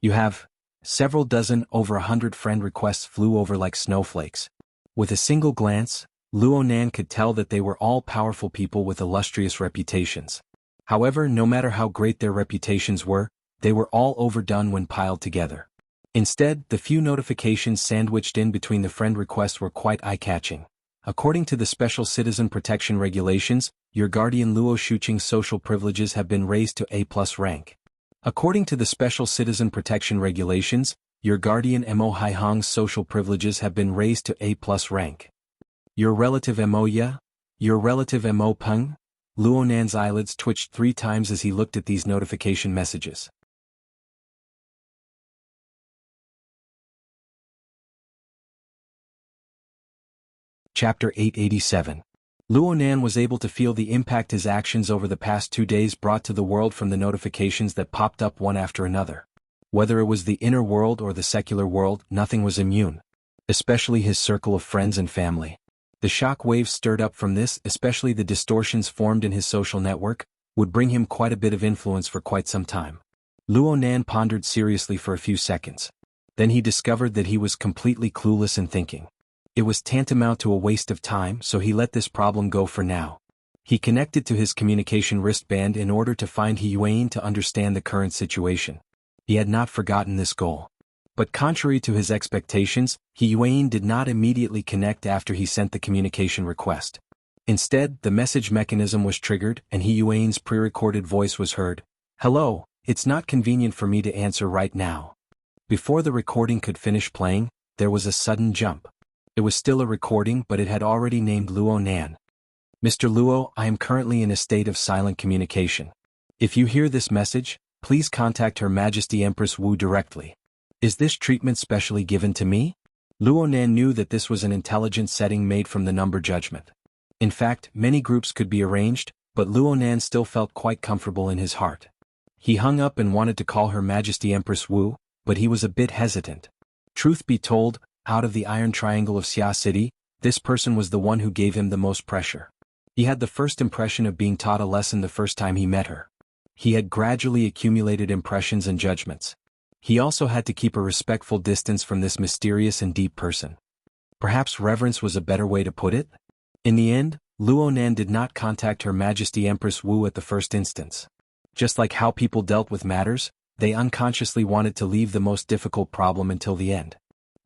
You have... Several dozen, over 100 friend requests flew over like snowflakes. With a single glance, Luonan could tell that they were all powerful people with illustrious reputations. However, no matter how great their reputations were, they were all overdone when piled together. Instead, the few notifications sandwiched in between the friend requests were quite eye-catching. According to the Special Citizen Protection Regulations, your guardian Luo Shuqing's social privileges have been raised to A+ rank. According to the Special Citizen Protection Regulations, your guardian Mo Haihong's social privileges have been raised to A+ rank. Your relative Mo Ya? Your relative Mo Peng? Luonan's eyelids twitched 3 times as he looked at these notification messages. Chapter 887. Luonan was able to feel the impact his actions over the past 2 days brought to the world from the notifications that popped up one after another. Whether it was the inner world or the secular world, nothing was immune. Especially his circle of friends and family. The shock waves stirred up from this, especially the distortions formed in his social network, would bring him quite a bit of influence for quite some time. Luonan pondered seriously for a few seconds. Then he discovered that he was completely clueless in thinking. It was tantamount to a waste of time, so he let this problem go for now. He connected to his communication wristband in order to find Hiyuan to understand the current situation. He had not forgotten this goal. But contrary to his expectations, Hiyuan did not immediately connect after he sent the communication request. Instead, the message mechanism was triggered and Hiyuan's pre-recorded voice was heard. Hello, it's not convenient for me to answer right now. Before the recording could finish playing, there was a sudden jump. It was still a recording, but it had already named Luonan. Mr. Luo, I am currently in a state of silent communication. If you hear this message, please contact Her Majesty Empress Wu directly. Is this treatment specially given to me? Luonan knew that this was an intelligent setting made from the number judgment. In fact, many groups could be arranged, but Luonan still felt quite comfortable in his heart. He hung up and wanted to call Her Majesty Empress Wu, but he was a bit hesitant. Truth be told, out of the Iron Triangle of Xia City, this person was the one who gave him the most pressure. He had the first impression of being taught a lesson the first time he met her. He had gradually accumulated impressions and judgments. He also had to keep a respectful distance from this mysterious and deep person. Perhaps reverence was a better way to put it? In the end, Luonan did not contact Her Majesty Empress Wu at the first instance. Just like how people dealt with matters, they unconsciously wanted to leave the most difficult problem until the end.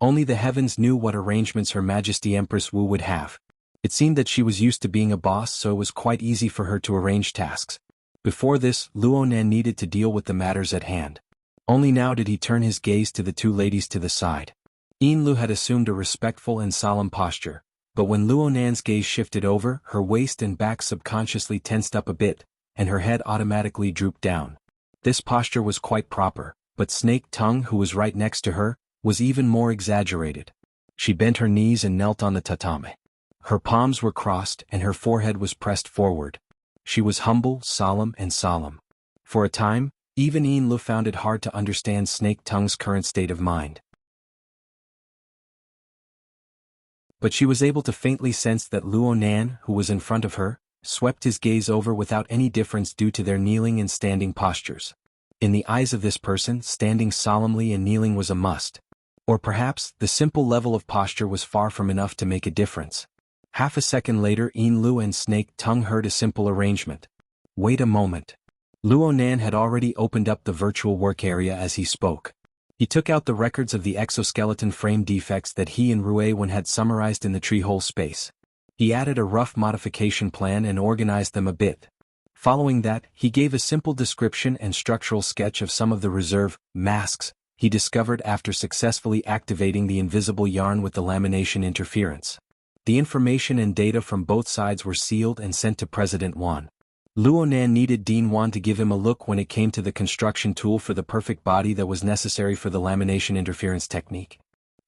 Only the heavens knew what arrangements Her Majesty Empress Wu would have. It seemed that she was used to being a boss, so it was quite easy for her to arrange tasks. Before this, Luonan needed to deal with the matters at hand. Only now did he turn his gaze to the two ladies to the side. Lu had assumed a respectful and solemn posture, but when Luonan's gaze shifted over, her waist and back subconsciously tensed up a bit, and her head automatically drooped down. This posture was quite proper, but Snake Tongue, who was right next to her, was even more exaggerated. She bent her knees and knelt on the tatame. Her palms were crossed and her forehead was pressed forward. She was humble, solemn, and solemn. For a time, even Lu found it hard to understand Snake Tongue's current state of mind. But she was able to faintly sense that Luonan, who was in front of her, swept his gaze over without any difference due to their kneeling and standing postures. In the eyes of this person, standing solemnly and kneeling was a must. Or perhaps, the simple level of posture was far from enough to make a difference. Half a second later, Lu and Snake Tongue heard a simple arrangement. Wait a moment. Luonan had already opened up the virtual work area as he spoke. He took out the records of the exoskeleton frame defects that he and Ruewen had summarized in the tree-hole space. He added a rough modification plan and organized them a bit. Following that, he gave a simple description and structural sketch of some of the reserve masks he discovered after successfully activating the invisible yarn with the lamination interference. The information and data from both sides were sealed and sent to President Wan. Luonan needed Dean Wan to give him a look when it came to the construction tool for the perfect body that was necessary for the lamination interference technique.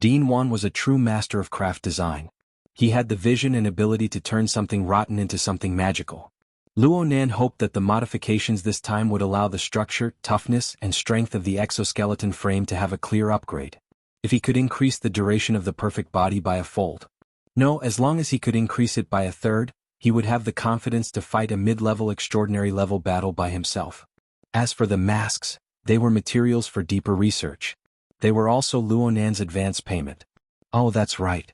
Dean Wan was a true master of craft design. He had the vision and ability to turn something rotten into something magical. Luonan hoped that the modifications this time would allow the structure, toughness, and strength of the exoskeleton frame to have a clear upgrade. If he could increase the duration of the perfect body by a fold. No, as long as he could increase it by a third, he would have the confidence to fight a mid-level extraordinary level battle by himself. As for the masks, they were materials for deeper research. They were also Luonan's advance payment. Oh, that's right.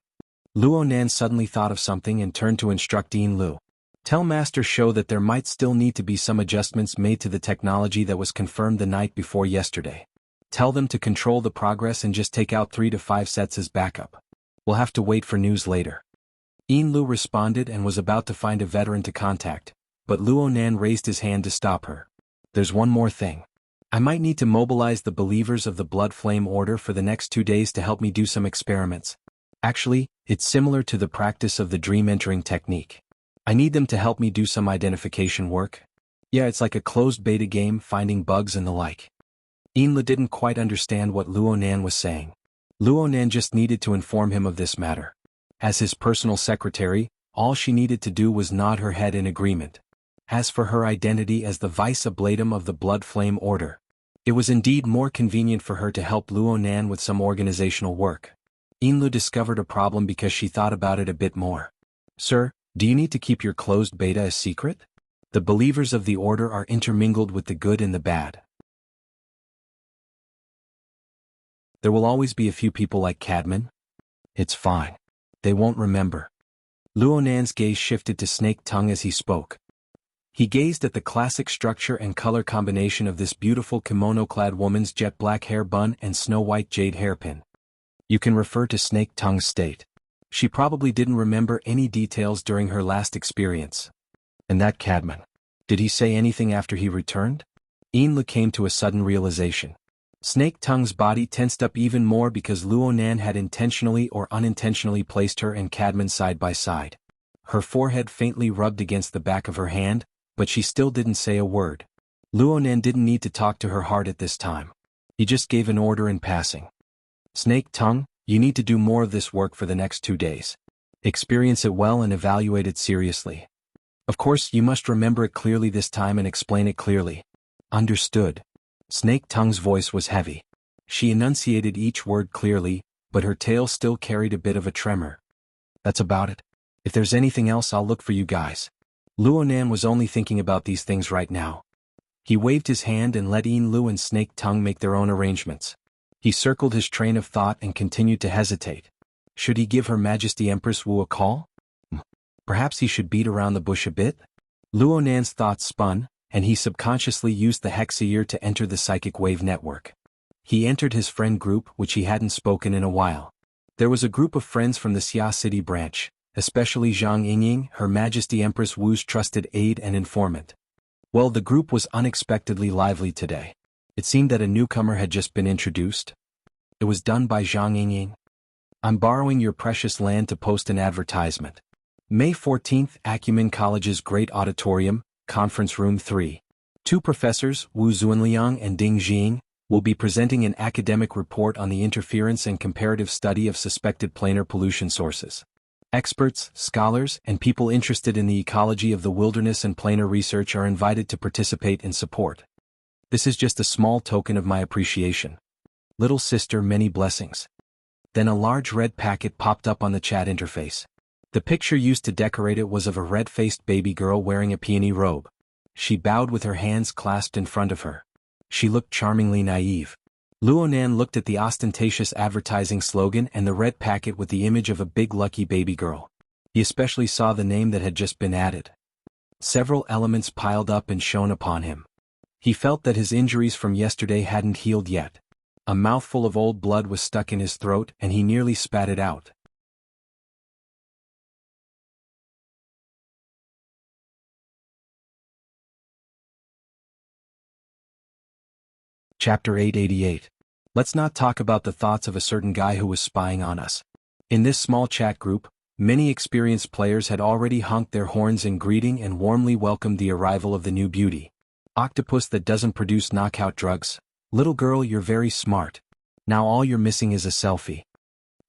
Luonan suddenly thought of something and turned to instruct Dean Lu. Tell Master Shou that there might still need to be some adjustments made to the technology that was confirmed the night before yesterday. Tell them to control the progress and just take out 3 to 5 sets as backup. We'll have to wait for news later. Lu responded and was about to find a veteran to contact, but Luonan raised his hand to stop her. There's one more thing. I might need to mobilize the believers of the Blood Flame Order for the next 2 days to help me do some experiments. Actually, it's similar to the practice of the dream entering technique. I need them to help me do some identification work. Yeah, it's like a closed beta game, finding bugs and the like. Lu didn't quite understand what Luonan was saying. Luonan just needed to inform him of this matter. As his personal secretary, all she needed to do was nod her head in agreement. As for her identity as the Vice Ablatum of the Blood Flame Order, it was indeed more convenient for her to help Luonan with some organizational work. Lu discovered a problem because she thought about it a bit more. Sir, do you need to keep your closed beta a secret? The believers of the Order are intermingled with the good and the bad. There will always be a few people like Cadman. It's fine. They won't remember. Luonan's gaze shifted to Snake Tongue as he spoke. He gazed at the classic structure and color combination of this beautiful kimono-clad woman's jet black hair bun and snow-white jade hairpin. You can refer to Snake Tongue's state. She probably didn't remember any details during her last experience. And that Cadman. Did he say anything after he returned? Lu came to a sudden realization. Snake Tongue's body tensed up even more because Luonan had intentionally or unintentionally placed her and Cadman side by side. Her forehead faintly rubbed against the back of her hand, but she still didn't say a word. Luonan didn't need to talk to her heart at this time. He just gave an order in passing. Snake Tongue, you need to do more of this work for the next 2 days. Experience it well and evaluate it seriously. Of course, you must remember it clearly this time and explain it clearly. Understood. Snake Tongue's voice was heavy. She enunciated each word clearly, but her tail still carried a bit of a tremor. That's about it. If there's anything else, I'll look for you guys. Luonan was only thinking about these things right now. He waved his hand and let Lu and Snake Tongue make their own arrangements. He circled his train of thought and continued to hesitate. Should he give Her Majesty Empress Wu a call? Perhaps he should beat around the bush a bit? Luonan's thoughts spun, and he subconsciously used the hexayear to enter the psychic wave network. He entered his friend group, which he hadn't spoken in a while. There was a group of friends from the Xia City branch, especially Zhang Yingying, Her Majesty Empress Wu's trusted aide and informant. Well, the group was unexpectedly lively today. It seemed that a newcomer had just been introduced. It was done by Zhang Yingying. I'm borrowing your precious land to post an advertisement. May 14th, Acumen College's Great Auditorium, Conference Room 3. 2 professors, Wu Zuanliang and Ding Jing, will be presenting an academic report on the interference and comparative study of suspected planar pollution sources. Experts, scholars, and people interested in the ecology of the wilderness and planar research are invited to participate and support. This is just a small token of my appreciation. Little sister, many blessings. Then a large red packet popped up on the chat interface. The picture used to decorate it was of a red-faced baby girl wearing a peony robe. She bowed with her hands clasped in front of her. She looked charmingly naive. Luonan looked at the ostentatious advertising slogan and the red packet with the image of a big lucky baby girl. He especially saw the name that had just been added. Several elements piled up and shone upon him. He felt that his injuries from yesterday hadn't healed yet. A mouthful of old blood was stuck in his throat and he nearly spat it out. Chapter 888. Let's not talk about the thoughts of a certain guy who was spying on us. In this small chat group, many experienced players had already honked their horns in greeting and warmly welcomed the arrival of the new beauty. Octopus that doesn't produce knockout drugs. Little girl, you're very smart. Now all you're missing is a selfie.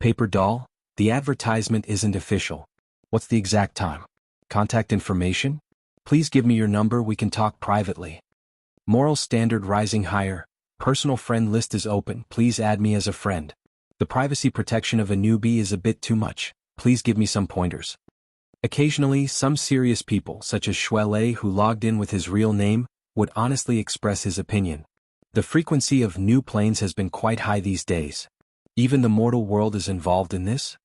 Paper doll, the advertisement isn't official. What's the exact time? Contact information? Please give me your number, we can talk privately. Moral standard rising higher. Personal friend list is open, please add me as a friend. The privacy protection of a newbie is a bit too much, please give me some pointers. Occasionally, some serious people, such as Shuele, who logged in with his real name, would honestly express his opinion. The frequency of new planes has been quite high these days. Even the mortal world is involved in this?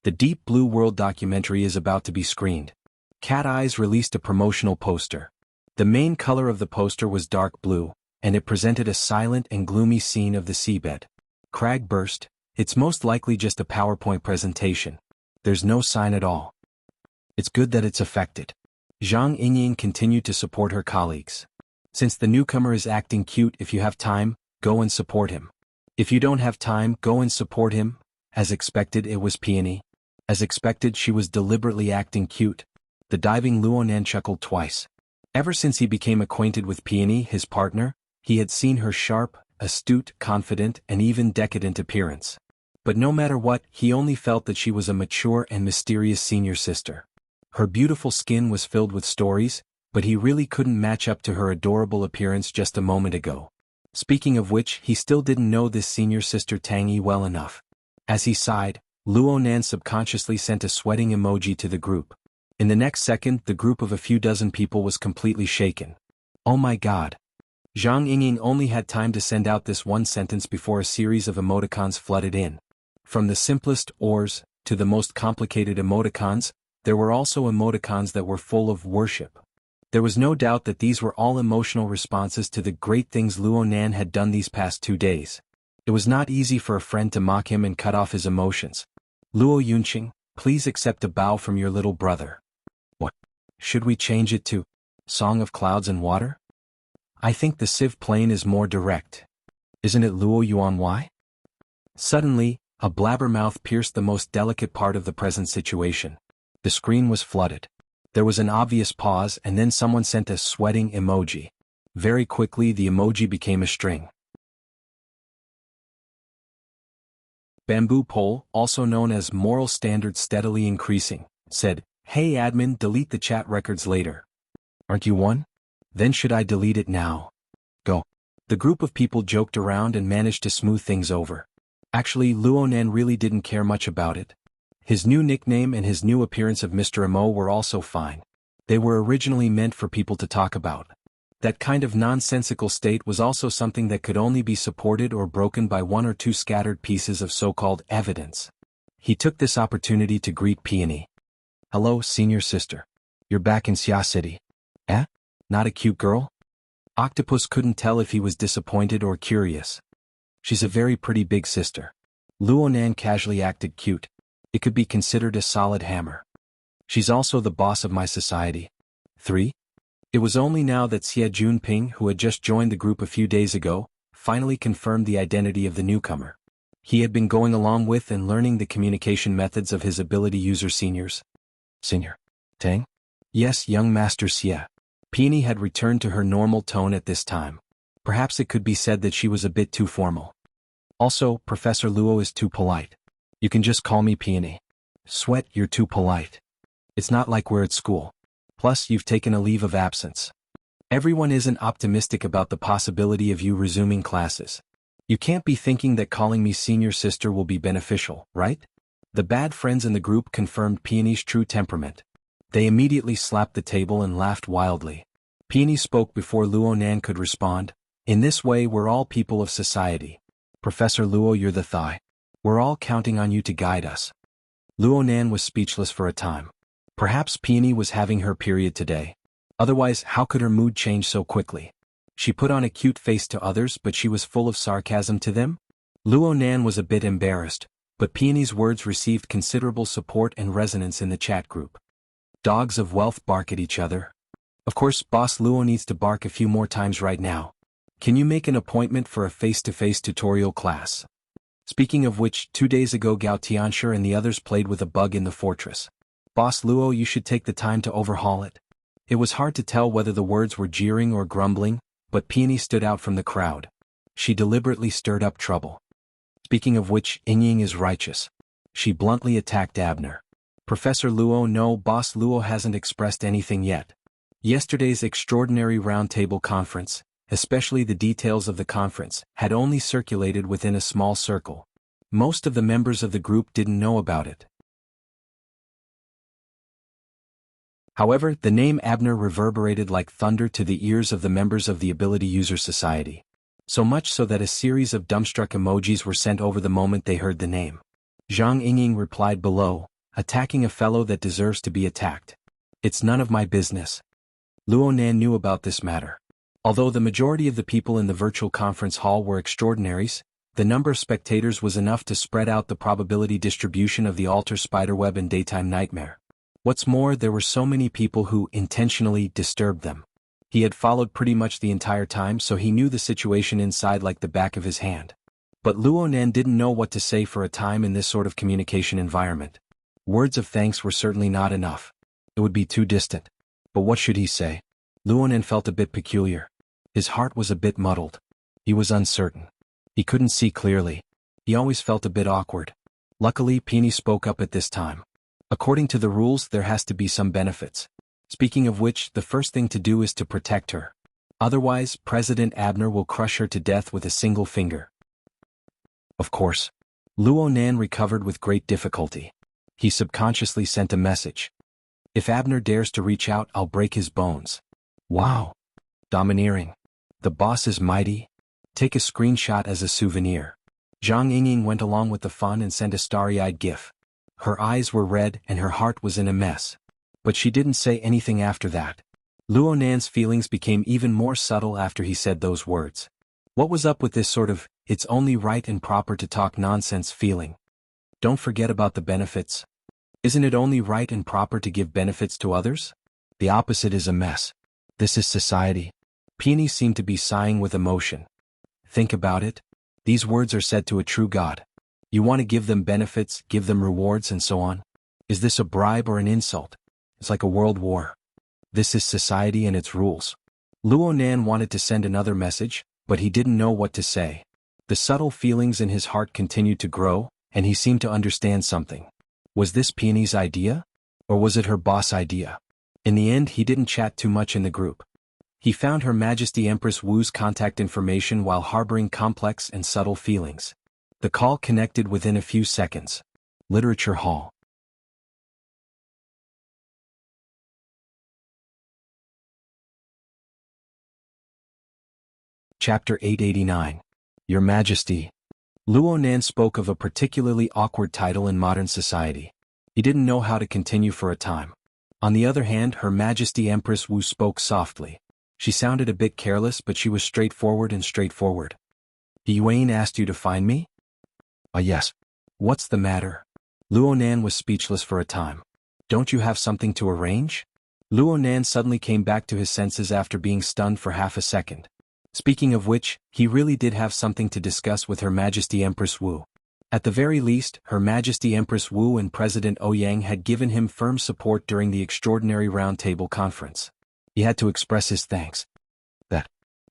The Deep Blue World documentary is about to be screened. Cat Eyes released a promotional poster. The main color of the poster was dark blue, and it presented a silent and gloomy scene of the seabed. Crag burst, it's most likely just a PowerPoint presentation. There's no sign at all. It's good that it's affected. Zhang Yingying continued to support her colleagues. Since the newcomer is acting cute, if you have time, go and support him. If you don't have time, go and support him. As expected, it was Peony. As expected, she was deliberately acting cute. The diving Luonan chuckled twice. Ever since he became acquainted with Peony, his partner, he had seen her sharp, astute, confident, and even decadent appearance. But no matter what, he only felt that she was a mature and mysterious senior sister. Her beautiful skin was filled with stories, but he really couldn't match up to her adorable appearance just a moment ago. Speaking of which, he still didn't know this senior sister Tangy well enough. As he sighed, Luonan subconsciously sent a sweating emoji to the group. In the next second, the group of a few dozen people was completely shaken. Oh my god. Zhang Yingying only had time to send out this one sentence before a series of emoticons flooded in. From the simplest ors to the most complicated emoticons, there were also emoticons that were full of worship. There was no doubt that these were all emotional responses to the great things Luonan had done these past 2 days. It was not easy for a friend to mock him and cut off his emotions. Luo Yunqing, please accept a bow from your little brother. What? Should we change it to Song of Clouds and Water? I think the Civ plane is more direct. Isn't it Luo Yuan Y? Suddenly, a blabbermouth pierced the most delicate part of the present situation. The screen was flooded. There was an obvious pause and then someone sent a sweating emoji. Very quickly the emoji became a string. Bamboo Pole, also known as Moral Standard Steadily Increasing, said, "Hey admin, delete the chat records later." Aren't you one? Then should I delete it now? Go. The group of people joked around and managed to smooth things over. Actually, Luonan really didn't care much about it. His new nickname and his new appearance of Mr. Mo were also fine. They were originally meant for people to talk about. That kind of nonsensical state was also something that could only be supported or broken by one or two scattered pieces of so-called evidence. He took this opportunity to greet Peony. Hello, senior sister. You're back in Xia City. Eh? Not a cute girl? Octopus couldn't tell if he was disappointed or curious. She's a very pretty big sister. Luonan casually acted cute. It could be considered a solid hammer. She's also the boss of my society. 3. It was only now that Xie Junping, who had just joined the group a few days ago, finally confirmed the identity of the newcomer. He had been going along with and learning the communication methods of his ability user seniors. Senior Tang? Yes, young Master Xie. Peony had returned to her normal tone at this time. Perhaps it could be said that she was a bit too formal. Also, Professor Luo is too polite. You can just call me Peony. Sweat, you're too polite. It's not like we're at school. Plus, you've taken a leave of absence. Everyone isn't optimistic about the possibility of you resuming classes. You can't be thinking that calling me senior sister will be beneficial, right? The bad friends in the group confirmed Peony's true temperament. They immediately slapped the table and laughed wildly. Peony spoke before Luonan could respond. In this way we're all people of society. Professor Luo, you're the thigh. We're all counting on you to guide us. Luo Nan was speechless for a time. Perhaps Peony was having her period today. Otherwise, how could her mood change so quickly? She put on a cute face to others, but she was full of sarcasm to them. Luo Nan was a bit embarrassed, but Peony's words received considerable support and resonance in the chat group. Dogs of wealth bark at each other. Of course, Boss Luo needs to bark a few more times right now. Can you make an appointment for a face-to-face tutorial class? Speaking of which, 2 days ago Gao Tianshi and the others played with a bug in the fortress. Boss Luo, you should take the time to overhaul it. It was hard to tell whether the words were jeering or grumbling, but Peony stood out from the crowd. She deliberately stirred up trouble. Speaking of which, Ying is righteous. She bluntly attacked Abner. Professor Luo, no, Boss Luo hasn't expressed anything yet. Yesterday's extraordinary roundtable conference, especially the details of the conference, had only circulated within a small circle. Most of the members of the group didn't know about it. However, the name Abner reverberated like thunder to the ears of the members of the Ability User Society. So much so that a series of dumbstruck emojis were sent over the moment they heard the name. Zhang Ying replied below, attacking a fellow that deserves to be attacked. It's none of my business. Luo Nan knew about this matter. Although the majority of the people in the virtual conference hall were extraordinaries, the number of spectators was enough to spread out the probability distribution of the altar spiderweb and daytime nightmare. What's more, there were so many people who intentionally disturbed them. He had followed pretty much the entire time, so he knew the situation inside like the back of his hand. But Luo Nan didn't know what to say for a time in this sort of communication environment. Words of thanks were certainly not enough. It would be too distant. But what should he say? Luo Nan felt a bit peculiar. His heart was a bit muddled. He was uncertain. He couldn't see clearly. He always felt a bit awkward. Luckily, Peony spoke up at this time. According to the rules, there has to be some benefits. Speaking of which, the first thing to do is to protect her. Otherwise, President Abner will crush her to death with a single finger. Of course. Luo Nan recovered with great difficulty. He subconsciously sent a message. If Abner dares to reach out, I'll break his bones. Wow. Domineering. The boss is mighty. Take a screenshot as a souvenir. Zhang Ying went along with the fun and sent a starry-eyed gif. Her eyes were red and her heart was in a mess. But she didn't say anything after that. Luo Nan's feelings became even more subtle after he said those words. What was up with this sort of, it's only right and proper to talk nonsense feeling? Don't forget about the benefits. Isn't it only right and proper to give benefits to others? The opposite is a mess. This is society. Peony seemed to be sighing with emotion. Think about it. These words are said to a true God. You want to give them benefits, give them rewards and so on? Is this a bribe or an insult? It's like a world war. This is society and its rules. Luo Nan wanted to send another message, but he didn't know what to say. The subtle feelings in his heart continued to grow, and he seemed to understand something. Was this Peony's idea? Or was it her boss' idea? In the end, he didn't chat too much in the group. He found Her Majesty Empress Wu's contact information while harboring complex and subtle feelings. The call connected within a few seconds. Literature Hall. Chapter 889. Your Majesty. Luo Nan spoke of a particularly awkward title in modern society. He didn't know how to continue for a time. On the other hand, Her Majesty Empress Wu spoke softly. She sounded a bit careless, but she was straightforward and straightforward. Yuan asked you to find me? Yes. What's the matter? Luo Nan was speechless for a time. Don't you have something to arrange? Luo Nan suddenly came back to his senses after being stunned for half a second. Speaking of which, he really did have something to discuss with Her Majesty Empress Wu. At the very least, Her Majesty Empress Wu and President Ouyang had given him firm support during the extraordinary roundtable conference. He had to express his thanks. That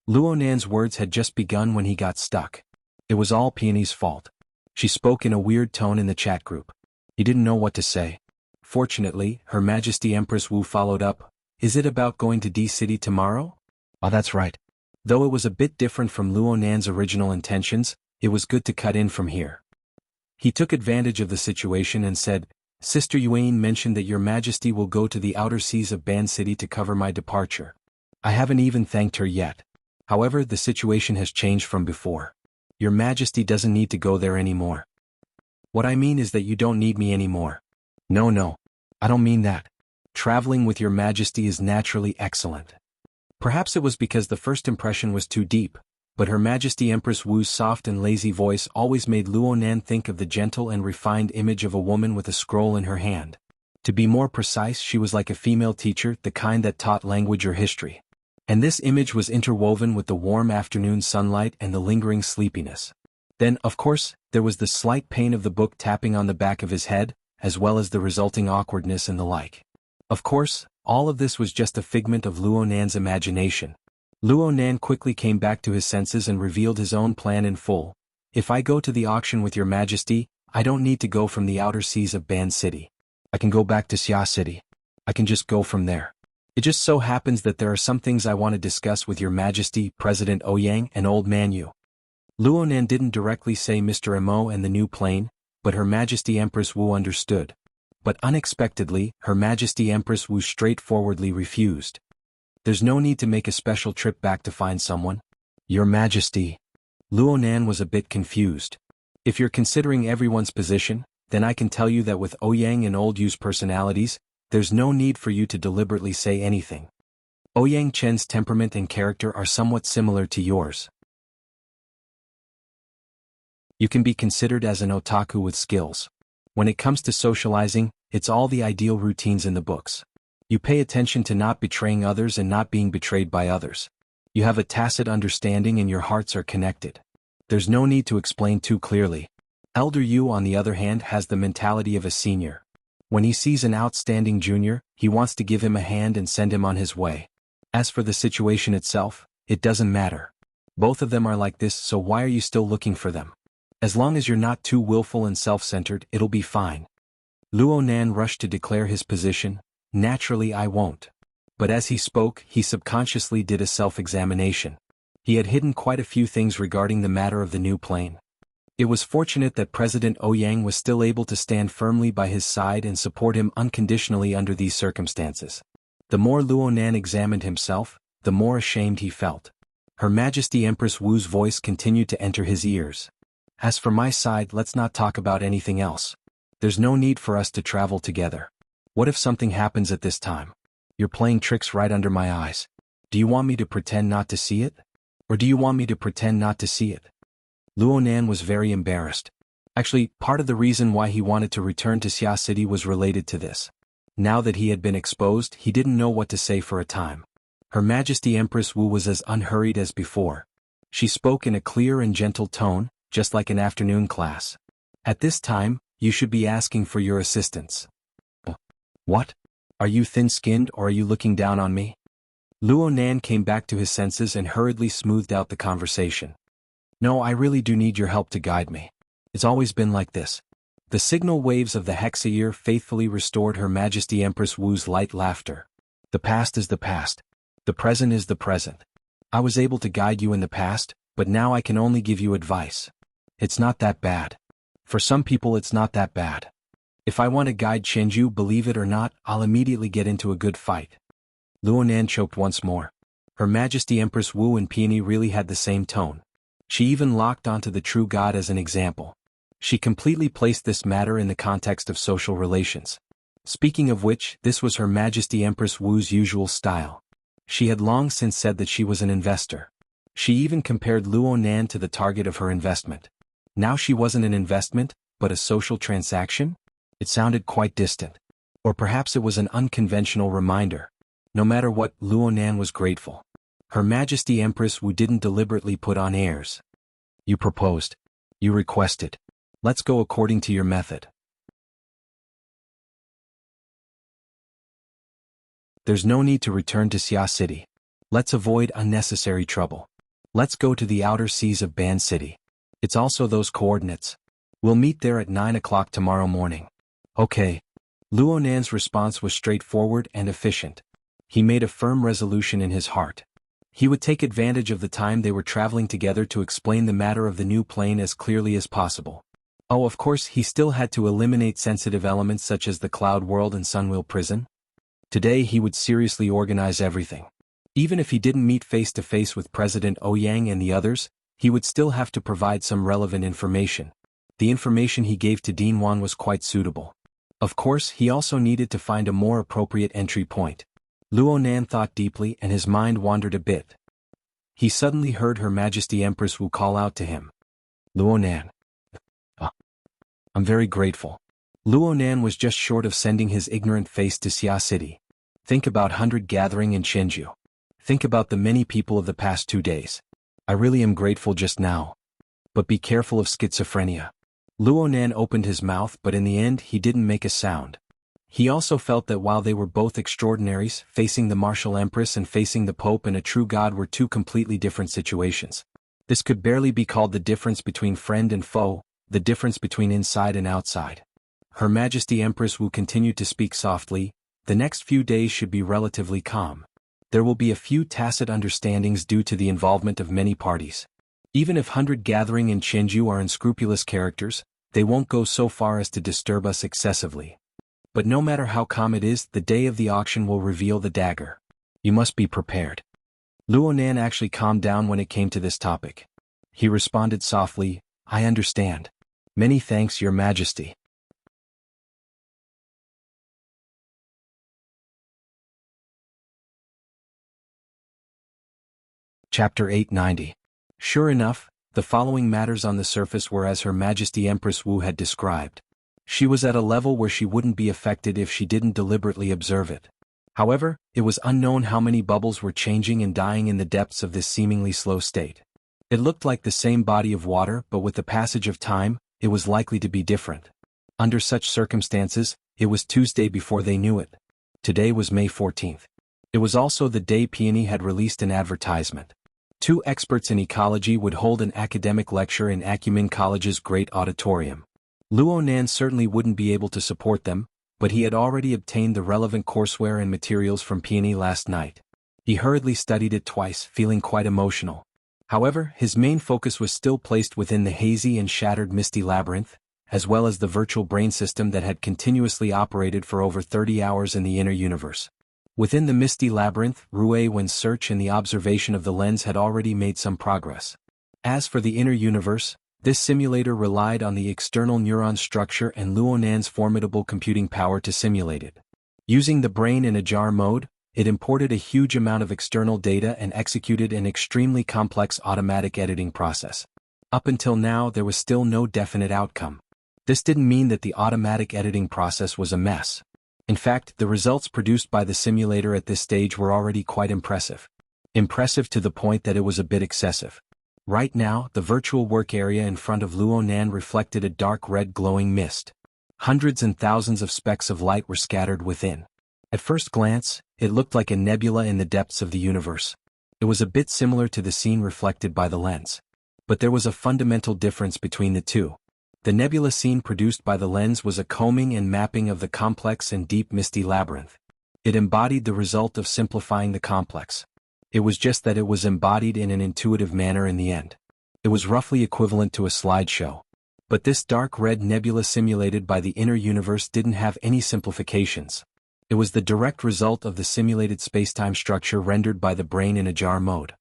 Luo Nan's words had just begun when he got stuck. It was all Peony's fault. She spoke in a weird tone in the chat group. He didn't know what to say. Fortunately, Her Majesty Empress Wu followed up. Is it about going to D-City tomorrow? Oh, that's right. Though it was a bit different from Luo Nan's original intentions, it was good to cut in from here. He took advantage of the situation and said, Sister Yuan mentioned that Your Majesty will go to the outer seas of Ban City to cover my departure. I haven't even thanked her yet. However, the situation has changed from before. Your Majesty doesn't need to go there anymore. What I mean is that you don't need me anymore. No, I don't mean that. Traveling with your Majesty is naturally excellent. Perhaps it was because the first impression was too deep, but Her Majesty Empress Wu's soft and lazy voice always made Luo Nan think of the gentle and refined image of a woman with a scroll in her hand. To be more precise, she was like a female teacher, the kind that taught language or history. And this image was interwoven with the warm afternoon sunlight and the lingering sleepiness. Then, of course, there was the slight pain of the book tapping on the back of his head, as well as the resulting awkwardness and the like. Of course, all of this was just a figment of Luo Nan's imagination. Luo Nan quickly came back to his senses and revealed his own plan in full. If I go to the auction with your Majesty, I don't need to go from the outer seas of Ban City. I can go back to Xia City. I can just go from there. It just so happens that there are some things I want to discuss with your Majesty, President Ouyang and Old Man Yu. Luo Nan didn't directly say Mr. Mo and the new plane, but Her Majesty Empress Wu understood. But unexpectedly, Her Majesty Empress Wu straightforwardly refused. There's no need to make a special trip back to find someone. Your Majesty. Luo Nan was a bit confused. If you're considering everyone's position, then I can tell you that with Ouyang and Old Yu's personalities, there's no need for you to deliberately say anything. Ouyang Chen's temperament and character are somewhat similar to yours. You can be considered as an otaku with skills. When it comes to socializing, it's all the ideal routines in the books. You pay attention to not betraying others and not being betrayed by others. You have a tacit understanding and your hearts are connected. There's no need to explain too clearly. Elder Yu, on the other hand, has the mentality of a senior. When he sees an outstanding junior, he wants to give him a hand and send him on his way. As for the situation itself, it doesn't matter. Both of them are like this, so why are you still looking for them? As long as you're not too willful and self-centered, it'll be fine. Luo Nan rushed to declare his position. Naturally I won't. But as he spoke, he subconsciously did a self-examination. He had hidden quite a few things regarding the matter of the new plane. It was fortunate that President Ouyang was still able to stand firmly by his side and support him unconditionally under these circumstances. The more Luo Nan examined himself, the more ashamed he felt. Her Majesty Empress Wu's voice continued to enter his ears. As for my side, let's not talk about anything else. There's no need for us to travel together. What if something happens at this time? You're playing tricks right under my eyes. Do you want me to pretend not to see it? Or do you want me to pretend not to see it? Luo Nan was very embarrassed. Actually, part of the reason why he wanted to return to Xia City was related to this. Now that he had been exposed, he didn't know what to say for a time. Her Majesty Empress Wu was as unhurried as before. She spoke in a clear and gentle tone, just like an afternoon class. At this time, you should be asking for your assistance. What? Are you thin-skinned or are you looking down on me? Luo Nan came back to his senses and hurriedly smoothed out the conversation. No, I really do need your help to guide me. It's always been like this. The signal waves of the hexayear faithfully restored Her Majesty Empress Wu's light laughter. The past is the past. The present is the present. I was able to guide you in the past, but now I can only give you advice. It's not that bad. For some people it's not that bad. If I want to guide Chenju, believe it or not, I'll immediately get into a good fight. Luo Nan choked once more. Her Majesty Empress Wu and Peony really had the same tone. She even locked onto the true God as an example. She completely placed this matter in the context of social relations. Speaking of which, this was Her Majesty Empress Wu's usual style. She had long since said that she was an investor. She even compared Luo Nan to the target of her investment. Now she wasn't an investment, but a social transaction? It sounded quite distant. Or perhaps it was an unconventional reminder. No matter what, Luo Nan was grateful. Her Majesty Empress Wu didn't deliberately put on airs. You proposed. You requested. Let's go according to your method. There's no need to return to Xia City. Let's avoid unnecessary trouble. Let's go to the outer seas of Ban City. It's also those coordinates. We'll meet there at 9 o'clock tomorrow morning. Okay. Luo Nan's response was straightforward and efficient. He made a firm resolution in his heart. He would take advantage of the time they were traveling together to explain the matter of the new plane as clearly as possible. Oh, of course, he still had to eliminate sensitive elements such as the Cloud World and Sunwheel Prison. Today he would seriously organize everything. Even if he didn't meet face-to-face with President Ouyang and the others, he would still have to provide some relevant information. The information he gave to Dean Wan was quite suitable. Of course, he also needed to find a more appropriate entry point. Luo Nan thought deeply and his mind wandered a bit. He suddenly heard Her Majesty Empress Wu call out to him. Luo Nan. I'm very grateful. Luo Nan was just short of sending his ignorant face to Xia City. Think about 100 gathering in Chenju. Think about the many people of the past 2 days. I really am grateful just now. But be careful of schizophrenia. Luo Nan opened his mouth, but in the end he didn't make a sound. He also felt that while they were both extraordinaries, facing the martial empress and facing the pope and a true god were two completely different situations. This could barely be called the difference between friend and foe, the difference between inside and outside. Her Majesty Empress Wu continued to speak softly. The next few days should be relatively calm. There will be a few tacit understandings due to the involvement of many parties. Even if 100 gathering in Chenju are unscrupulous characters, they won't go so far as to disturb us excessively. But no matter how calm it is, the day of the auction will reveal the dagger. You must be prepared. Luo Nan actually calmed down when it came to this topic. He responded softly, I understand. Many thanks, Your Majesty. Chapter 890. Sure enough, the following matters on the surface were as Her Majesty Empress Wu had described. She was at a level where she wouldn't be affected if she didn't deliberately observe it. However, it was unknown how many bubbles were changing and dying in the depths of this seemingly slow state. It looked like the same body of water, but with the passage of time, it was likely to be different. Under such circumstances, it was Tuesday before they knew it. Today was May 14th. It was also the day Peony had released an advertisement. 2 experts in ecology would hold an academic lecture in Acumen College's great auditorium. Luo Nan certainly wouldn't be able to support them, but he had already obtained the relevant courseware and materials from Peony last night. He hurriedly studied it twice, feeling quite emotional. However, his main focus was still placed within the hazy and shattered misty labyrinth, as well as the virtual brain system that had continuously operated for over 30 hours in the inner universe. Within the misty labyrinth, Rue Wen's search and the observation of the lens had already made some progress. As for the inner universe, this simulator relied on the external neuron structure and Luo Nan's formidable computing power to simulate it. Using the brain in a jar mode, it imported a huge amount of external data and executed an extremely complex automatic editing process. Up until now, there was still no definite outcome. This didn't mean that the automatic editing process was a mess. In fact, the results produced by the simulator at this stage were already quite impressive. Impressive to the point that it was a bit excessive. Right now, the virtual work area in front of Luo Nan reflected a dark red glowing mist. Hundreds and thousands of specks of light were scattered within. At first glance, it looked like a nebula in the depths of the universe. It was a bit similar to the scene reflected by the lens. But there was a fundamental difference between the two. The nebula scene produced by the lens was a combing and mapping of the complex and deep misty labyrinth. It embodied the result of simplifying the complex. It was just that it was embodied in an intuitive manner in the end. It was roughly equivalent to a slideshow. But this dark red nebula simulated by the inner universe didn't have any simplifications. It was the direct result of the simulated spacetime structure rendered by the brain in a jar mode.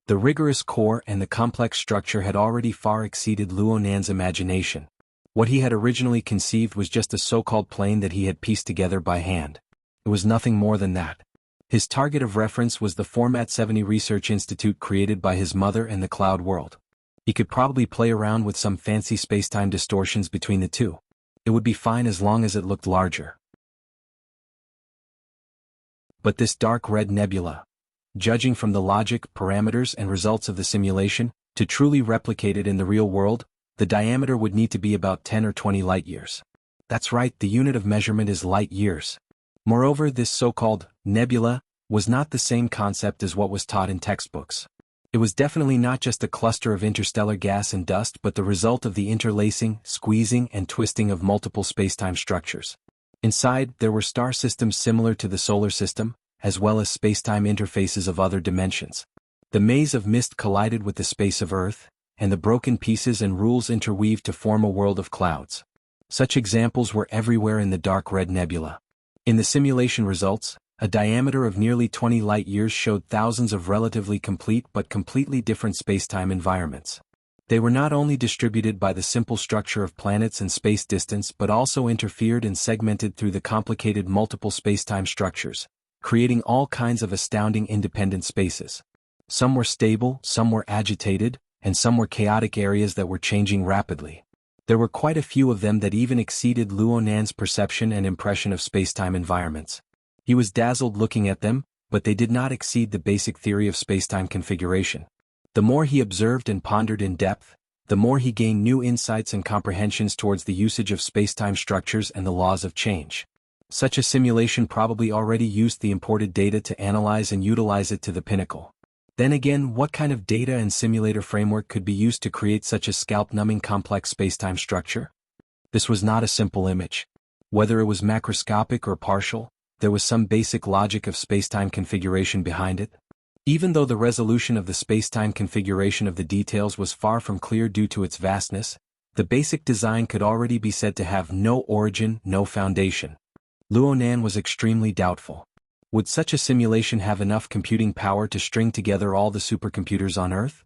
The rigorous core and the complex structure had already far exceeded Luo Nan's imagination. What he had originally conceived was just a so-called plane that he had pieced together by hand. It was nothing more than that. His target of reference was the Format 70 Research Institute created by his mother and the cloud world. He could probably play around with some fancy spacetime distortions between the two. It would be fine as long as it looked larger. But this dark red nebula, judging from the logic, parameters and results of the simulation, to truly replicate it in the real world, the diameter would need to be about 10 or 20 light years. That's right, the unit of measurement is light years. Moreover, this so-called nebula was not the same concept as what was taught in textbooks. It was definitely not just a cluster of interstellar gas and dust but the result of the interlacing, squeezing and twisting of multiple spacetime structures. Inside, there were star systems similar to the solar system, as well as spacetime interfaces of other dimensions. The maze of mist collided with the space of Earth, and the broken pieces and rules interweaved to form a world of clouds. Such examples were everywhere in the dark red nebula. In the simulation results, A diameter of nearly 20 light-years showed thousands of relatively complete but completely different spacetime environments. They were not only distributed by the simple structure of planets and space distance but also interfered and segmented through the complicated multiple spacetime structures, creating all kinds of astounding independent spaces. Some were stable, some were agitated, and some were chaotic areas that were changing rapidly. There were quite a few of them that even exceeded Luonan's perception and impression of spacetime environments. He was dazzled looking at them, but they did not exceed the basic theory of spacetime configuration. The more he observed and pondered in depth, the more he gained new insights and comprehensions towards the usage of spacetime structures and the laws of change. Such a simulation probably already used the imported data to analyze and utilize it to the pinnacle. Then again, what kind of data and simulator framework could be used to create such a scalp-numbing complex spacetime structure? This was not a simple image. Whether it was macroscopic or partial, there was some basic logic of spacetime configuration behind it. Even though the resolution of the spacetime configuration of the details was far from clear due to its vastness, the basic design could already be said to have no origin, no foundation. Luonan was extremely doubtful. Would such a simulation have enough computing power to string together all the supercomputers on Earth?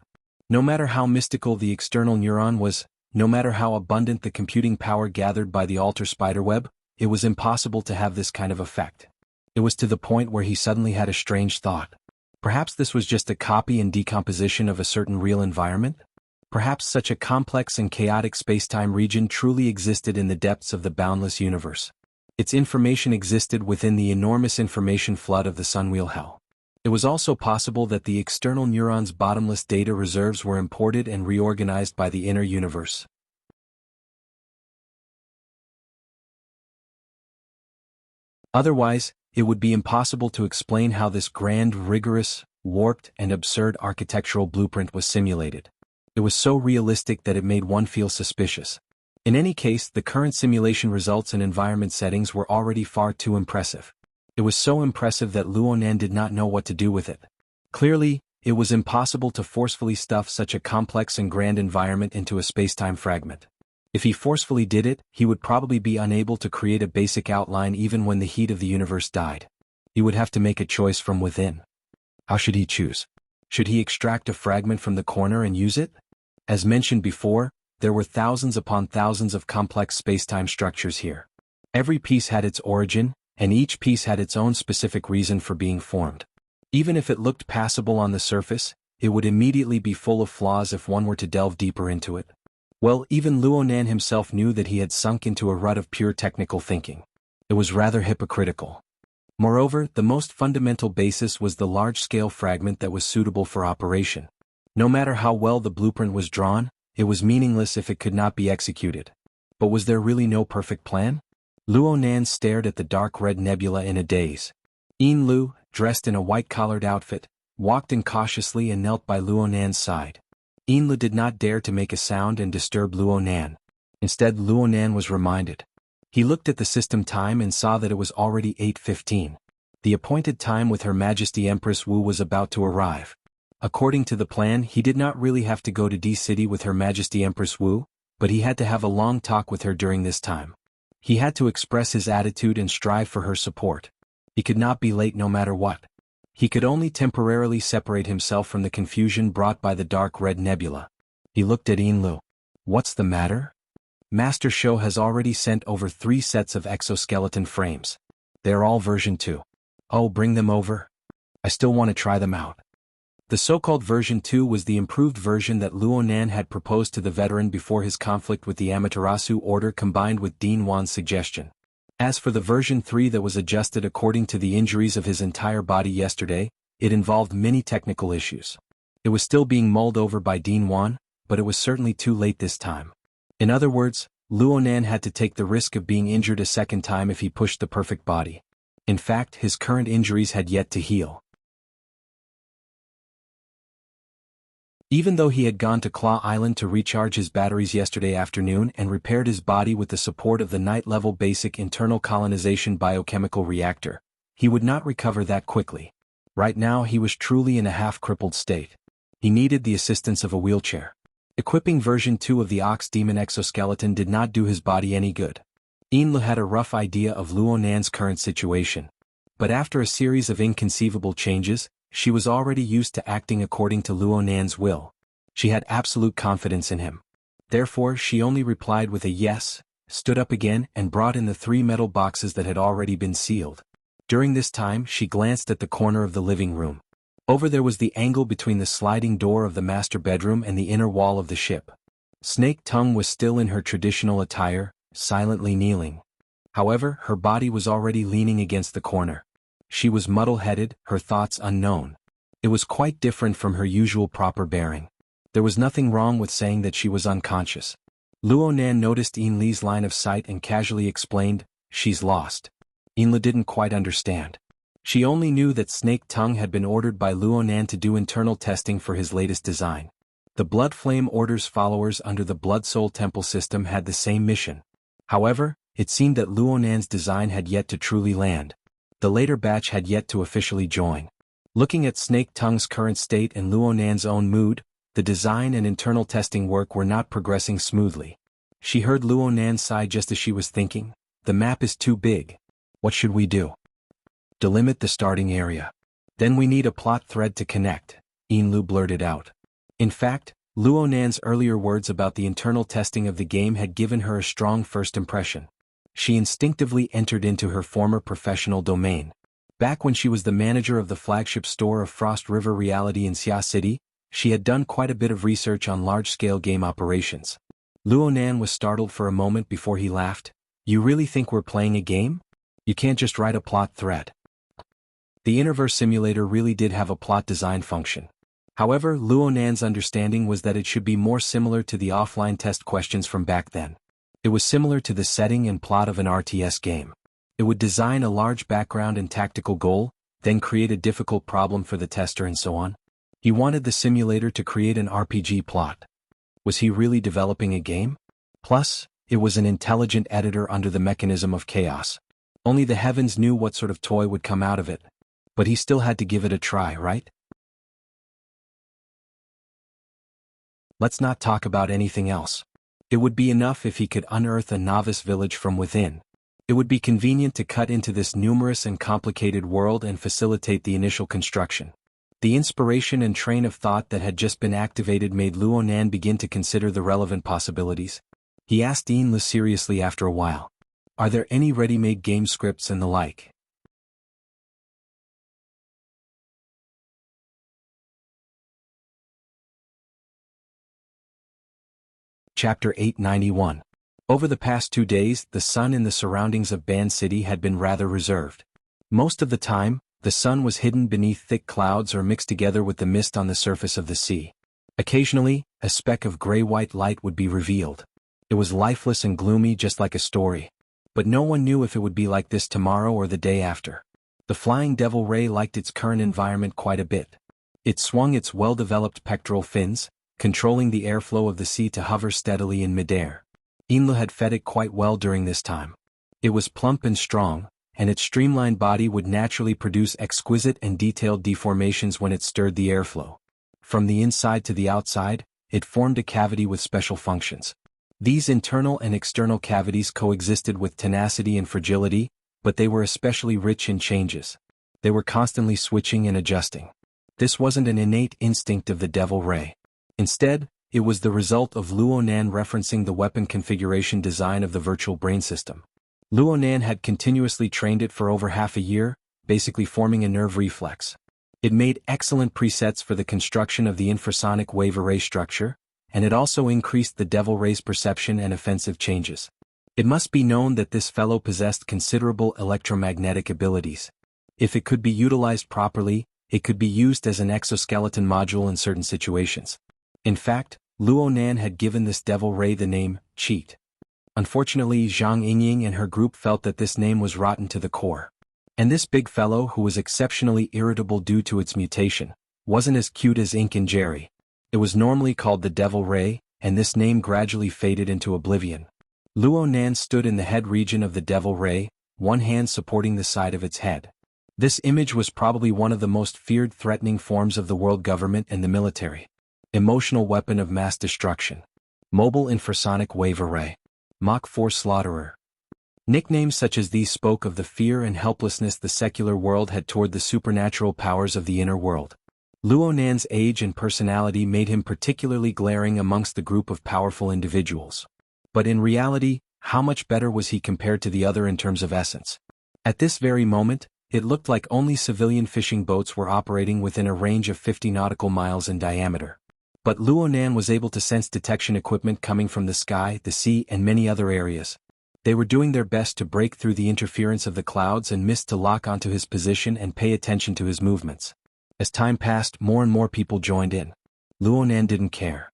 No matter how mystical the external neuron was, no matter how abundant the computing power gathered by the alter spiderweb, it was impossible to have this kind of effect. It was to the point where he suddenly had a strange thought. Perhaps this was just a copy and decomposition of a certain real environment? Perhaps such a complex and chaotic spacetime region truly existed in the depths of the boundless universe. Its information existed within the enormous information flood of the sunwheel hell. It was also possible that the external neuron's bottomless data reserves were imported and reorganized by the inner universe. Otherwise, it would be impossible to explain how this grand, rigorous, warped, and absurd architectural blueprint was simulated. It was so realistic that it made one feel suspicious. In any case, the current simulation results and environment settings were already far too impressive. It was so impressive that Luonan did not know what to do with it. Clearly, it was impossible to forcefully stuff such a complex and grand environment into a spacetime fragment. If he forcefully did it, he would probably be unable to create a basic outline even when the heat of the universe died. He would have to make a choice from within. How should he choose? Should he extract a fragment from the corner and use it? As mentioned before, there were thousands upon thousands of complex spacetime structures here. Every piece had its origin, and each piece had its own specific reason for being formed. Even if it looked passable on the surface, it would immediately be full of flaws if one were to delve deeper into it. Well, even Luonan himself knew that he had sunk into a rut of pure technical thinking. It was rather hypocritical. Moreover, the most fundamental basis was the large-scale fragment that was suitable for operation. No matter how well the blueprint was drawn, it was meaningless if it could not be executed. But was there really no perfect plan? Luonan stared at the dark red nebula in a daze. Lu, dressed in a white-collared outfit, walked in cautiously and knelt by Luonan's side. Lu did not dare to make a sound and disturb Luonan. Instead, Luonan was reminded. He looked at the system time and saw that it was already 8:15. The appointed time with Her Majesty Empress Wu was about to arrive. According to the plan, he did not really have to go to D-City with Her Majesty Empress Wu, but he had to have a long talk with her during this time. He had to express his attitude and strive for her support. He could not be late no matter what. He could only temporarily separate himself from the confusion brought by the dark red nebula. He looked at Lu. What's the matter? Master Shou has already sent over 3 sets of exoskeleton frames. They're all version 2. Oh, bring them over. I still want to try them out. The so-called version 2 was the improved version that Luonan had proposed to the veteran before his conflict with the Amaterasu order combined with Dean Wan's suggestion. As for the version 3 that was adjusted according to the injuries of his entire body yesterday, it involved many technical issues. It was still being mulled over by Dean Wan, but it was certainly too late this time. In other words, Luonan had to take the risk of being injured a second time if he pushed the perfect body. In fact, his current injuries had yet to heal. Even though he had gone to Claw Island to recharge his batteries yesterday afternoon and repaired his body with the support of the night-level basic internal colonization biochemical reactor, he would not recover that quickly. Right now he was truly in a half-crippled state. He needed the assistance of a wheelchair. Equipping version 2 of the Ox Demon exoskeleton did not do his body any good. Lu had a rough idea of Luonan's current situation. But after a series of inconceivable changes, she was already used to acting according to Luo Nan's will. She had absolute confidence in him. Therefore she only replied with a yes, stood up again and brought in the 3 metal boxes that had already been sealed. During this time she glanced at the corner of the living room. Over there was the angle between the sliding door of the master bedroom and the inner wall of the ship. Snake Tongue was still in her traditional attire, silently kneeling. However, her body was already leaning against the corner. She was muddle-headed, her thoughts unknown. It was quite different from her usual proper bearing. There was nothing wrong with saying that she was unconscious. Luo Nan noticed Li's line of sight and casually explained, "She's lost." Li didn't quite understand. She only knew that Snake Tongue had been ordered by Luo Nan to do internal testing for his latest design. The Blood Flame Order's followers under the Blood Soul Temple system had the same mission. However, it seemed that Luo Nan's design had yet to truly land. The later batch had yet to officially join. Looking at Snake Tongue's current state and Luo Nan's own mood, the design and internal testing work were not progressing smoothly. She heard Luo Nan sigh just as she was thinking, "The map is too big. What should we do?" "Delimit the starting area. Then we need a plot thread to connect," Lu blurted out. In fact, Luo Nan's earlier words about the internal testing of the game had given her a strong first impression. She instinctively entered into her former professional domain. Back when she was the manager of the flagship store of Frost River Reality in Xia City, she had done quite a bit of research on large-scale game operations. Luo Nan was startled for a moment before he laughed. "You really think we're playing a game? You can't just write a plot thread." The Interverse Simulator really did have a plot design function. However, Luo Nan's understanding was that it should be more similar to the offline test questions from back then. It was similar to the setting and plot of an RTS game. It would design a large background and tactical goal, then create a difficult problem for the tester and so on. He wanted the simulator to create an RPG plot. Was he really developing a game? Plus, it was an intelligent editor under the mechanism of chaos. Only the heavens knew what sort of toy would come out of it. But he still had to give it a try, right? Let's not talk about anything else. It would be enough if he could unearth a novice village from within. It would be convenient to cut into this numerous and complicated world and facilitate the initial construction. The inspiration and train of thought that had just been activated made Luo Nan begin to consider the relevant possibilities. He asked Li seriously after a while, "Are there any ready-made game scripts and the like?" Chapter 891. Over the past 2 days, the sun in the surroundings of Ban City had been rather reserved. Most of the time, the sun was hidden beneath thick clouds or mixed together with the mist on the surface of the sea. Occasionally, a speck of gray-white light would be revealed. It was lifeless and gloomy just like a story. But no one knew if it would be like this tomorrow or the day after. The Flying Devil Ray liked its current environment quite a bit. It swung its well-developed pectoral fins, controlling the airflow of the sea to hover steadily in midair. Inla had fed it quite well during this time. It was plump and strong, and its streamlined body would naturally produce exquisite and detailed deformations when it stirred the airflow. From the inside to the outside, it formed a cavity with special functions. These internal and external cavities coexisted with tenacity and fragility, but they were especially rich in changes. They were constantly switching and adjusting. This wasn't an innate instinct of the Devil Ray. Instead, it was the result of Luo Nan referencing the weapon configuration design of the virtual brain system. Luo Nan had continuously trained it for over half a year, basically forming a nerve reflex. It made excellent presets for the construction of the infrasonic wave array structure, and it also increased the Devil Ray's perception and offensive changes. It must be known that this fellow possessed considerable electromagnetic abilities. If it could be utilized properly, it could be used as an exoskeleton module in certain situations. In fact, Luo Nan had given this Devil Ray the name, Cheat. Unfortunately, Zhang Yingying and her group felt that this name was rotten to the core. And this big fellow, who was exceptionally irritable due to its mutation, wasn't as cute as Ink and Jerry. It was normally called the Devil Ray, and this name gradually faded into oblivion. Luo Nan stood in the head region of the Devil Ray, one hand supporting the side of its head. This image was probably one of the most feared threatening forms of the world government and the military. Emotional weapon of mass destruction. Mobile infrasonic wave array. Mach 4 slaughterer. Nicknames such as these spoke of the fear and helplessness the secular world had toward the supernatural powers of the inner world. Luo Nan's age and personality made him particularly glaring amongst the group of powerful individuals. But in reality, how much better was he compared to the other in terms of essence? At this very moment, it looked like only civilian fishing boats were operating within a range of 50 nautical miles in diameter. But Luo Nan was able to sense detection equipment coming from the sky, the sea, and many other areas. They were doing their best to break through the interference of the clouds and missed to lock onto his position and pay attention to his movements. As time passed, more and more people joined in. Luo Nan didn't care.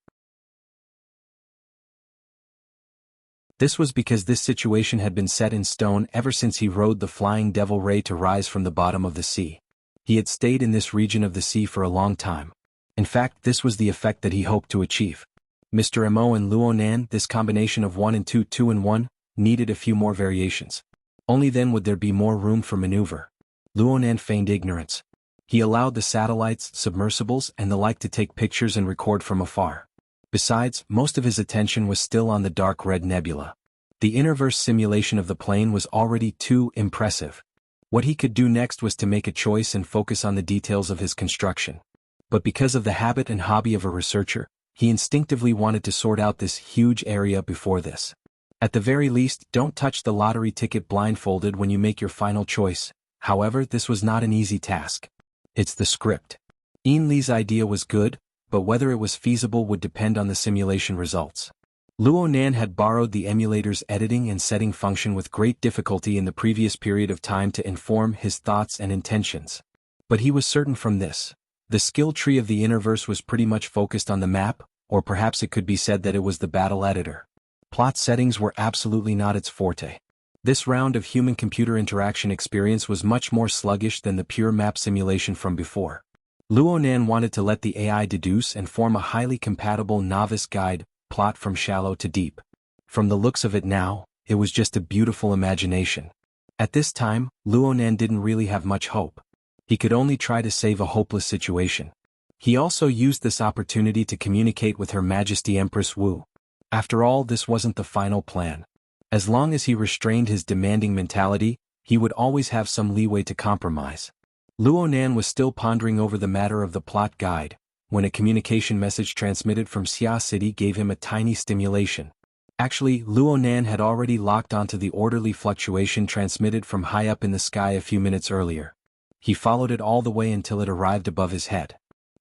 This was because this situation had been set in stone ever since he rode the flying devil ray to rise from the bottom of the sea. He had stayed in this region of the sea for a long time. In fact, this was the effect that he hoped to achieve. Mr. Mo and Luo Nan, this combination of 1 and 2, 2 and 1, needed a few more variations. Only then would there be more room for maneuver. Luo Nan feigned ignorance. He allowed the satellites, submersibles, and the like to take pictures and record from afar. Besides, most of his attention was still on the dark red nebula. The interverse simulation of the plane was already too impressive. What he could do next was to make a choice and focus on the details of his construction. But because of the habit and hobby of a researcher, he instinctively wanted to sort out this huge area before this. At the very least, don't touch the lottery ticket blindfolded when you make your final choice. However, this was not an easy task. It's the script. Ian Lee's idea was good, but whether it was feasible would depend on the simulation results. Luo Nan had borrowed the emulator's editing and setting function with great difficulty in the previous period of time to inform his thoughts and intentions. But he was certain from this. The skill tree of the Interverse was pretty much focused on the map, or perhaps it could be said that it was the battle editor. Plot settings were absolutely not its forte. This round of human-computer interaction experience was much more sluggish than the pure map simulation from before. Luo Nan wanted to let the AI deduce and form a highly compatible novice guide plot from shallow to deep. From the looks of it now, it was just a beautiful imagination. At this time, Luo Nan didn't really have much hope. He could only try to save a hopeless situation. He also used this opportunity to communicate with Her Majesty Empress Wu. After all, this wasn't the final plan. As long as he restrained his demanding mentality, he would always have some leeway to compromise. Luo Nan was still pondering over the matter of the plot guide, when a communication message transmitted from Xia City gave him a tiny stimulation. Actually, Luo Nan had already locked onto the orderly fluctuation transmitted from high up in the sky a few minutes earlier. He followed it all the way until it arrived above his head.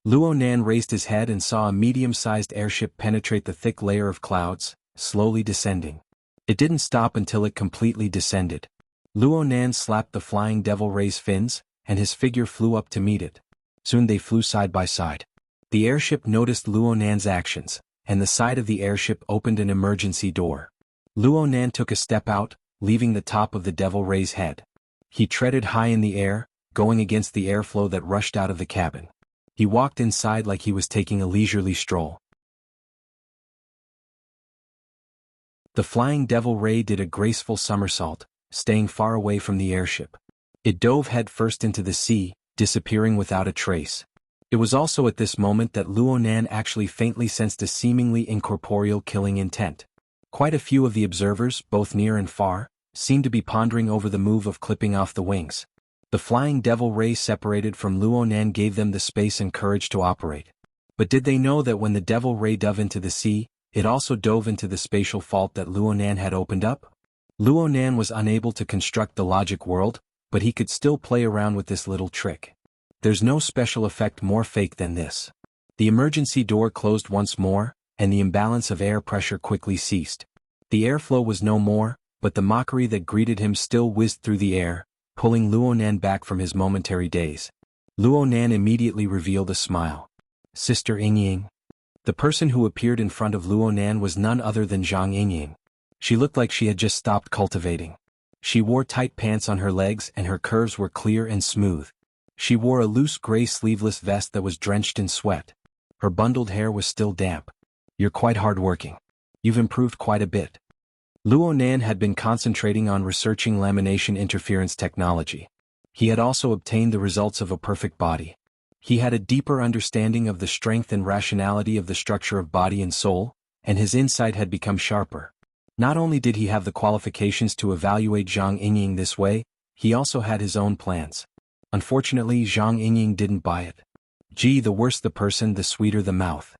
Luo Nan raised his head and saw a medium-sized airship penetrate the thick layer of clouds, slowly descending. It didn't stop until it completely descended. Luo Nan slapped the flying devil ray's fins, and his figure flew up to meet it. Soon they flew side by side. The airship noticed Luo Nan's actions, and the side of the airship opened an emergency door. Luo Nan took a step out, leaving the top of the devil ray's head. He treaded high in the air, going against the airflow that rushed out of the cabin. He walked inside like he was taking a leisurely stroll. The flying devil ray did a graceful somersault, staying far away from the airship. It dove headfirst into the sea, disappearing without a trace. It was also at this moment that Luo Nan actually faintly sensed a seemingly incorporeal killing intent. Quite a few of the observers, both near and far, seemed to be pondering over the move of clipping off the wings. The flying devil ray separated from Luo Nan gave them the space and courage to operate. But did they know that when the devil ray dove into the sea, it also dove into the spatial fault that Luo Nan had opened up? Luo Nan was unable to construct the logic world, but he could still play around with this little trick. There's no special effect more fake than this. The emergency door closed once more, and the imbalance of air pressure quickly ceased. The airflow was no more, but the mockery that greeted him still whizzed through the air, pulling Luo Nan back from his momentary daze. Luo Nan immediately revealed a smile. Sister Yingying. The person who appeared in front of Luo Nan was none other than Zhang Yingying. She looked like she had just stopped cultivating. She wore tight pants on her legs and her curves were clear and smooth. She wore a loose gray sleeveless vest that was drenched in sweat. Her bundled hair was still damp. You're quite hardworking. You've improved quite a bit. Luo Nan had been concentrating on researching lamination interference technology. He had also obtained the results of a perfect body. He had a deeper understanding of the strength and rationality of the structure of body and soul, and his insight had become sharper. Not only did he have the qualifications to evaluate Zhang Yingying this way, he also had his own plans. Unfortunately, Zhang Yingying didn't buy it. Gee, the worse the person, the sweeter the mouth.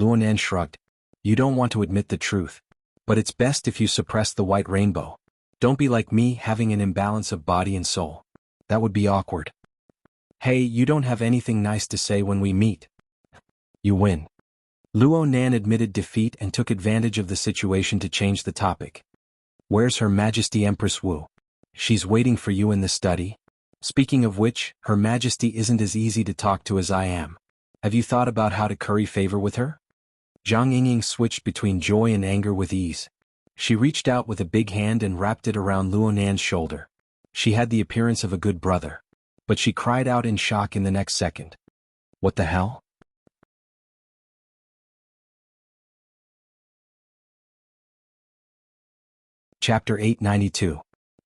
Luonan shrugged. You don't want to admit the truth. But it's best if you suppress the white rainbow. Don't be like me, having an imbalance of body and soul. That would be awkward. Hey, you don't have anything nice to say when we meet. You win. Luo Nan admitted defeat and took advantage of the situation to change the topic. Where's Her Majesty Empress Wu? She's waiting for you in the study. Speaking of which, Her Majesty isn't as easy to talk to as I am. Have you thought about how to curry favor with her? Zhang Yingying switched between joy and anger with ease. She reached out with a big hand and wrapped it around Luo Nan's shoulder. She had the appearance of a good brother. But she cried out in shock in the next second. What the hell? Chapter 892.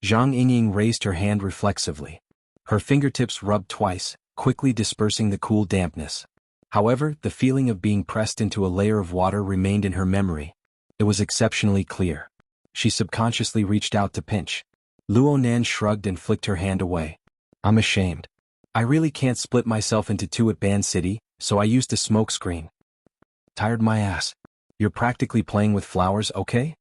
Zhang Yingying raised her hand reflexively. Her fingertips rubbed twice, quickly dispersing the cool dampness. However, the feeling of being pressed into a layer of water remained in her memory. It was exceptionally clear. She subconsciously reached out to pinch. Luo Nan shrugged and flicked her hand away. I'm ashamed. I really can't split myself into two at Band City, so I used a smoke screen. Tired my ass. You're practically playing with flowers, okay?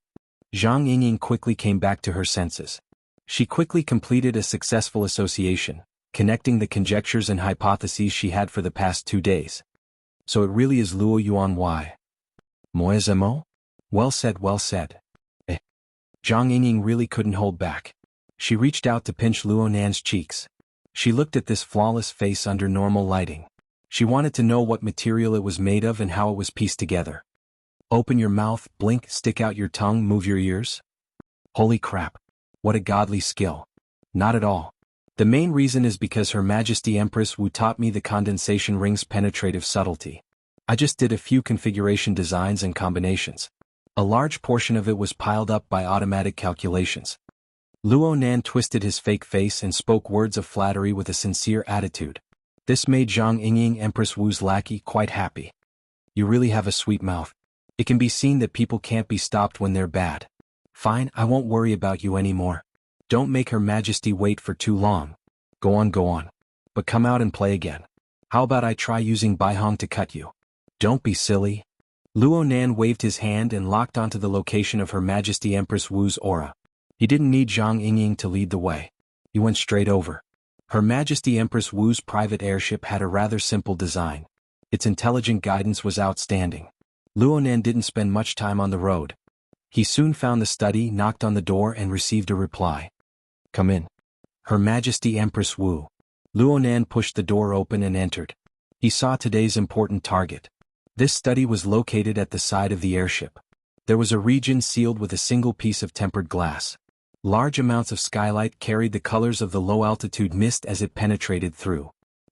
Zhang Yingying quickly came back to her senses. She quickly completed a successful association, connecting the conjectures and hypotheses she had for the past 2 days. So it really is Luo Yuan Y. Moezemo? Well said, well said. Zhang Yingying really couldn't hold back. She reached out to pinch Luo Nan's cheeks. She looked at this flawless face under normal lighting. She wanted to know what material it was made of and how it was pieced together. Open your mouth, blink, stick out your tongue, move your ears. Holy crap. What a godly skill. Not at all. The main reason is because Her Majesty Empress Wu taught me the condensation ring's penetrative subtlety. I just did a few configuration designs and combinations. A large portion of it was piled up by automatic calculations. Luo Nan twisted his fake face and spoke words of flattery with a sincere attitude. This made Zhang Yingying, Empress Wu's lackey, quite happy. You really have a sweet mouth. It can be seen that people can't be stopped when they're bad. Fine, I won't worry about you anymore. Don't make Her Majesty wait for too long. Go on. But come out and play again. How about I try using Baihong to cut you? Don't be silly. Luo Nan waved his hand and locked onto the location of Her Majesty Empress Wu's aura. He didn't need Zhang Yingying to lead the way. He went straight over. Her Majesty Empress Wu's private airship had a rather simple design. Its intelligent guidance was outstanding. Luo Nan didn't spend much time on the road. He soon found the study, knocked on the door and received a reply. Come in. Her Majesty Empress Wu. Luo Nan pushed the door open and entered. He saw today's important target. This study was located at the side of the airship. There was a region sealed with a single piece of tempered glass. Large amounts of skylight carried the colors of the low-altitude mist as it penetrated through.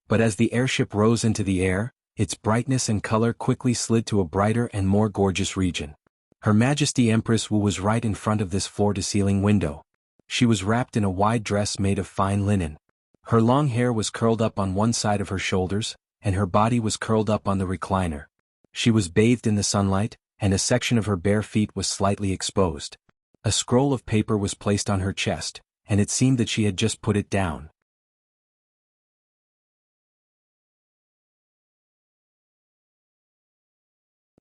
But as the airship rose into the air, its brightness and color quickly slid to a brighter and more gorgeous region. Her Majesty Empress Wu was right in front of this floor-to-ceiling window. She was wrapped in a wide dress made of fine linen. Her long hair was curled up on one side of her shoulders, and her body was curled up on the recliner. She was bathed in the sunlight, and a section of her bare feet was slightly exposed. A scroll of paper was placed on her chest, and it seemed that she had just put it down.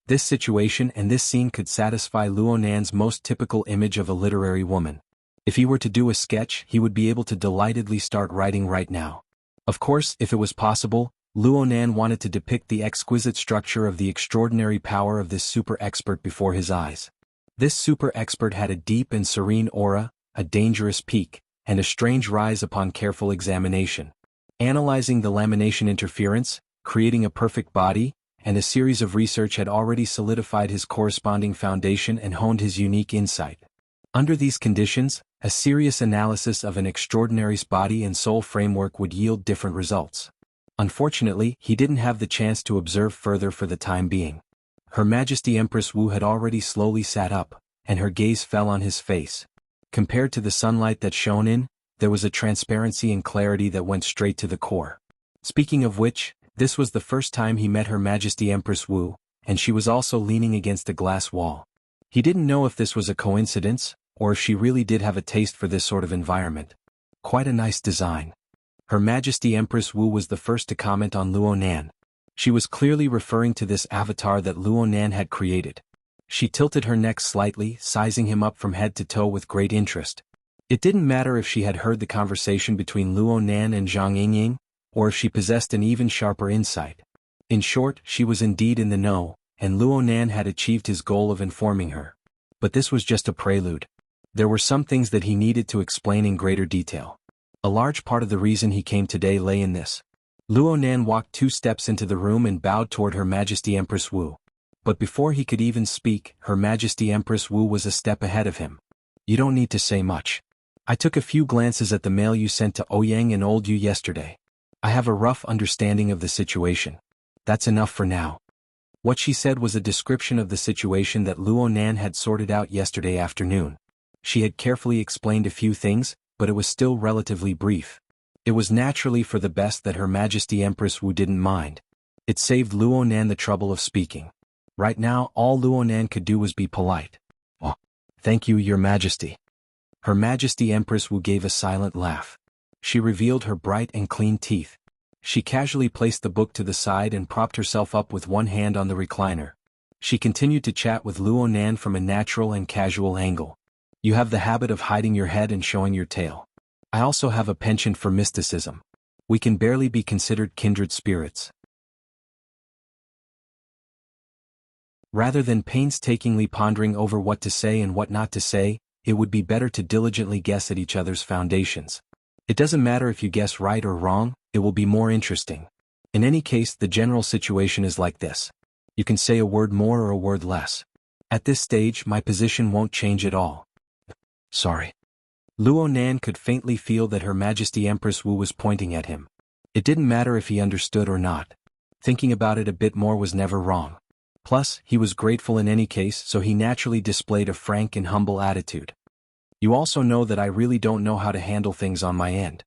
This situation and this scene could satisfy Luo Nan's most typical image of a literary woman. If he were to do a sketch, he would be able to delightedly start writing right now. Of course, if it was possible, Luo Nan wanted to depict the exquisite structure of the extraordinary power of this super expert before his eyes. This super expert had a deep and serene aura, a dangerous peak, and a strange rise upon careful examination. Analyzing the lamination interference, creating a perfect body, and a series of research had already solidified his corresponding foundation and honed his unique insight. Under these conditions, a serious analysis of an extraordinary's body and soul framework would yield different results. Unfortunately, he didn't have the chance to observe further for the time being. Her Majesty Empress Wu had already slowly sat up, and her gaze fell on his face. Compared to the sunlight that shone in, there was a transparency and clarity that went straight to the core. Speaking of which, this was the first time he met Her Majesty Empress Wu, and she was also leaning against a glass wall. He didn't know if this was a coincidence, or if she really did have a taste for this sort of environment. Quite a nice design. Her Majesty Empress Wu was the first to comment on Luo Nan. She was clearly referring to this avatar that Luo Nan had created. She tilted her neck slightly, sizing him up from head to toe with great interest. It didn't matter if she had heard the conversation between Luo Nan and Zhang Yingying, or if she possessed an even sharper insight. In short, she was indeed in the know, and Luo Nan had achieved his goal of informing her. But this was just a prelude. There were some things that he needed to explain in greater detail. A large part of the reason he came today lay in this. Luo Nan walked 2 steps into the room and bowed toward Her Majesty Empress Wu. But before he could even speak, Her Majesty Empress Wu was a step ahead of him. You don't need to say much. I took a few glances at the mail you sent to Ouyang and Old Yu yesterday. I have a rough understanding of the situation. That's enough for now. What she said was a description of the situation that Luo Nan had sorted out yesterday afternoon. She had carefully explained a few things, but it was still relatively brief. It was naturally for the best that Her Majesty Empress Wu didn't mind. It saved Luo Nan the trouble of speaking. Right now, all Luo Nan could do was be polite. Oh, thank you, Your Majesty. Her Majesty Empress Wu gave a silent laugh. She revealed her bright and clean teeth. She casually placed the book to the side and propped herself up with one hand on the recliner. She continued to chat with Luo Nan from a natural and casual angle. You have the habit of hiding your head and showing your tail. I also have a penchant for mysticism. We can barely be considered kindred spirits. Rather than painstakingly pondering over what to say and what not to say, it would be better to diligently guess at each other's foundations. It doesn't matter if you guess right or wrong, it will be more interesting. In any case, the general situation is like this. You can say a word more or a word less. At this stage, my position won't change at all. Sorry. Luo Nan could faintly feel that Her Majesty Empress Wu was pointing at him. It didn't matter if he understood or not. Thinking about it a bit more was never wrong. Plus, he was grateful in any case, so he naturally displayed a frank and humble attitude. You also know that I really don't know how to handle things on my end.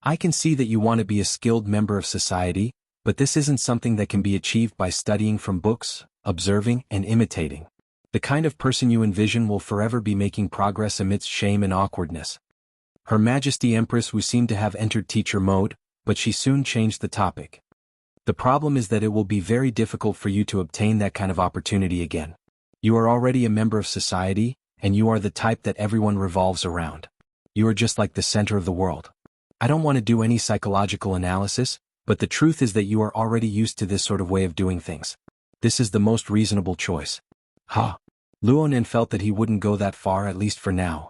I can see that you want to be a skilled member of society, but this isn't something that can be achieved by studying from books, observing, and imitating. The kind of person you envision will forever be making progress amidst shame and awkwardness. Her Majesty Empress Wu seemed to have entered teacher mode, but she soon changed the topic. The problem is that it will be very difficult for you to obtain that kind of opportunity again. You are already a member of society, and you are the type that everyone revolves around. You are just like the center of the world. I don't want to do any psychological analysis, but the truth is that you are already used to this sort of way of doing things. This is the most reasonable choice. Ha! Luo Nan felt that he wouldn't go that far, at least for now.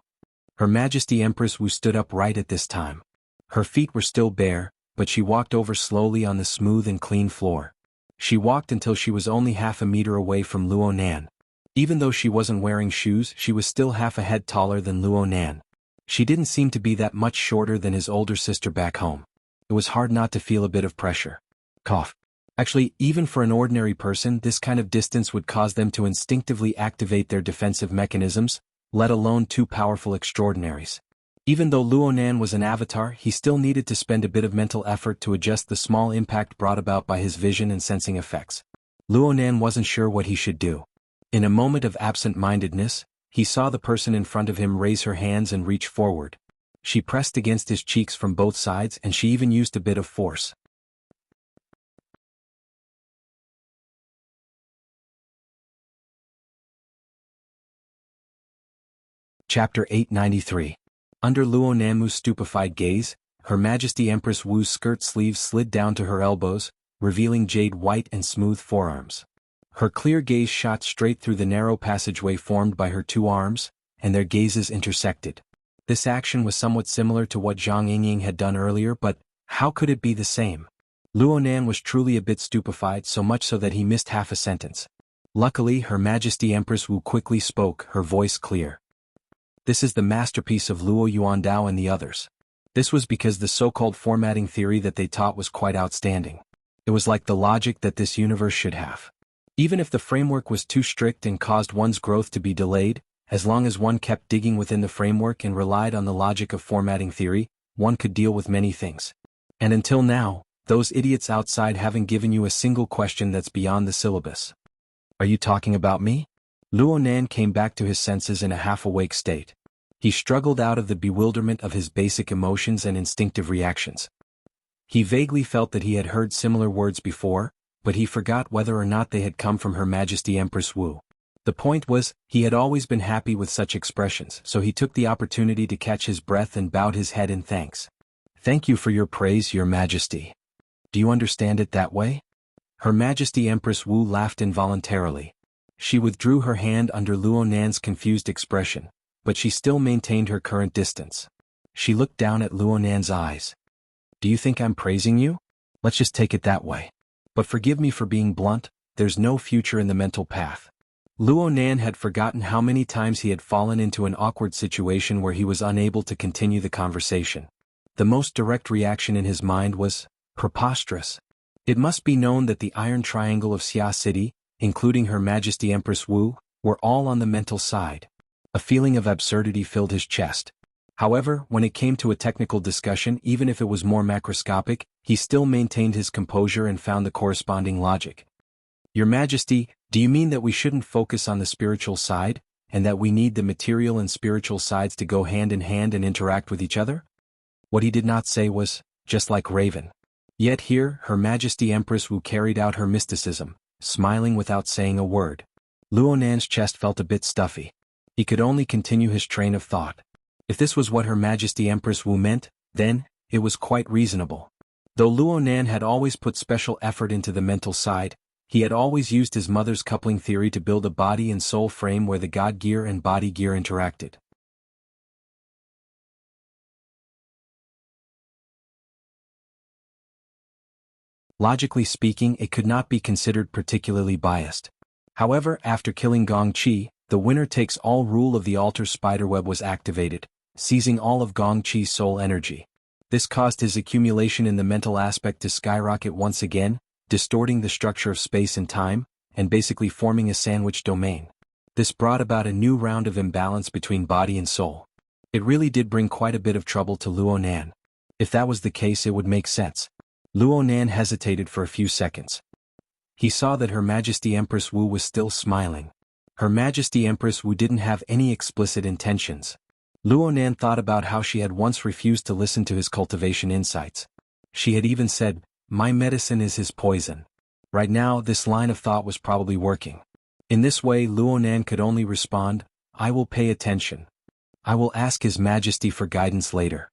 Her Majesty Empress Wu stood up right at this time. Her feet were still bare, but she walked over slowly on the smooth and clean floor. She walked until she was only half a meter away from Luo Nan. Even though she wasn't wearing shoes, she was still half a head taller than Luo Nan. She didn't seem to be that much shorter than his older sister back home. It was hard not to feel a bit of pressure. Cough. Actually, even for an ordinary person, this kind of distance would cause them to instinctively activate their defensive mechanisms, let alone 2 powerful extraordinaries. Even though Luo Nan was an avatar, he still needed to spend a bit of mental effort to adjust the small impact brought about by his vision and sensing effects. Luo Nan wasn't sure what he should do. In a moment of absent-mindedness, he saw the person in front of him raise her hands and reach forward. She pressed against his cheeks from both sides, and she even used a bit of force. Chapter 893. Under Luo Nanmu's stupefied gaze, Her Majesty Empress Wu's skirt sleeves slid down to her elbows, revealing jade white and smooth forearms. Her clear gaze shot straight through the narrow passageway formed by her 2 arms, and their gazes intersected. This action was somewhat similar to what Zhang Yingying had done earlier, but how could it be the same? Luo Nan was truly a bit stupefied, so much so that he missed half a sentence. Luckily, Her Majesty Empress Wu quickly spoke, her voice clear. This is the masterpiece of Luo Yuandao and the others. This was because the so-called formatting theory that they taught was quite outstanding. It was like the logic that this universe should have. Even if the framework was too strict and caused one's growth to be delayed, as long as one kept digging within the framework and relied on the logic of formatting theory, one could deal with many things. And until now, those idiots outside haven't given you a single question that's beyond the syllabus. Are you talking about me? Luo Nan came back to his senses in a half-awake state. He struggled out of the bewilderment of his basic emotions and instinctive reactions. He vaguely felt that he had heard similar words before, but he forgot whether or not they had come from Her Majesty Empress Wu. The point was, he had always been happy with such expressions, so he took the opportunity to catch his breath and bowed his head in thanks. "Thank you for your praise, Your Majesty. Do you understand it that way?" Her Majesty Empress Wu laughed involuntarily. She withdrew her hand under Luo Nan's confused expression, but she still maintained her current distance. She looked down at Luo Nan's eyes. "Do you think I'm praising you? Let's just take it that way. But forgive me for being blunt, there's no future in the mental path." Luo Nan had forgotten how many times he had fallen into an awkward situation where he was unable to continue the conversation. The most direct reaction in his mind was, preposterous. It must be known that the Iron Triangle of Xia City, including Her Majesty Empress Wu, were all on the mental side. A feeling of absurdity filled his chest. However, when it came to a technical discussion, even if it was more macroscopic, he still maintained his composure and found the corresponding logic. "Your Majesty, do you mean that we shouldn't focus on the spiritual side, and that we need the material and spiritual sides to go hand in hand and interact with each other?" What he did not say was, "just like Raven." Yet here, Her Majesty Empress Wu carried out her mysticism, smiling without saying a word. Luo Nan's chest felt a bit stuffy. He could only continue his train of thought. If this was what Her Majesty Empress Wu meant, then, it was quite reasonable. Though Luo Nan had always put special effort into the mental side, he had always used his mother's coupling theory to build a body and soul frame where the God gear and body gear interacted. Logically speaking, it could not be considered particularly biased. However, after killing Gong Qi, the winner takes all rule of the altar spiderweb was activated, seizing all of Gong Qi's soul energy. This caused his accumulation in the mental aspect to skyrocket once again, distorting the structure of space and time, and basically forming a sandwich domain. This brought about a new round of imbalance between body and soul. It really did bring quite a bit of trouble to Luo Nan. If that was the case, it would make sense. Luo Nan hesitated for a few seconds. He saw that Her Majesty Empress Wu was still smiling. Her Majesty Empress Wu didn't have any explicit intentions. Luo Nan thought about how she had once refused to listen to his cultivation insights. She had even said, "My medicine is his poison." Right now, this line of thought was probably working. In this way, Luo Nan could only respond, "I will pay attention. I will ask His Majesty for guidance later."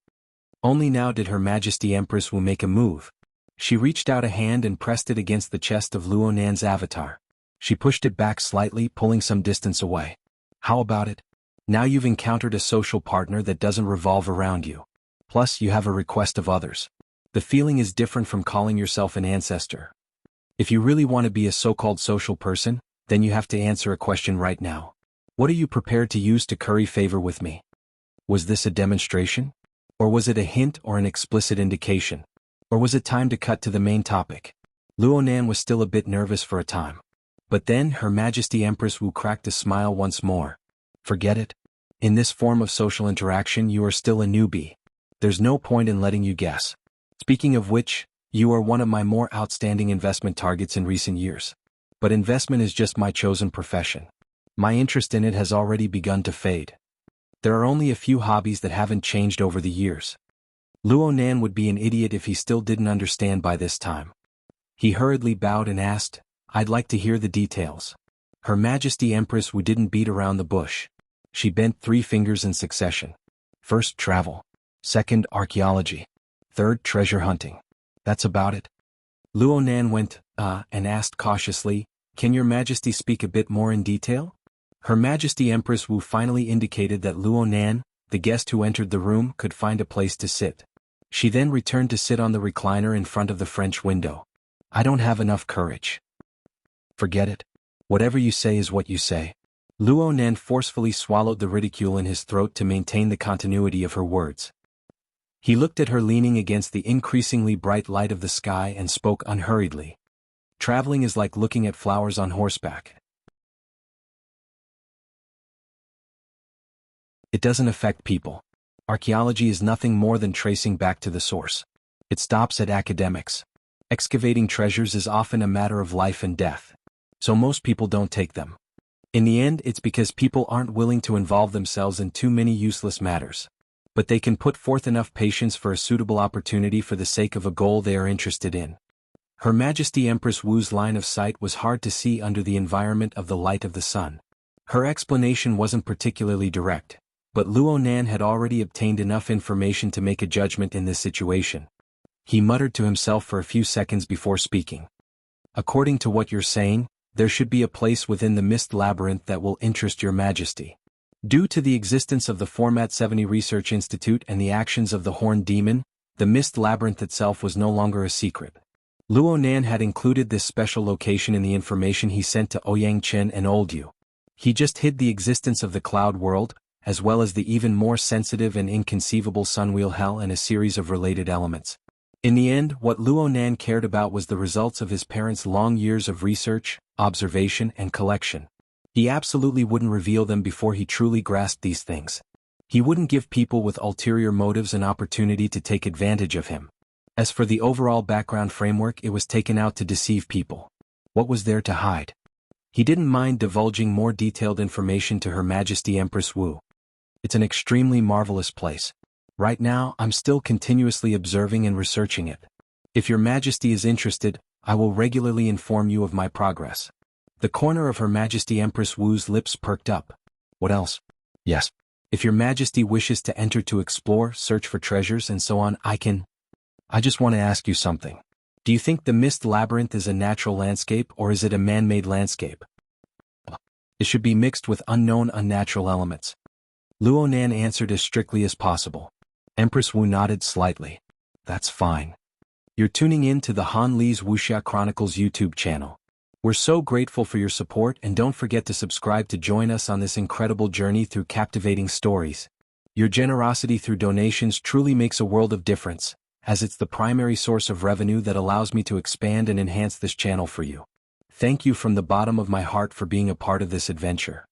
Only now did Her Majesty Empress Wu make a move. She reached out a hand and pressed it against the chest of Luo Nan's avatar. She pushed it back slightly, pulling some distance away. "How about it? Now you've encountered a social partner that doesn't revolve around you. Plus, you have a request of others. The feeling is different from calling yourself an ancestor. If you really want to be a so-called social person, then you have to answer a question right now. What are you prepared to use to curry favor with me?" Was this a demonstration? Or was it a hint or an explicit indication? Or was it time to cut to the main topic? Luo Nan was still a bit nervous for a time. But then Her Majesty Empress Wu cracked a smile once more. "Forget it. In this form of social interaction you are still a newbie. There's no point in letting you guess. Speaking of which, you are one of my more outstanding investment targets in recent years. But investment is just my chosen profession. My interest in it has already begun to fade. There are only a few hobbies that haven't changed over the years." Luo Nan would be an idiot if he still didn't understand by this time. He hurriedly bowed and asked, "I'd like to hear the details." Her Majesty Empress Wu didn't beat around the bush. She bent 3 fingers in succession. First, travel. Second, archaeology. Third, treasure hunting. That's about it. Luo Nan went, and asked cautiously, "Can Your Majesty speak a bit more in detail?" Her Majesty Empress Wu finally indicated that Luo Nan, the guest who entered the room, could find a place to sit. She then returned to sit on the recliner in front of the French window. "I don't have enough courage." "Forget it. Whatever you say is what you say." Luo Nan forcefully swallowed the ridicule in his throat to maintain the continuity of her words. He looked at her leaning against the increasingly bright light of the sky and spoke unhurriedly. "Traveling is like looking at flowers on horseback. It doesn't affect people. Archaeology is nothing more than tracing back to the source. It stops at academics. Excavating treasures is often a matter of life and death. So most people don't take them. In the end, it's because people aren't willing to involve themselves in too many useless matters. But they can put forth enough patience for a suitable opportunity for the sake of a goal they are interested in. Her Majesty Empress Wu's line of sight was hard to see under the environment of the light of the sun. Her explanation wasn't particularly direct, but Luo Nan had already obtained enough information to make a judgment in this situation. He muttered to himself for a few seconds before speaking. According to what you're saying, there should be a place within the Mist Labyrinth that will interest your Majesty. Due to the existence of the Format 70 Research Institute and the actions of the Horned Demon, the Mist Labyrinth itself was no longer a secret. Luo Nan had included this special location in the information he sent to Ouyang Chen and Old Yu. He just hid the existence of the Cloud World, as well as the even more sensitive and inconceivable Sunwheel Hell and a series of related elements. In the end, what Luo Nan cared about was the results of his parents' long years of research, observation, and collection. He absolutely wouldn't reveal them before he truly grasped these things. He wouldn't give people with ulterior motives an opportunity to take advantage of him. As for the overall background framework, it was taken out to deceive people. What was there to hide? He didn't mind divulging more detailed information to Her Majesty Empress Wu. It's an extremely marvelous place. Right now, I'm still continuously observing and researching it. If Your Majesty is interested, I will regularly inform you of my progress. The corner of Her Majesty Empress Wu's lips perked up. What else? Yes. If Your Majesty wishes to enter to explore, search for treasures and so on, I just want to ask you something. Do you think the Mist Labyrinth is a natural landscape or is it a man-made landscape? It should be mixed with unknown unnatural elements. Luo Nan answered as strictly as possible. Empress Wu nodded slightly. That's fine. You're tuning in to the Han Li's Wuxia Chronicles YouTube channel. We're so grateful for your support and don't forget to subscribe to join us on this incredible journey through captivating stories. Your generosity through donations truly makes a world of difference, as it's the primary source of revenue that allows me to expand and enhance this channel for you. Thank you from the bottom of my heart for being a part of this adventure.